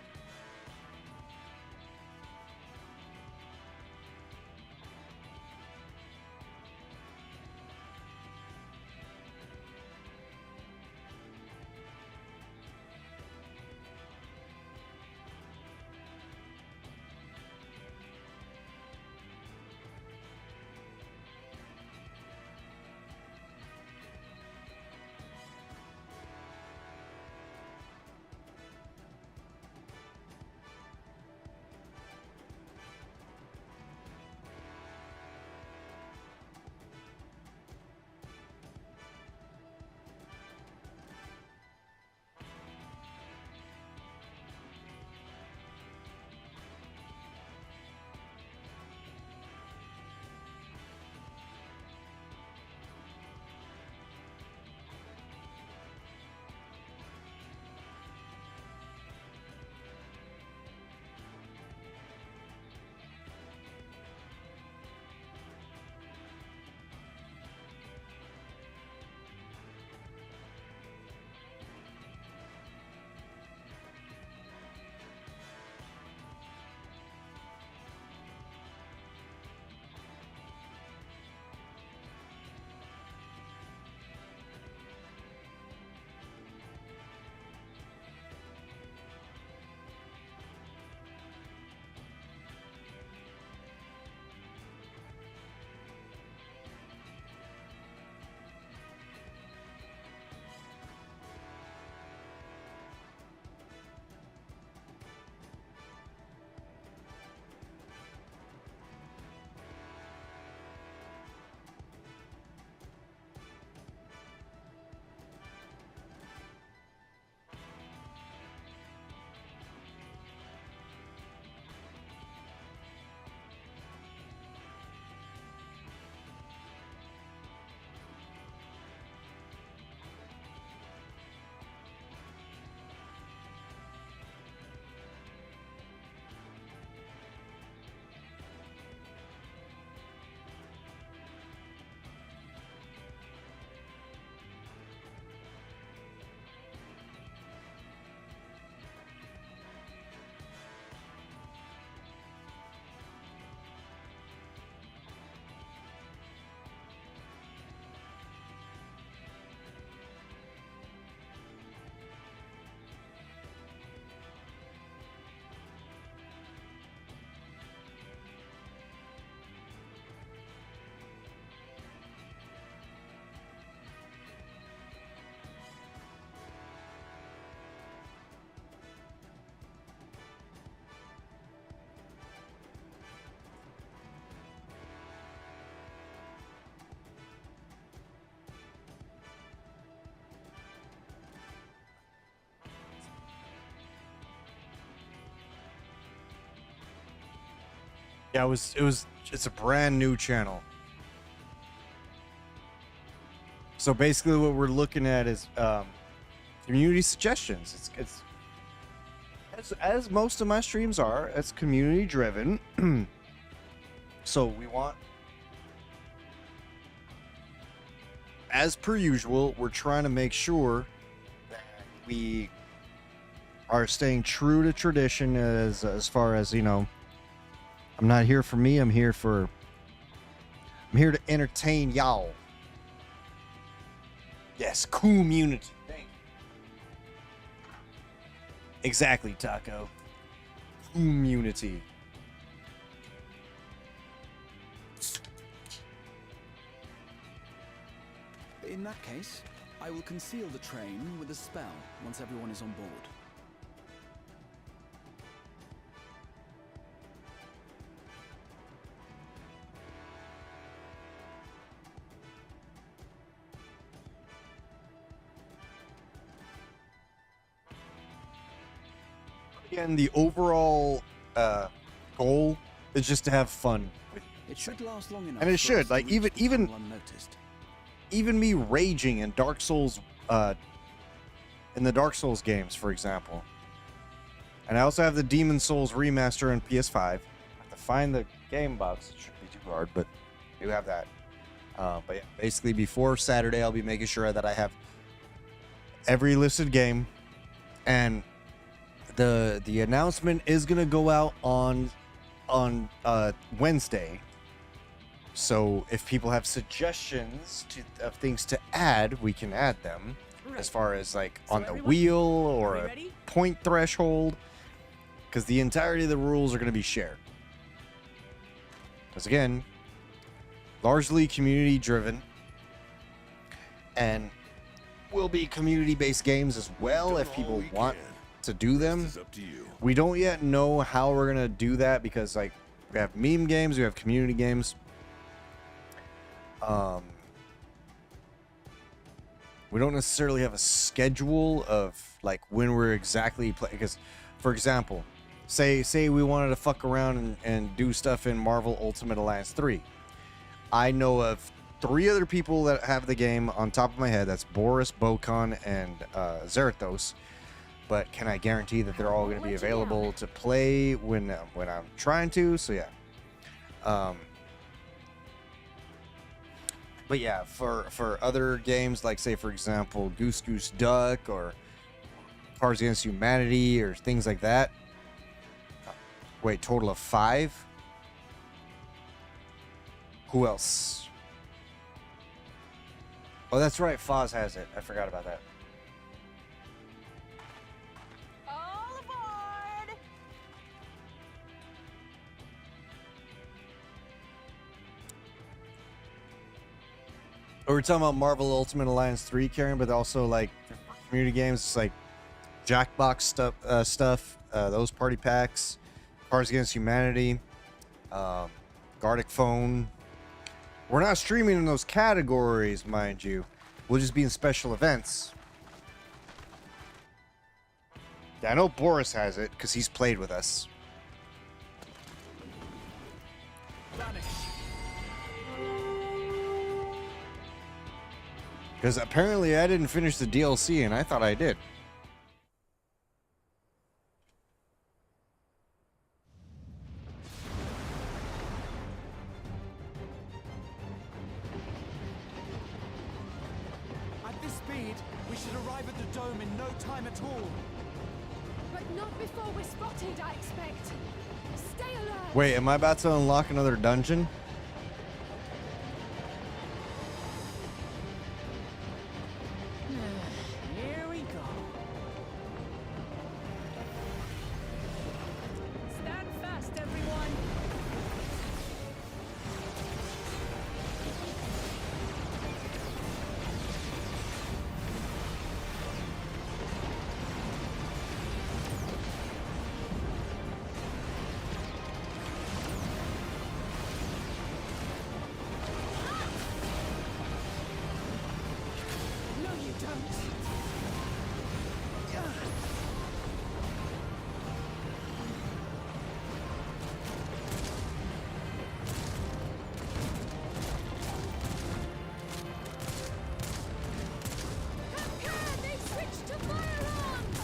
Yeah, it's a brand new channel. So basically what we're looking at is community suggestions. It's as most of my streams are, it's community driven. So we want, as per usual, we're trying to make sure that we are staying true to tradition as far as, you know, I'm not here for me, I'm here to entertain y'all. Yes, community. Thank you. Exactly, Taco. Community. In that case, I will conceal the train with a spell once everyone is on board. Again, the overall goal is just to have fun. It should last long enough. And it should, like, even unnoticed. Even me raging in Dark Souls, in the Dark Souls games, for example, And I also have the Demon Souls remaster on PS5. I have to find the game box. It shouldn't be too hard, but I do have that. But yeah, basically before Saturday, I'll be making sure that I have every listed game. And the announcement is gonna go out on Wednesday. So if people have suggestions of things to add, we can add them. Right. As far as like on the wheel or a point threshold, because the entirety of the rules are going to be shared. Because again, largely community driven, and will be community based games as well if people want to do them. We don't yet know how we're going to do that, because like we have meme games, we have community games. We don't necessarily have a schedule of like when we're exactly playing, because for example, say we wanted to fuck around and do stuff in Marvel Ultimate Alliance 3. I know of 3 other people that have the game on top of my head. That's Boris, Bokan, and Zerathos. But can I guarantee that they're all going to be available to play when I'm trying to? So yeah. But yeah, for other games, like say for example Goose Goose Duck or Cards Against Humanity or things like that. Wait, total of 5? Who else? Oh, that's right, Foz has it. I forgot about that. All aboard! We're talking about Marvel Ultimate Alliance 3, Karen, but also like community games, it's like Jackbox stuff, those party packs, Cards Against Humanity, Gartic Phone. We're not streaming in those categories, mind you. We'll just be in special events. Yeah, I know Boris has it because he's played with us. Because apparently I didn't finish the DLC and I thought I did. At this speed, we should arrive at the dome in no time at all. But not before we're spotted, I expect. Stay alert! Wait, am I about to unlock another dungeon? Here we go. Stand fast, everyone. No, you don't. They switched to firearms!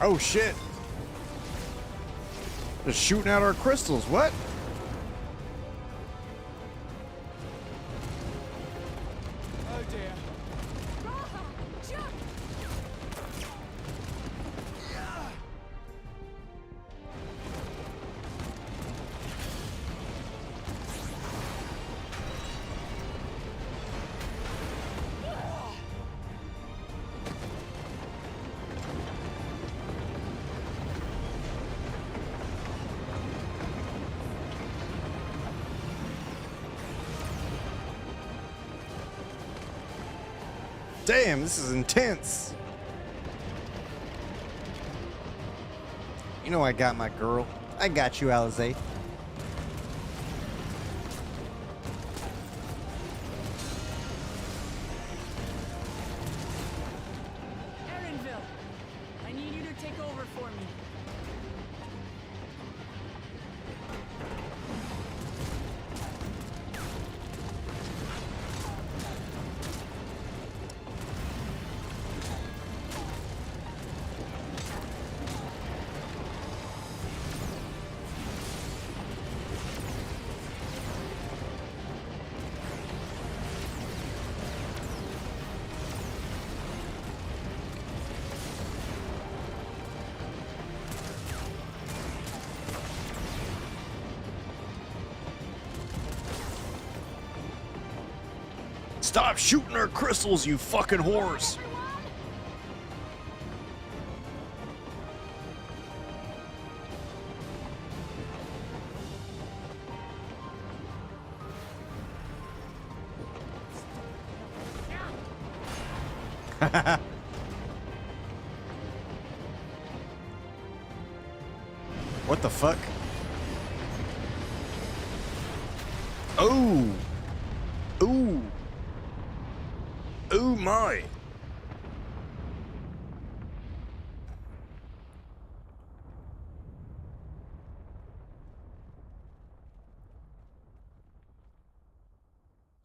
Oh shit! They're shooting out our crystals, what? Oh dear. Raha, jump! Damn, this is intense. You know I got my girl. I got you, Alizé. Erinville, I need you to take over for me. Stop shooting our crystals, you fucking whores! What the fuck? Oh! Ooh! Oh my!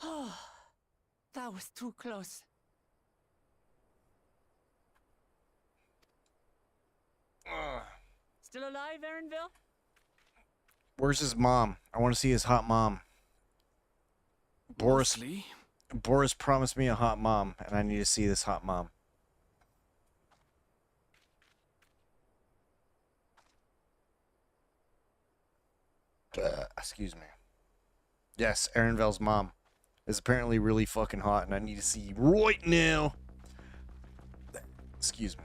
Oh, that was too close. Still alive, Erinville? Where's his mom? I want to see his hot mom. Boris promised me a hot mom, and I need to see this hot mom. Excuse me. Yes, Erinville's mom is apparently really fucking hot, and I need to see right now. Excuse me.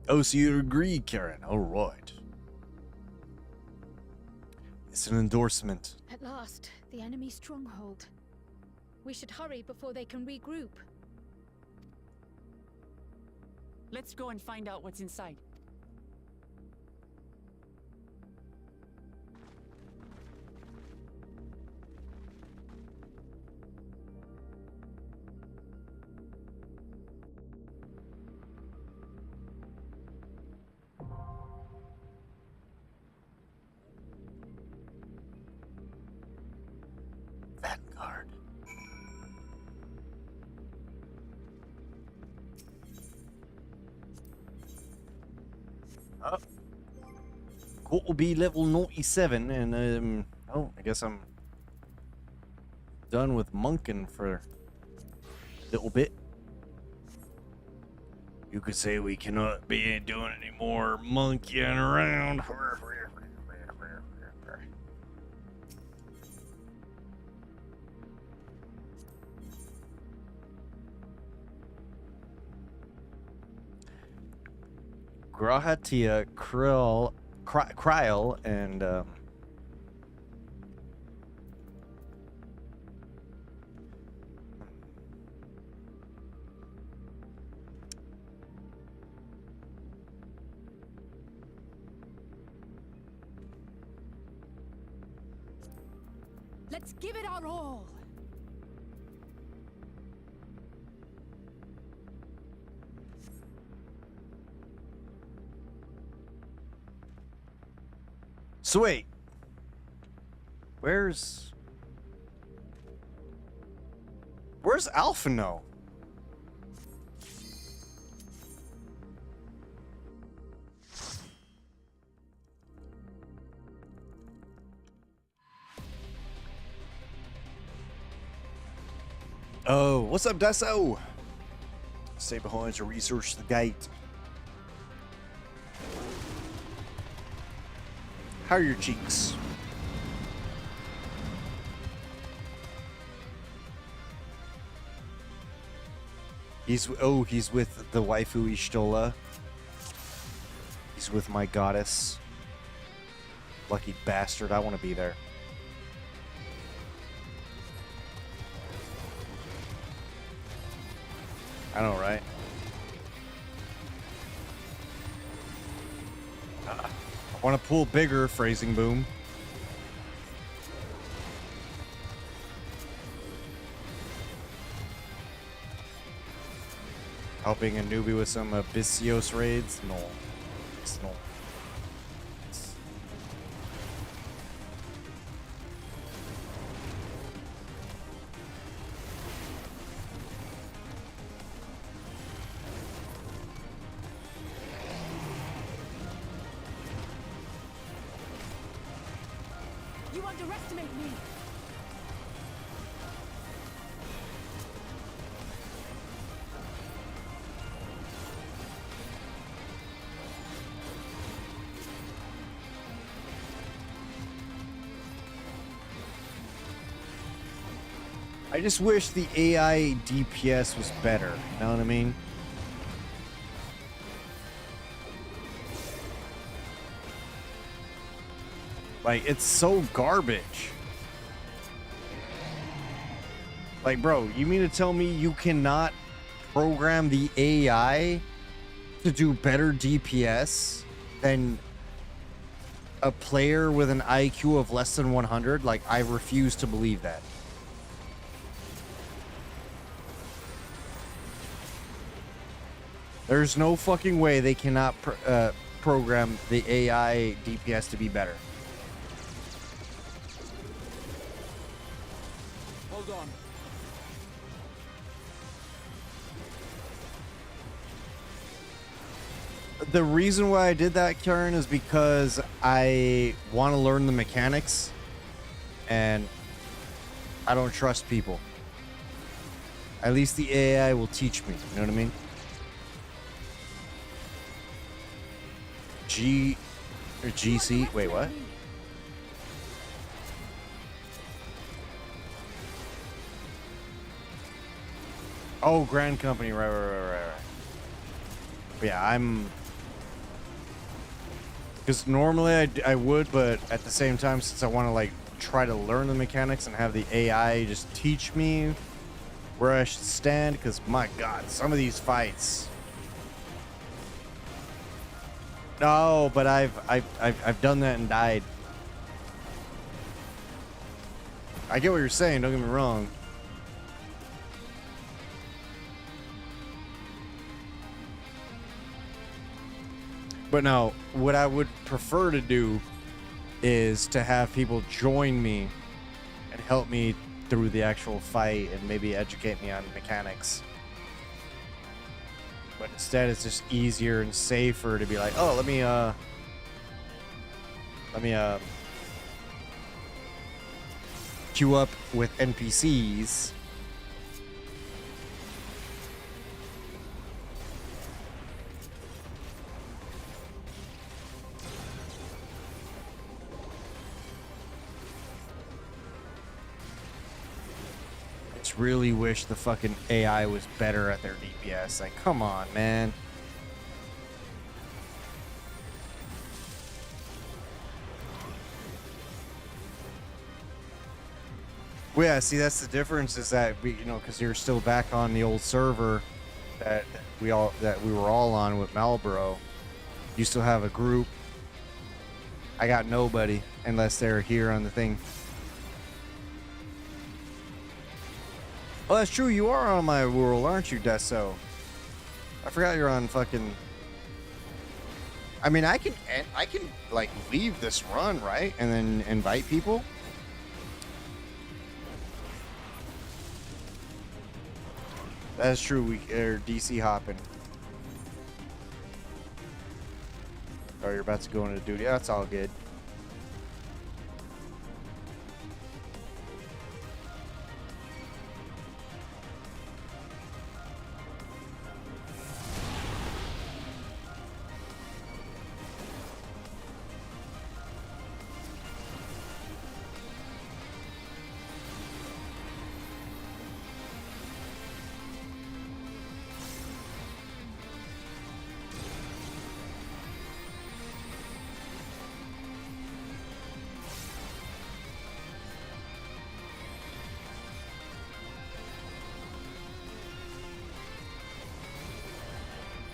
Oh, so you agree, Karen? All right. It's an endorsement. At last, the enemy stronghold. We should hurry before they can regroup. Let's go and find out what's inside. Vanguard. Oh. Court will be level 97, and oh, I guess I'm done with monking for a little bit. You could say we cannot be doing any more monkeying around. Grahatia, Kryl, and Let's give it our all. so wait, where's Alphino? Oh, what's up, Deso? Stay behind to research the gate. How are your cheeks? He's with the waifu Ishtola. He's with my goddess. Lucky bastard, I want to be there. I know, right? I want to pull bigger, phrasing boom. Helping a newbie with some Abyssios raids? No. It's no. You underestimate me. I just wish the AI DPS was better. You know what I mean? Like, it's so garbage. Like, bro, you mean to tell me you cannot program the AI to do better DPS than a player with an IQ of less than 100? Like, I refuse to believe that. There's no fucking way they cannot program the AI DPS to be better. Hold on. The reason why I did that, Karen, is because I want to learn the mechanics, and I don't trust people. At least the AI will teach me. You know what I mean? GC. Wait, what? Oh, Grand Company. Right. But yeah, I'm. Because normally I would, but at the same time, since I want to like try to learn the mechanics and have the AI just teach me where I should stand, because my God, some of these fights. No, but I've done that and died. I get what you're saying. Don't get me wrong. But no, what I would prefer to do is to have people join me and help me through the actual fight and maybe educate me on mechanics. But instead, it's just easier and safer to be like, oh, let me queue up with NPCs. Really wish the fucking AI was better at their DPS. Like, come on, man. Well, yeah, see, that's the difference is that we, you know, because you're still back on the old server that we were all on with Marlboro. You still have a group. I got nobody unless they're here on the thing. Oh, that's true. You are on my world, aren't you, Deso? I forgot you're on fucking. I mean, I can like leave this run, right, and then invite people. That's true. We are DC hopping. Oh, you're about to go into duty. Yeah, that's all good.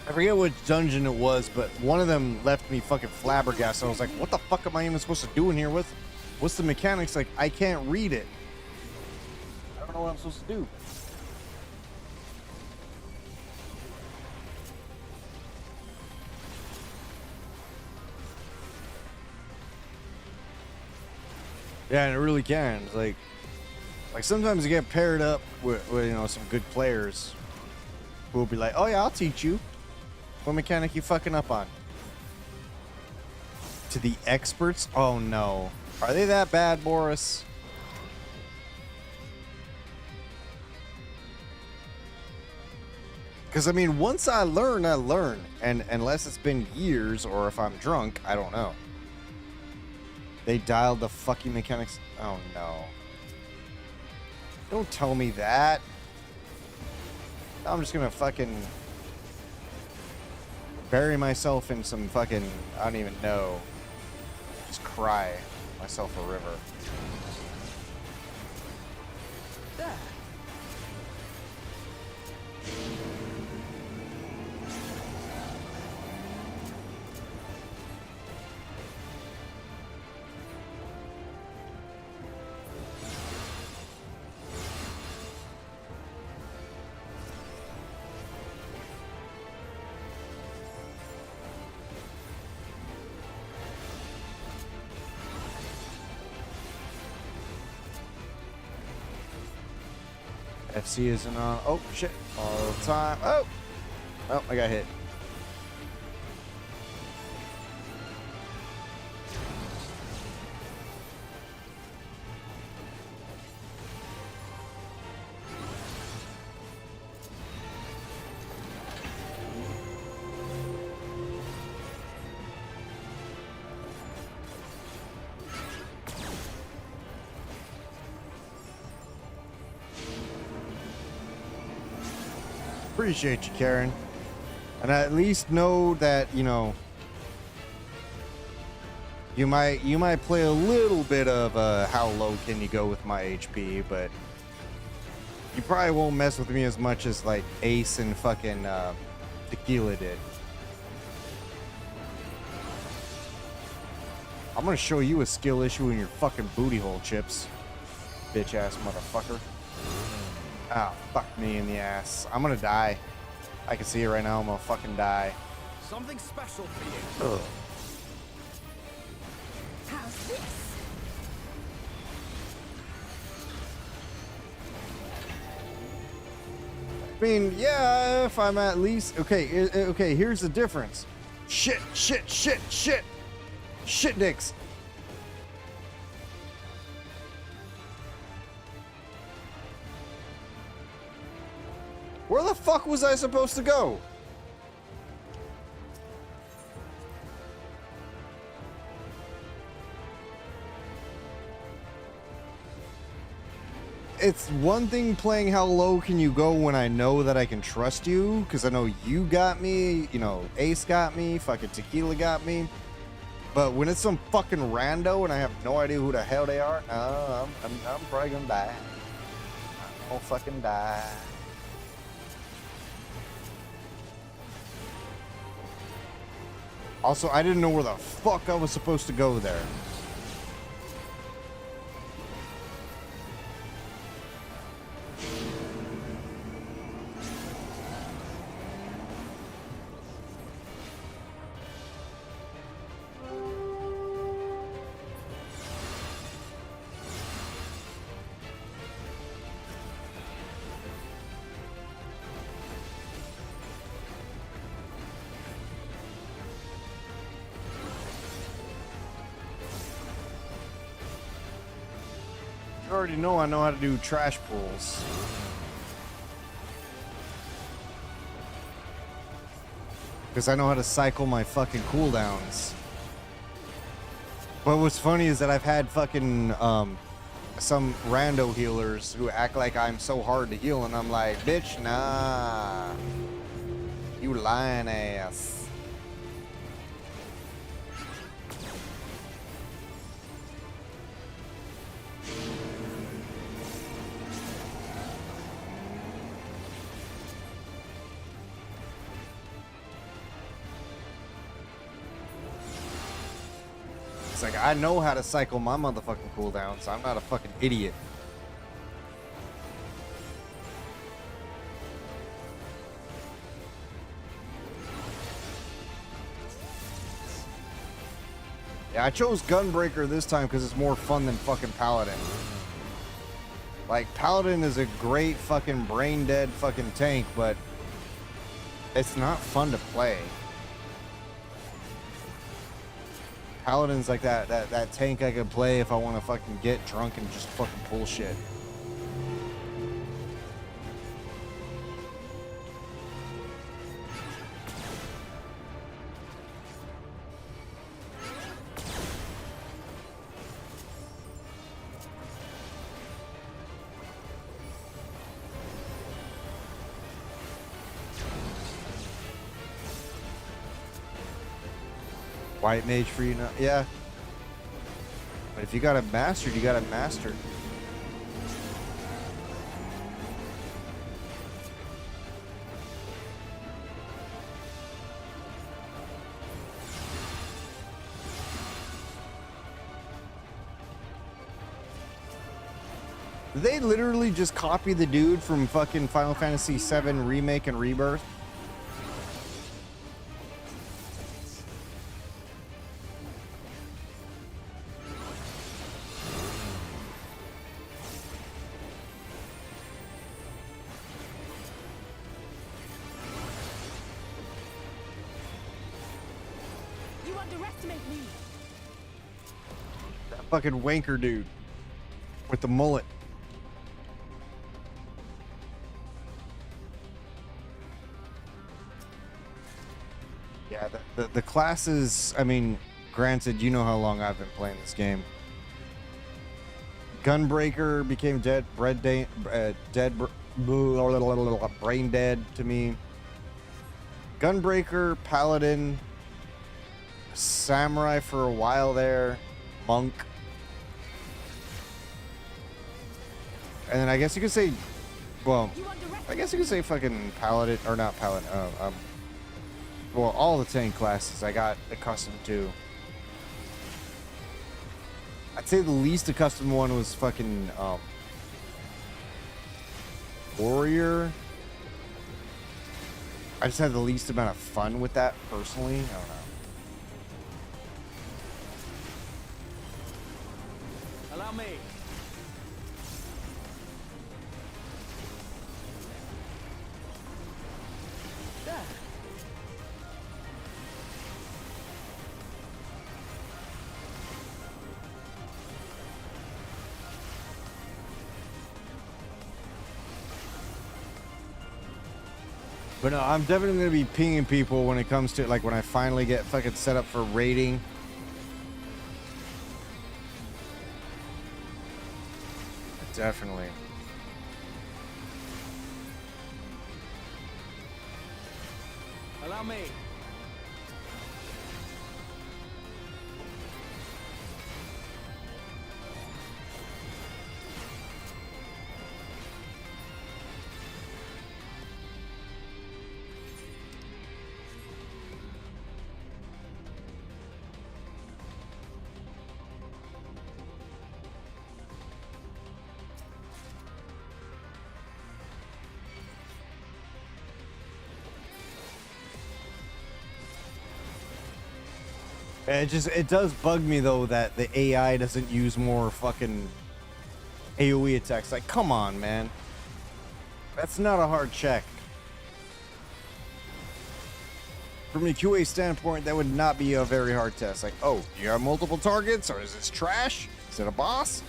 I forget which dungeon it was, but one of them left me fucking flabbergasted. I was like, what the fuck am I even supposed to do in here? What's the mechanics? Like, I can't read it. I don't know what I'm supposed to do. Yeah, and it really can. It's like sometimes you get paired up with you know, some good players who will be like, oh yeah, I'll teach you. What mechanic you fucking up on? To the experts? Oh no. Are they that bad, Boris? Because I mean, once I learn, I learn. And unless it's been years or if I'm drunk, I don't know. They dialed the fucking mechanics. Oh no. Don't tell me that. I'm just gonna fucking bury myself in some fucking, I don't even know. Just cry myself a river. There. FC isn't on. Oh, shit. All the time. Oh! Oh, I got hit. Appreciate you, Karen. And I at least know that, you know, you might play a little bit of how low can you go with my HP, but you probably won't mess with me as much as like Ace and fucking Tequila did. I'm gonna show you a skill issue in your fucking booty hole, Chips. Bitch ass motherfucker. Oh, fuck me in the ass. I'm gonna die. I can see it right now. I'm gonna fucking die. Something special for you. Ugh. How's this? I mean, yeah, if I'm at least... Okay, okay, here's the difference. Shit, shit, shit, shit. Shit dicks. Where the fuck was I supposed to go? It's one thing playing how low can you go when I know that I can trust you, because I know you got me, you know, Ace got me, fucking Tequila got me. But when it's some fucking rando and I have no idea who the hell they are, I'm probably gonna die. I'm gonna fucking die. Also, I didn't know where the fuck I was supposed to go there. You already know I know how to do trash pulls. Because I know how to cycle my fucking cooldowns. But what's funny is that I've had fucking some rando healers who act like I'm so hard to heal, and I'm like, bitch, nah. You lying ass. It's like, I know how to cycle my motherfucking cooldowns. I'm not a fucking idiot. Yeah, I chose Gunbreaker this time because it's more fun than fucking Paladin. Like, Paladin is a great fucking brain-dead fucking tank, but it's not fun to play. Paladin's like that tank I could play if I want to fucking get drunk and just fucking pull shit. White mage for you now. Yeah. But if you got it mastered, you got it mastered. Did they literally just copy the dude from fucking Final Fantasy VII Remake and Rebirth? You underestimate me. That fucking wanker dude with the mullet. Yeah, the classes, I mean, granted, you know how long I've been playing this game. Gunbreaker became brain dead to me. Gunbreaker, Paladin, Samurai for a while there, Monk. And then I guess you could say, well, I guess you could say fucking Paladin, or not Paladin, well, all the 10 classes I got accustomed to. I'd say the least accustomed one was fucking Warrior. I just had the least amount of fun with that personally. I don't know. Allow me. There. But no, I'm definitely going to be pinging people when it comes to, like, when I finally get fucking set up for raiding. Definitely. Allow me. It does bug me though that the AI doesn't use more fucking AoE attacks. Like, come on, man. That's not a hard check. From a QA standpoint, that would not be a very hard test. Like, oh, you have multiple targets, or is this trash? Is it a boss?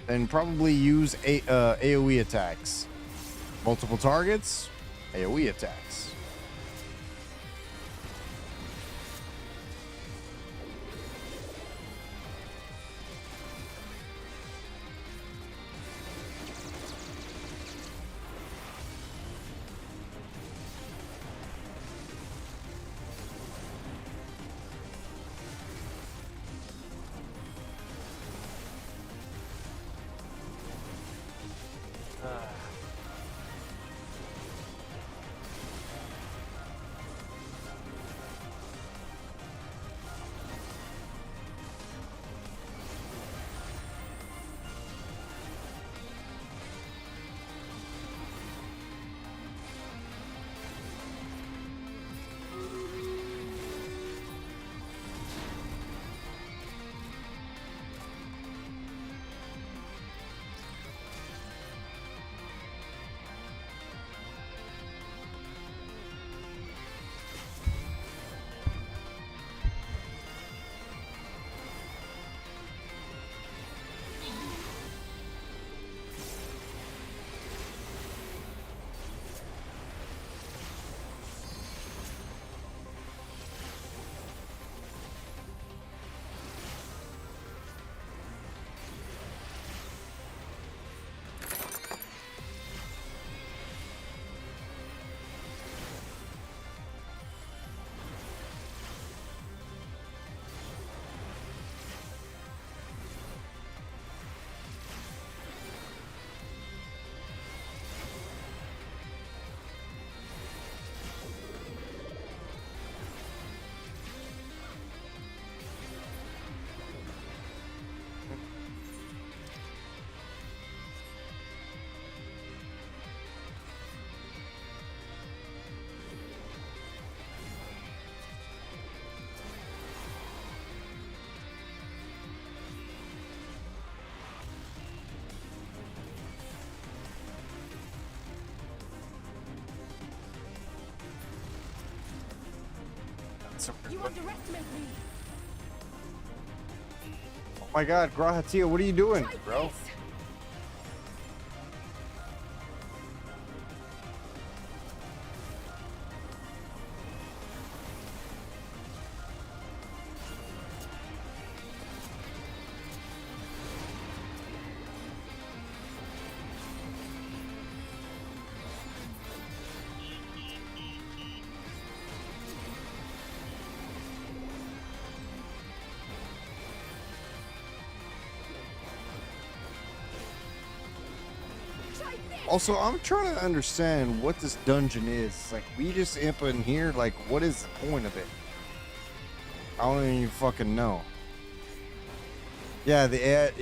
Then probably use AoE attacks. Multiple targets, AoE attacks. So, You underestimate me. oh my god, Grahatia, what are you doing, bro? Also, I'm trying to understand what this dungeon is. Like, we just imp in here. Like, what is the point of it? I don't even fucking know. Yeah, the ad,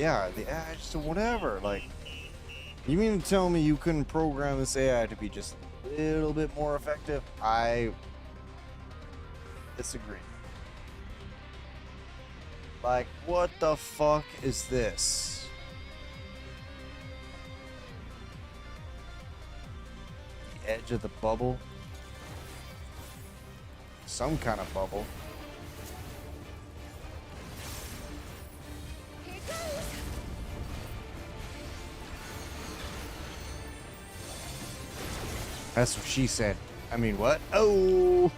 just whatever. Like, you mean to tell me you couldn't program this AI to be just a little bit more effective? I disagree. Like, what the fuck is this? Edge of the bubble, some kind of bubble. Here goes. That's what she said. I mean, what? Oh.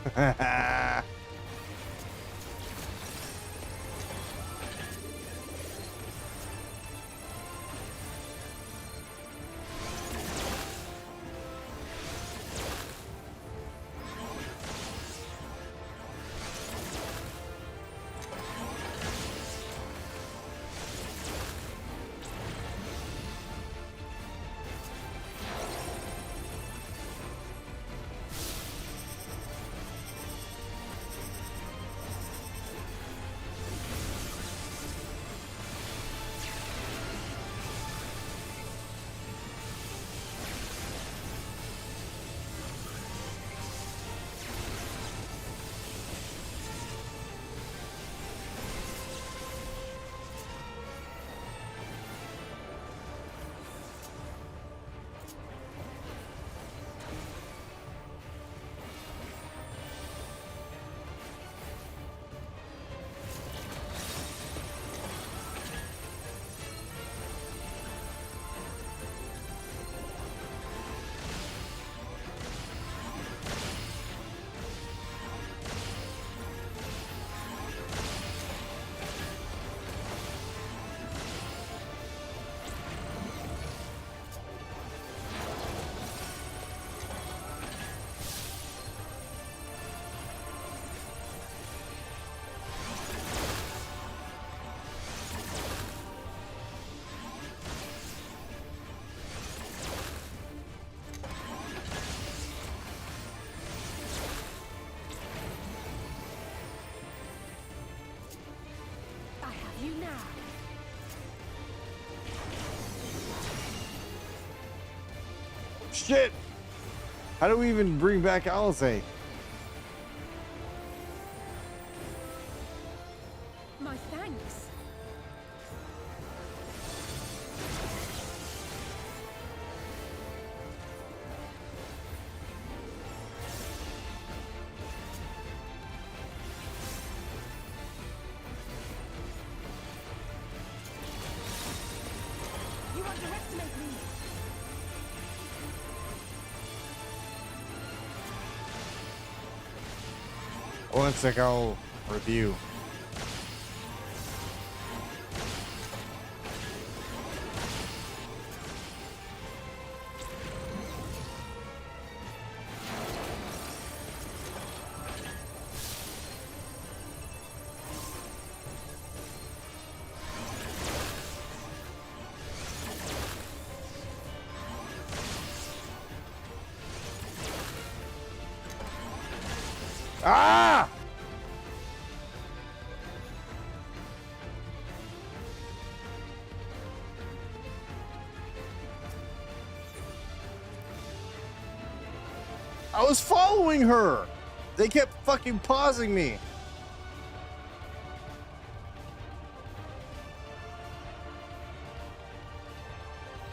You now. Shit! How do we even bring back Alice? My thanks. You underestimate me. One sec, I'll review. Ah! I was following her. They kept fucking pausing me.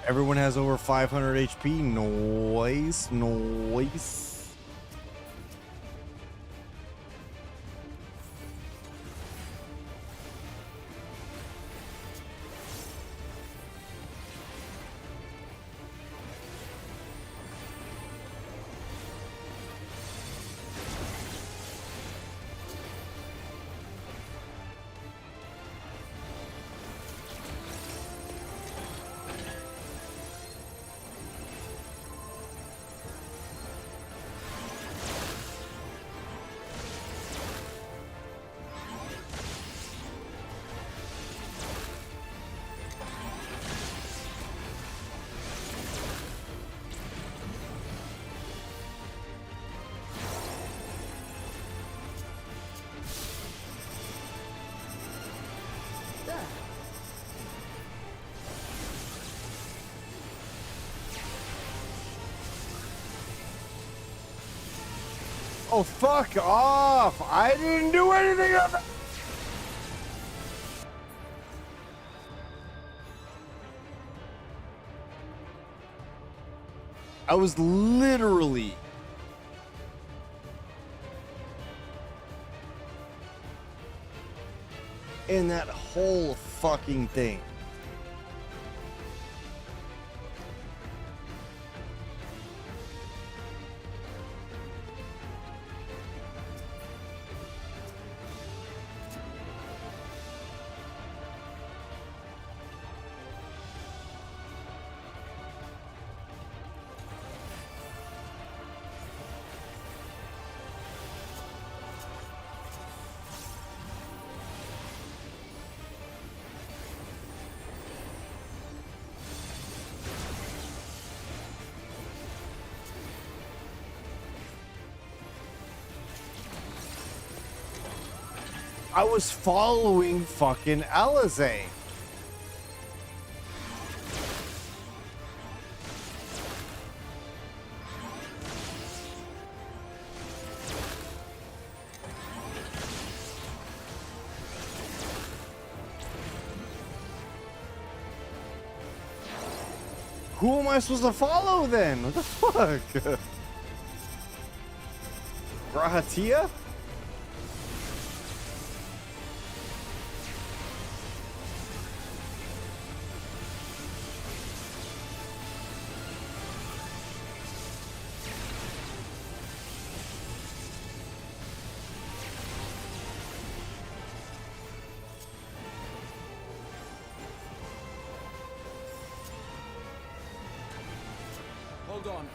Everyone has over 500 HP. Noise, noise. Oh, fuck off! I didn't do anything of it! I was literally in that whole fucking thing. I was following fucking Alizé. Who am I supposed to follow then? What the fuck? Grahatia? Hold on.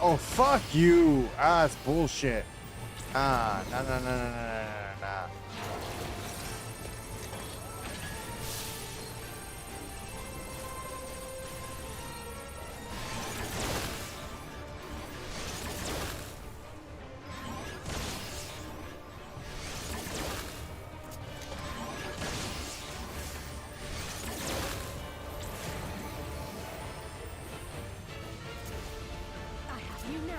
Oh, fuck you. Ah, it's bullshit. Ah, nah. You now.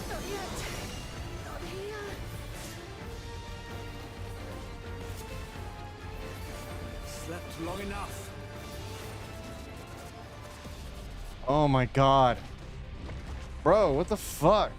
Not yet. Not here. Slept long enough. Oh my god. Bro, what the fuck?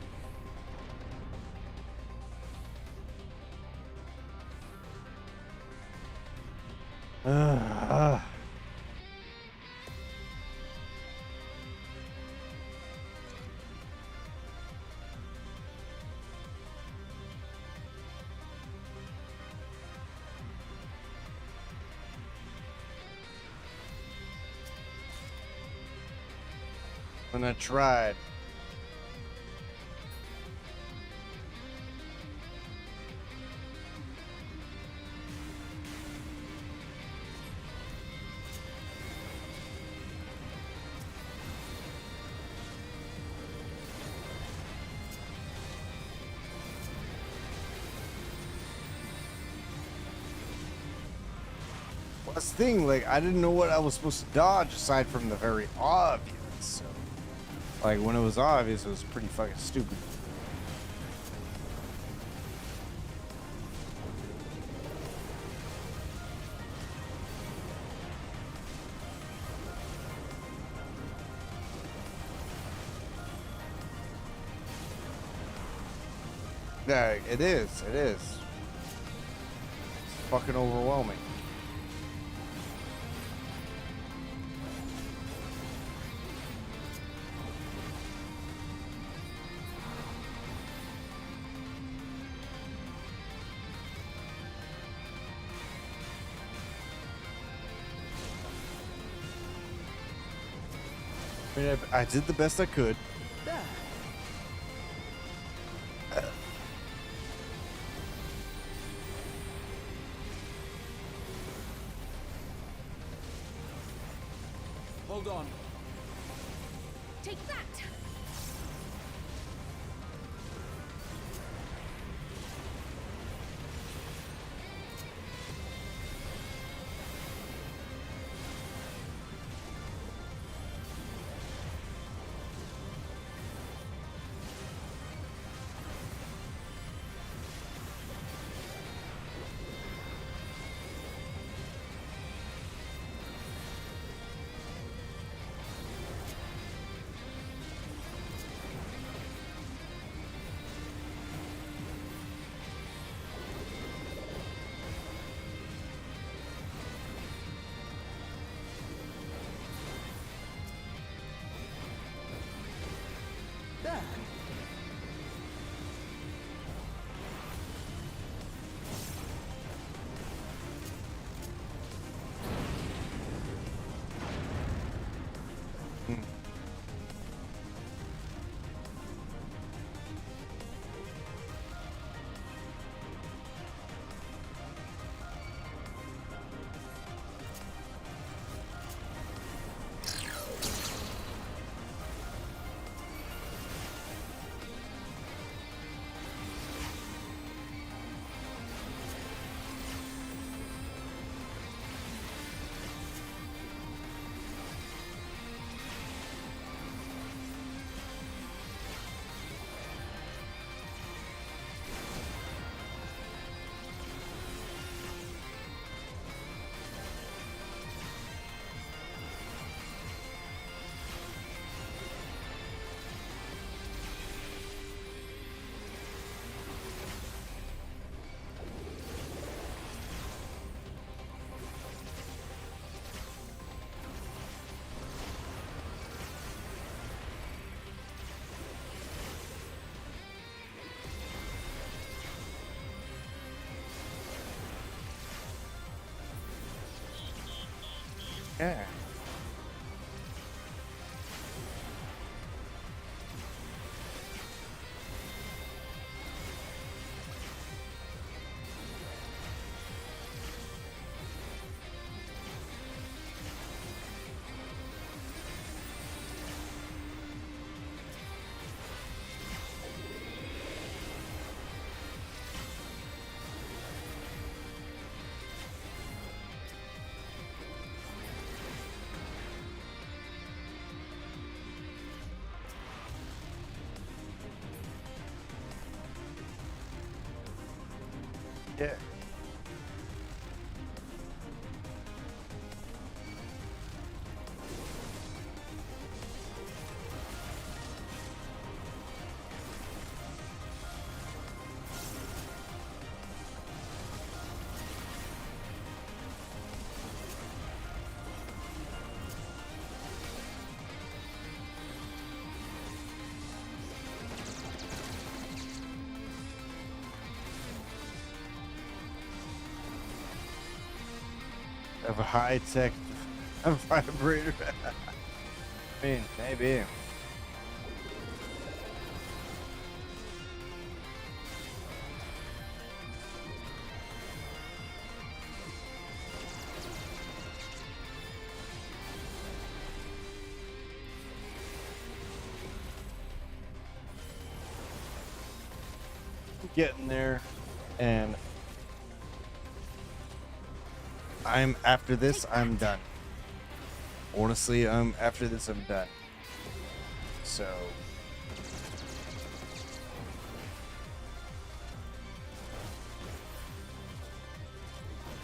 When I tried. That's the thing, like, I didn't know what I was supposed to dodge aside from the very obvious. So, like, when it was obvious, it was pretty fucking stupid. Yeah, it is. It is. It's fucking overwhelming. I mean, I did the best I could. There. Hold on. Take that! There. Yeah. Yeah. Of a high-tech vibrator. I mean, maybe. Getting there, and after this, I'm done. Honestly, after this, I'm done. So.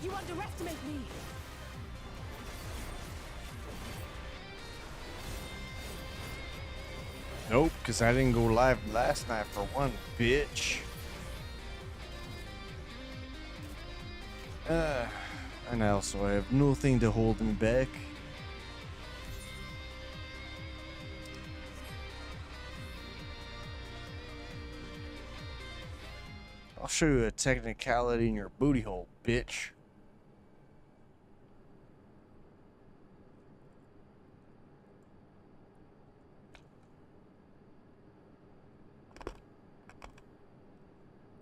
You underestimate me. Nope, because I didn't go live last night for one, bitch. And also, I have nothing to hold me back. I'll show you a technicality in your booty hole, bitch.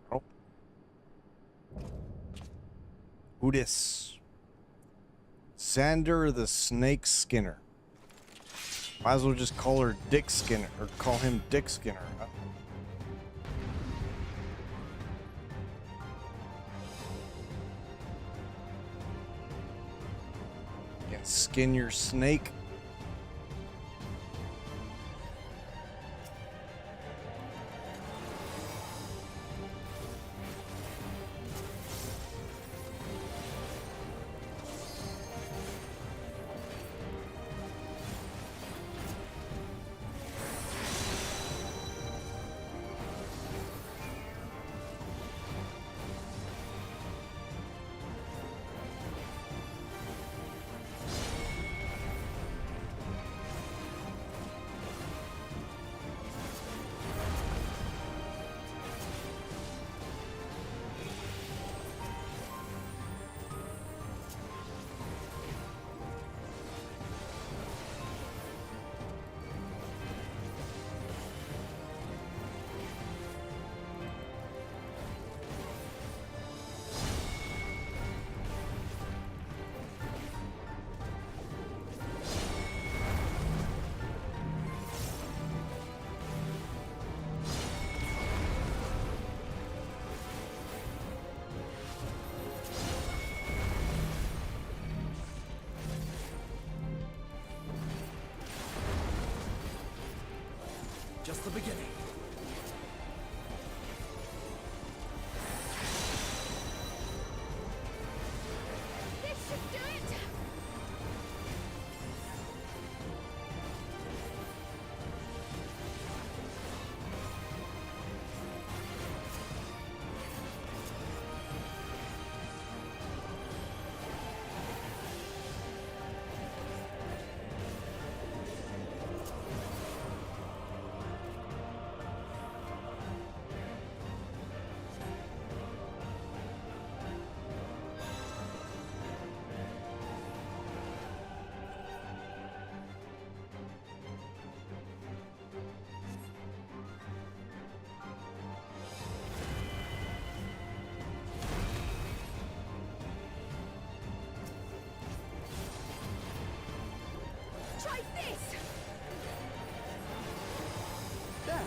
Oh. Who dis? Xander the Snake Skinner. Might as well just call her Dick Skinner, or call him Dick Skinner, huh? You can skin your snake. Just the beginning. This should do it! Try this! There.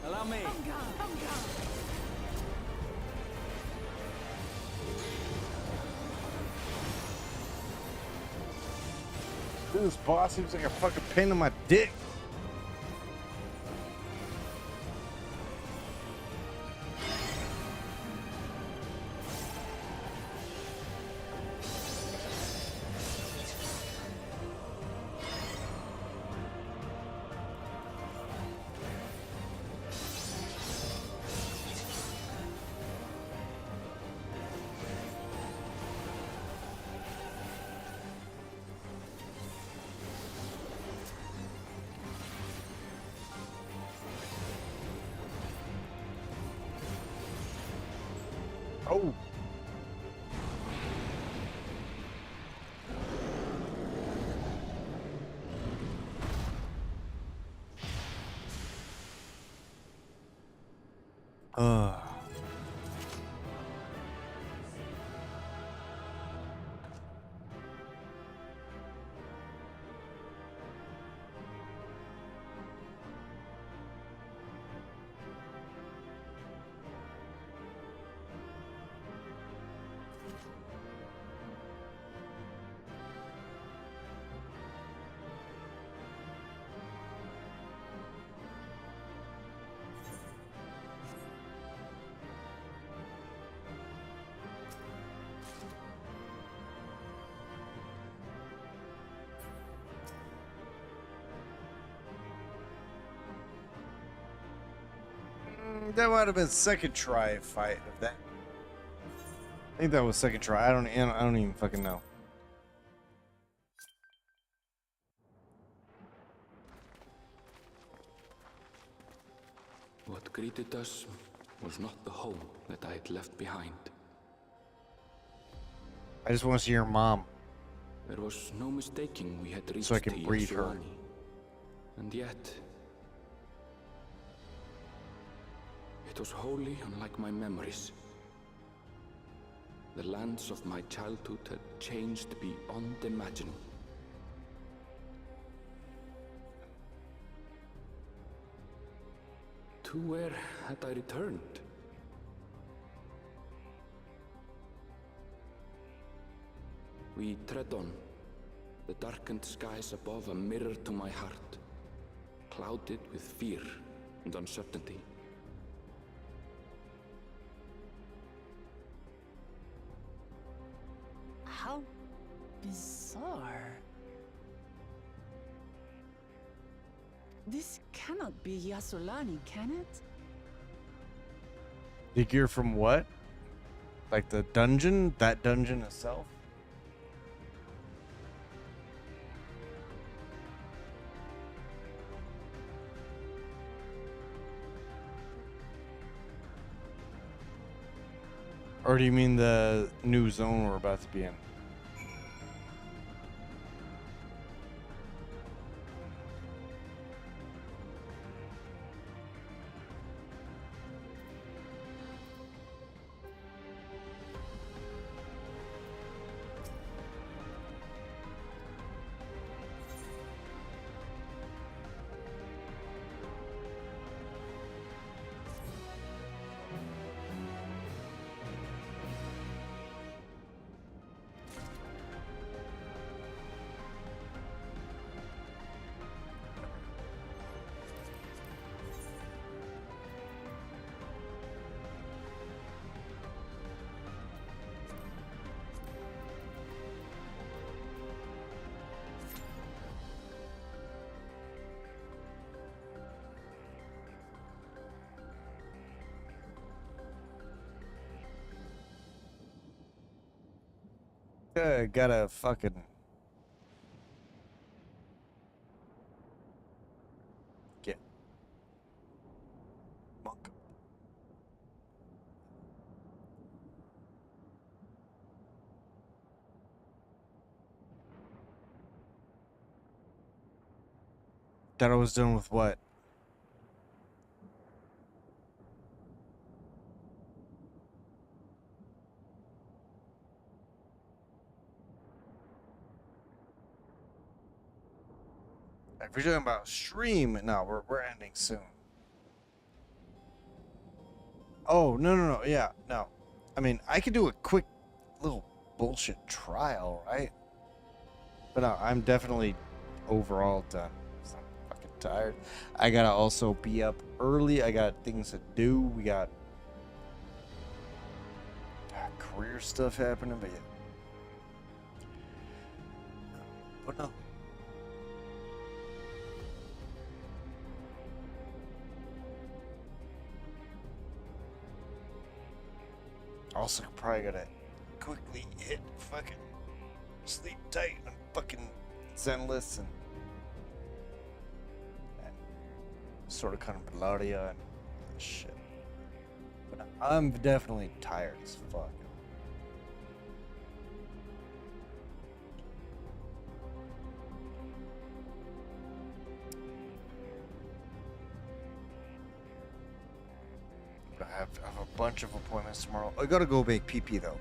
Allow me. This boss seems like a fucking pain in my dick. Oh. That might have been second try fight of that. I think that was second try. I don't even fucking know. What greeted us was not the home that I had left behind. I just want to see your mom. There was no mistaking we had reached so I can breed her. Yasuani. And yet, it was wholly unlike my memories. The lands of my childhood had changed beyond imagining. To where had I returned? We tread on, the darkened skies above a mirror to my heart, clouded with fear and uncertainty. How bizarre. This cannot be Yassolani, can it? The gear from what? Like the dungeon? That dungeon itself? Or do you mean the new zone we're about to be in? Gotta fucking get monk. Thought I was done with what? If you're talking about stream, no, we're ending soon. Oh, no, yeah, no. I mean, I could do a quick little bullshit trial, right? But no, I'm definitely overall done. So I'm fucking tired. I gotta also be up early. I got things to do. We got career stuff happening, but yeah. But no. Also, probably gotta quickly hit fucking sleep tight on fucking Zenless and sort of kind of Bellaria and shit. But I'm definitely tired as fuck. I have a bunch of appointments tomorrow. I gotta go make pee-pee though.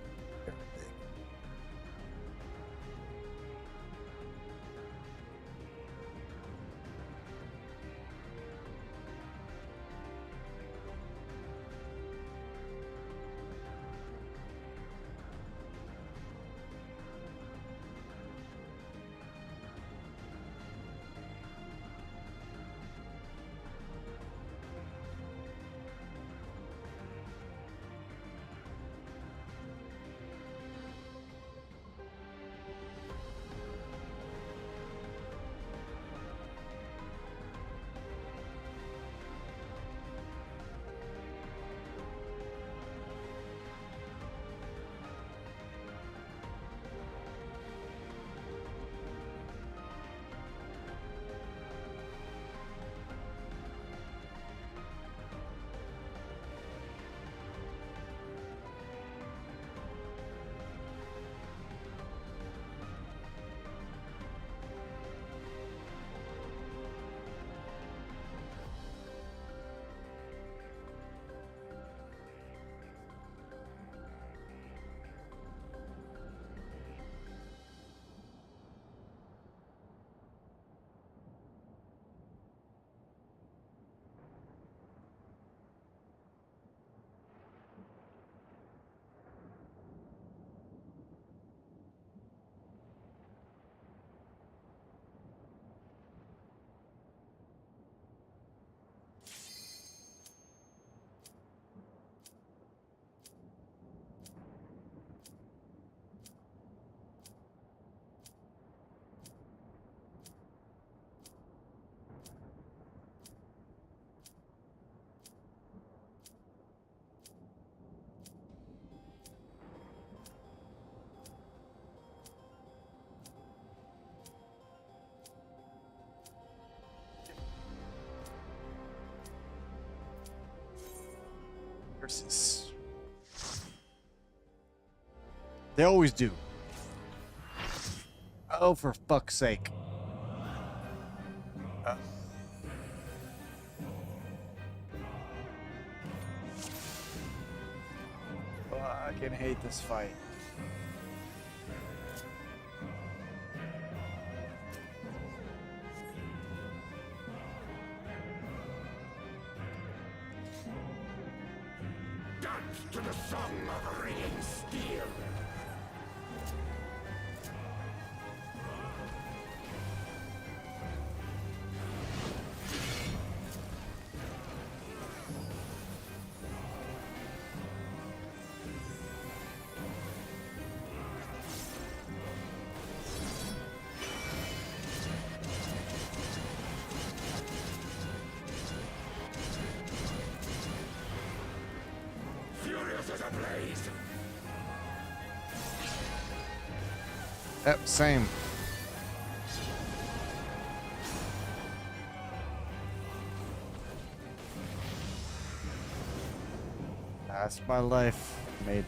Versus. They always do. Oh, for fuck's sake. I can hate this fight. To the song of ringing steel. Furious as a blaze. Yep, same. That's my life, mate.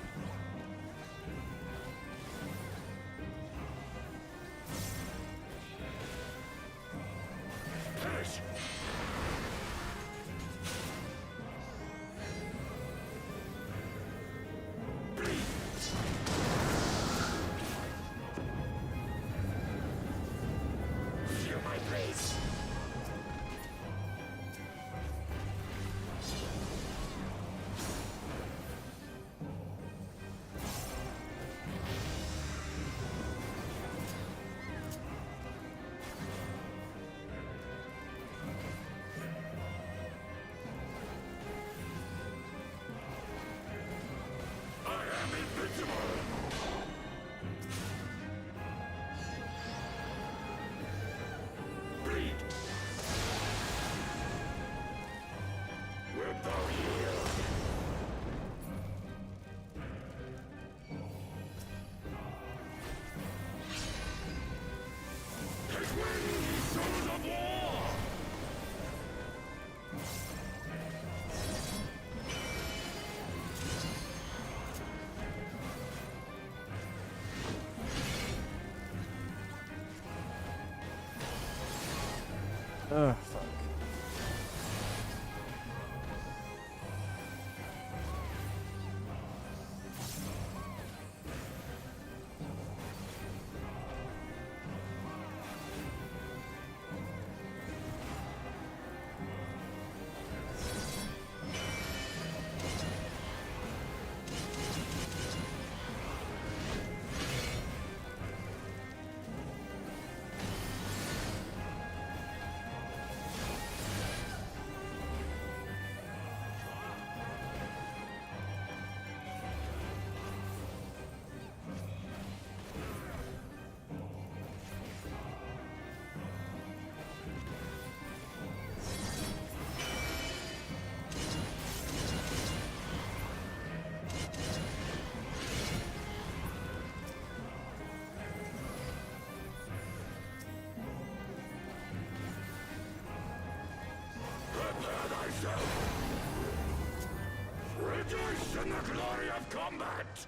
Perish in the glory of combat!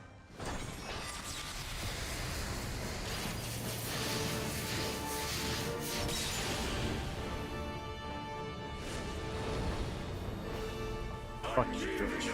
Fuck you, bitch.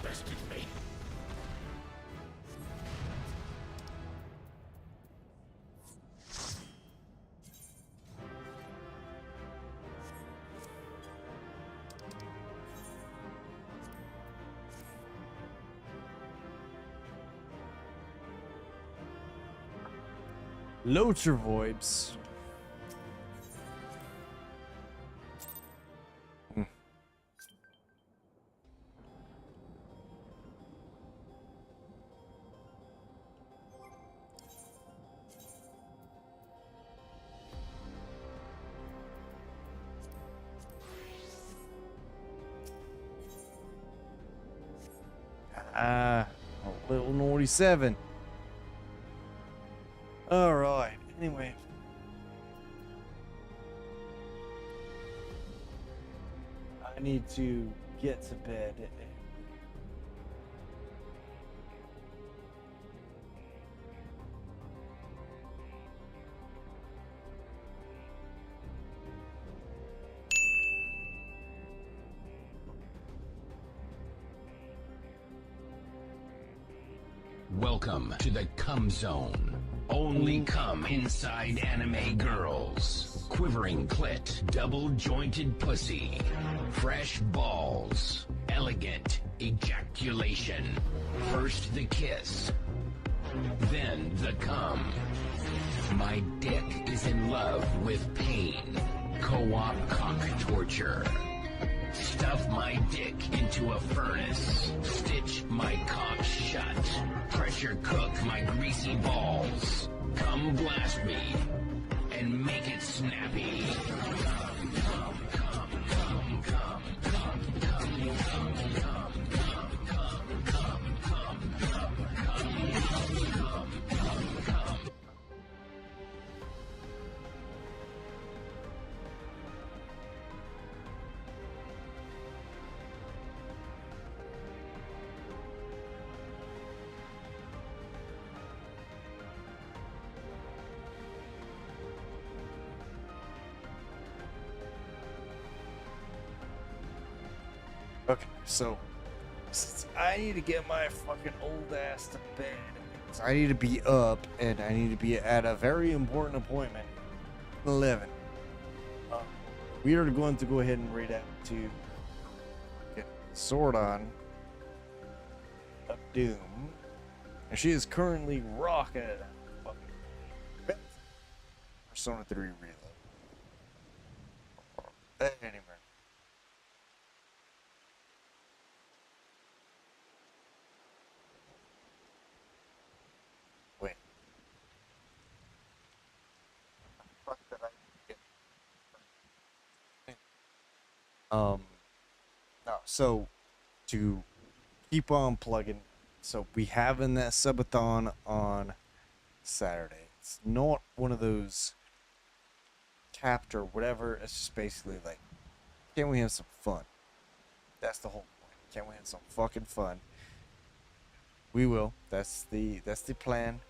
Bested me. Locher vibes. Little naughty 7. All right. Anyway. I need to get to bed. Welcome to the Cum Zone. Only cum inside anime girls. Quivering clit, double-jointed pussy. Fresh balls. Elegant ejaculation. First the kiss. Then the cum. My dick is in love with pain. Co-op cock torture. Stuff my dick into a furnace. Stitch my cock shut. Pressure cook my greasy balls. Come blast me and make it snappy. Okay, so I need to get my fucking old ass to bed. So I need to be up, and I need to be at a very important appointment. 11. We are going to go ahead and read out to get Sordon of Doom, and she is currently rocking it. Persona 3 Reload. Anyway. No, so to keep on plugging, so we having that subathon on Saturday. It's not one of those capped or whatever. It's just basically like, can we have some fun? That's the whole point. Can we have some fucking fun? We will. That's the plan.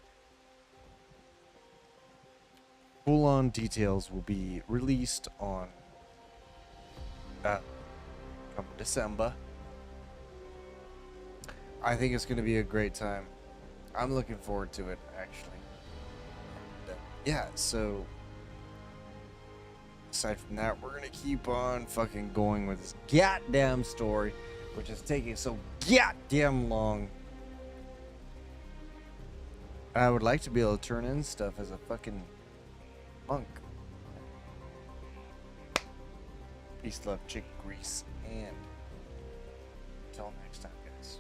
Full on details will be released on come December. I think it's going to be a great time. I'm looking forward to it, actually. And, yeah, so aside from that, we're going to keep on fucking going with this goddamn story, which is taking so goddamn long. And I would like to be able to turn in stuff as a fucking monk. Peace, love, chick grease, and until next time, guys.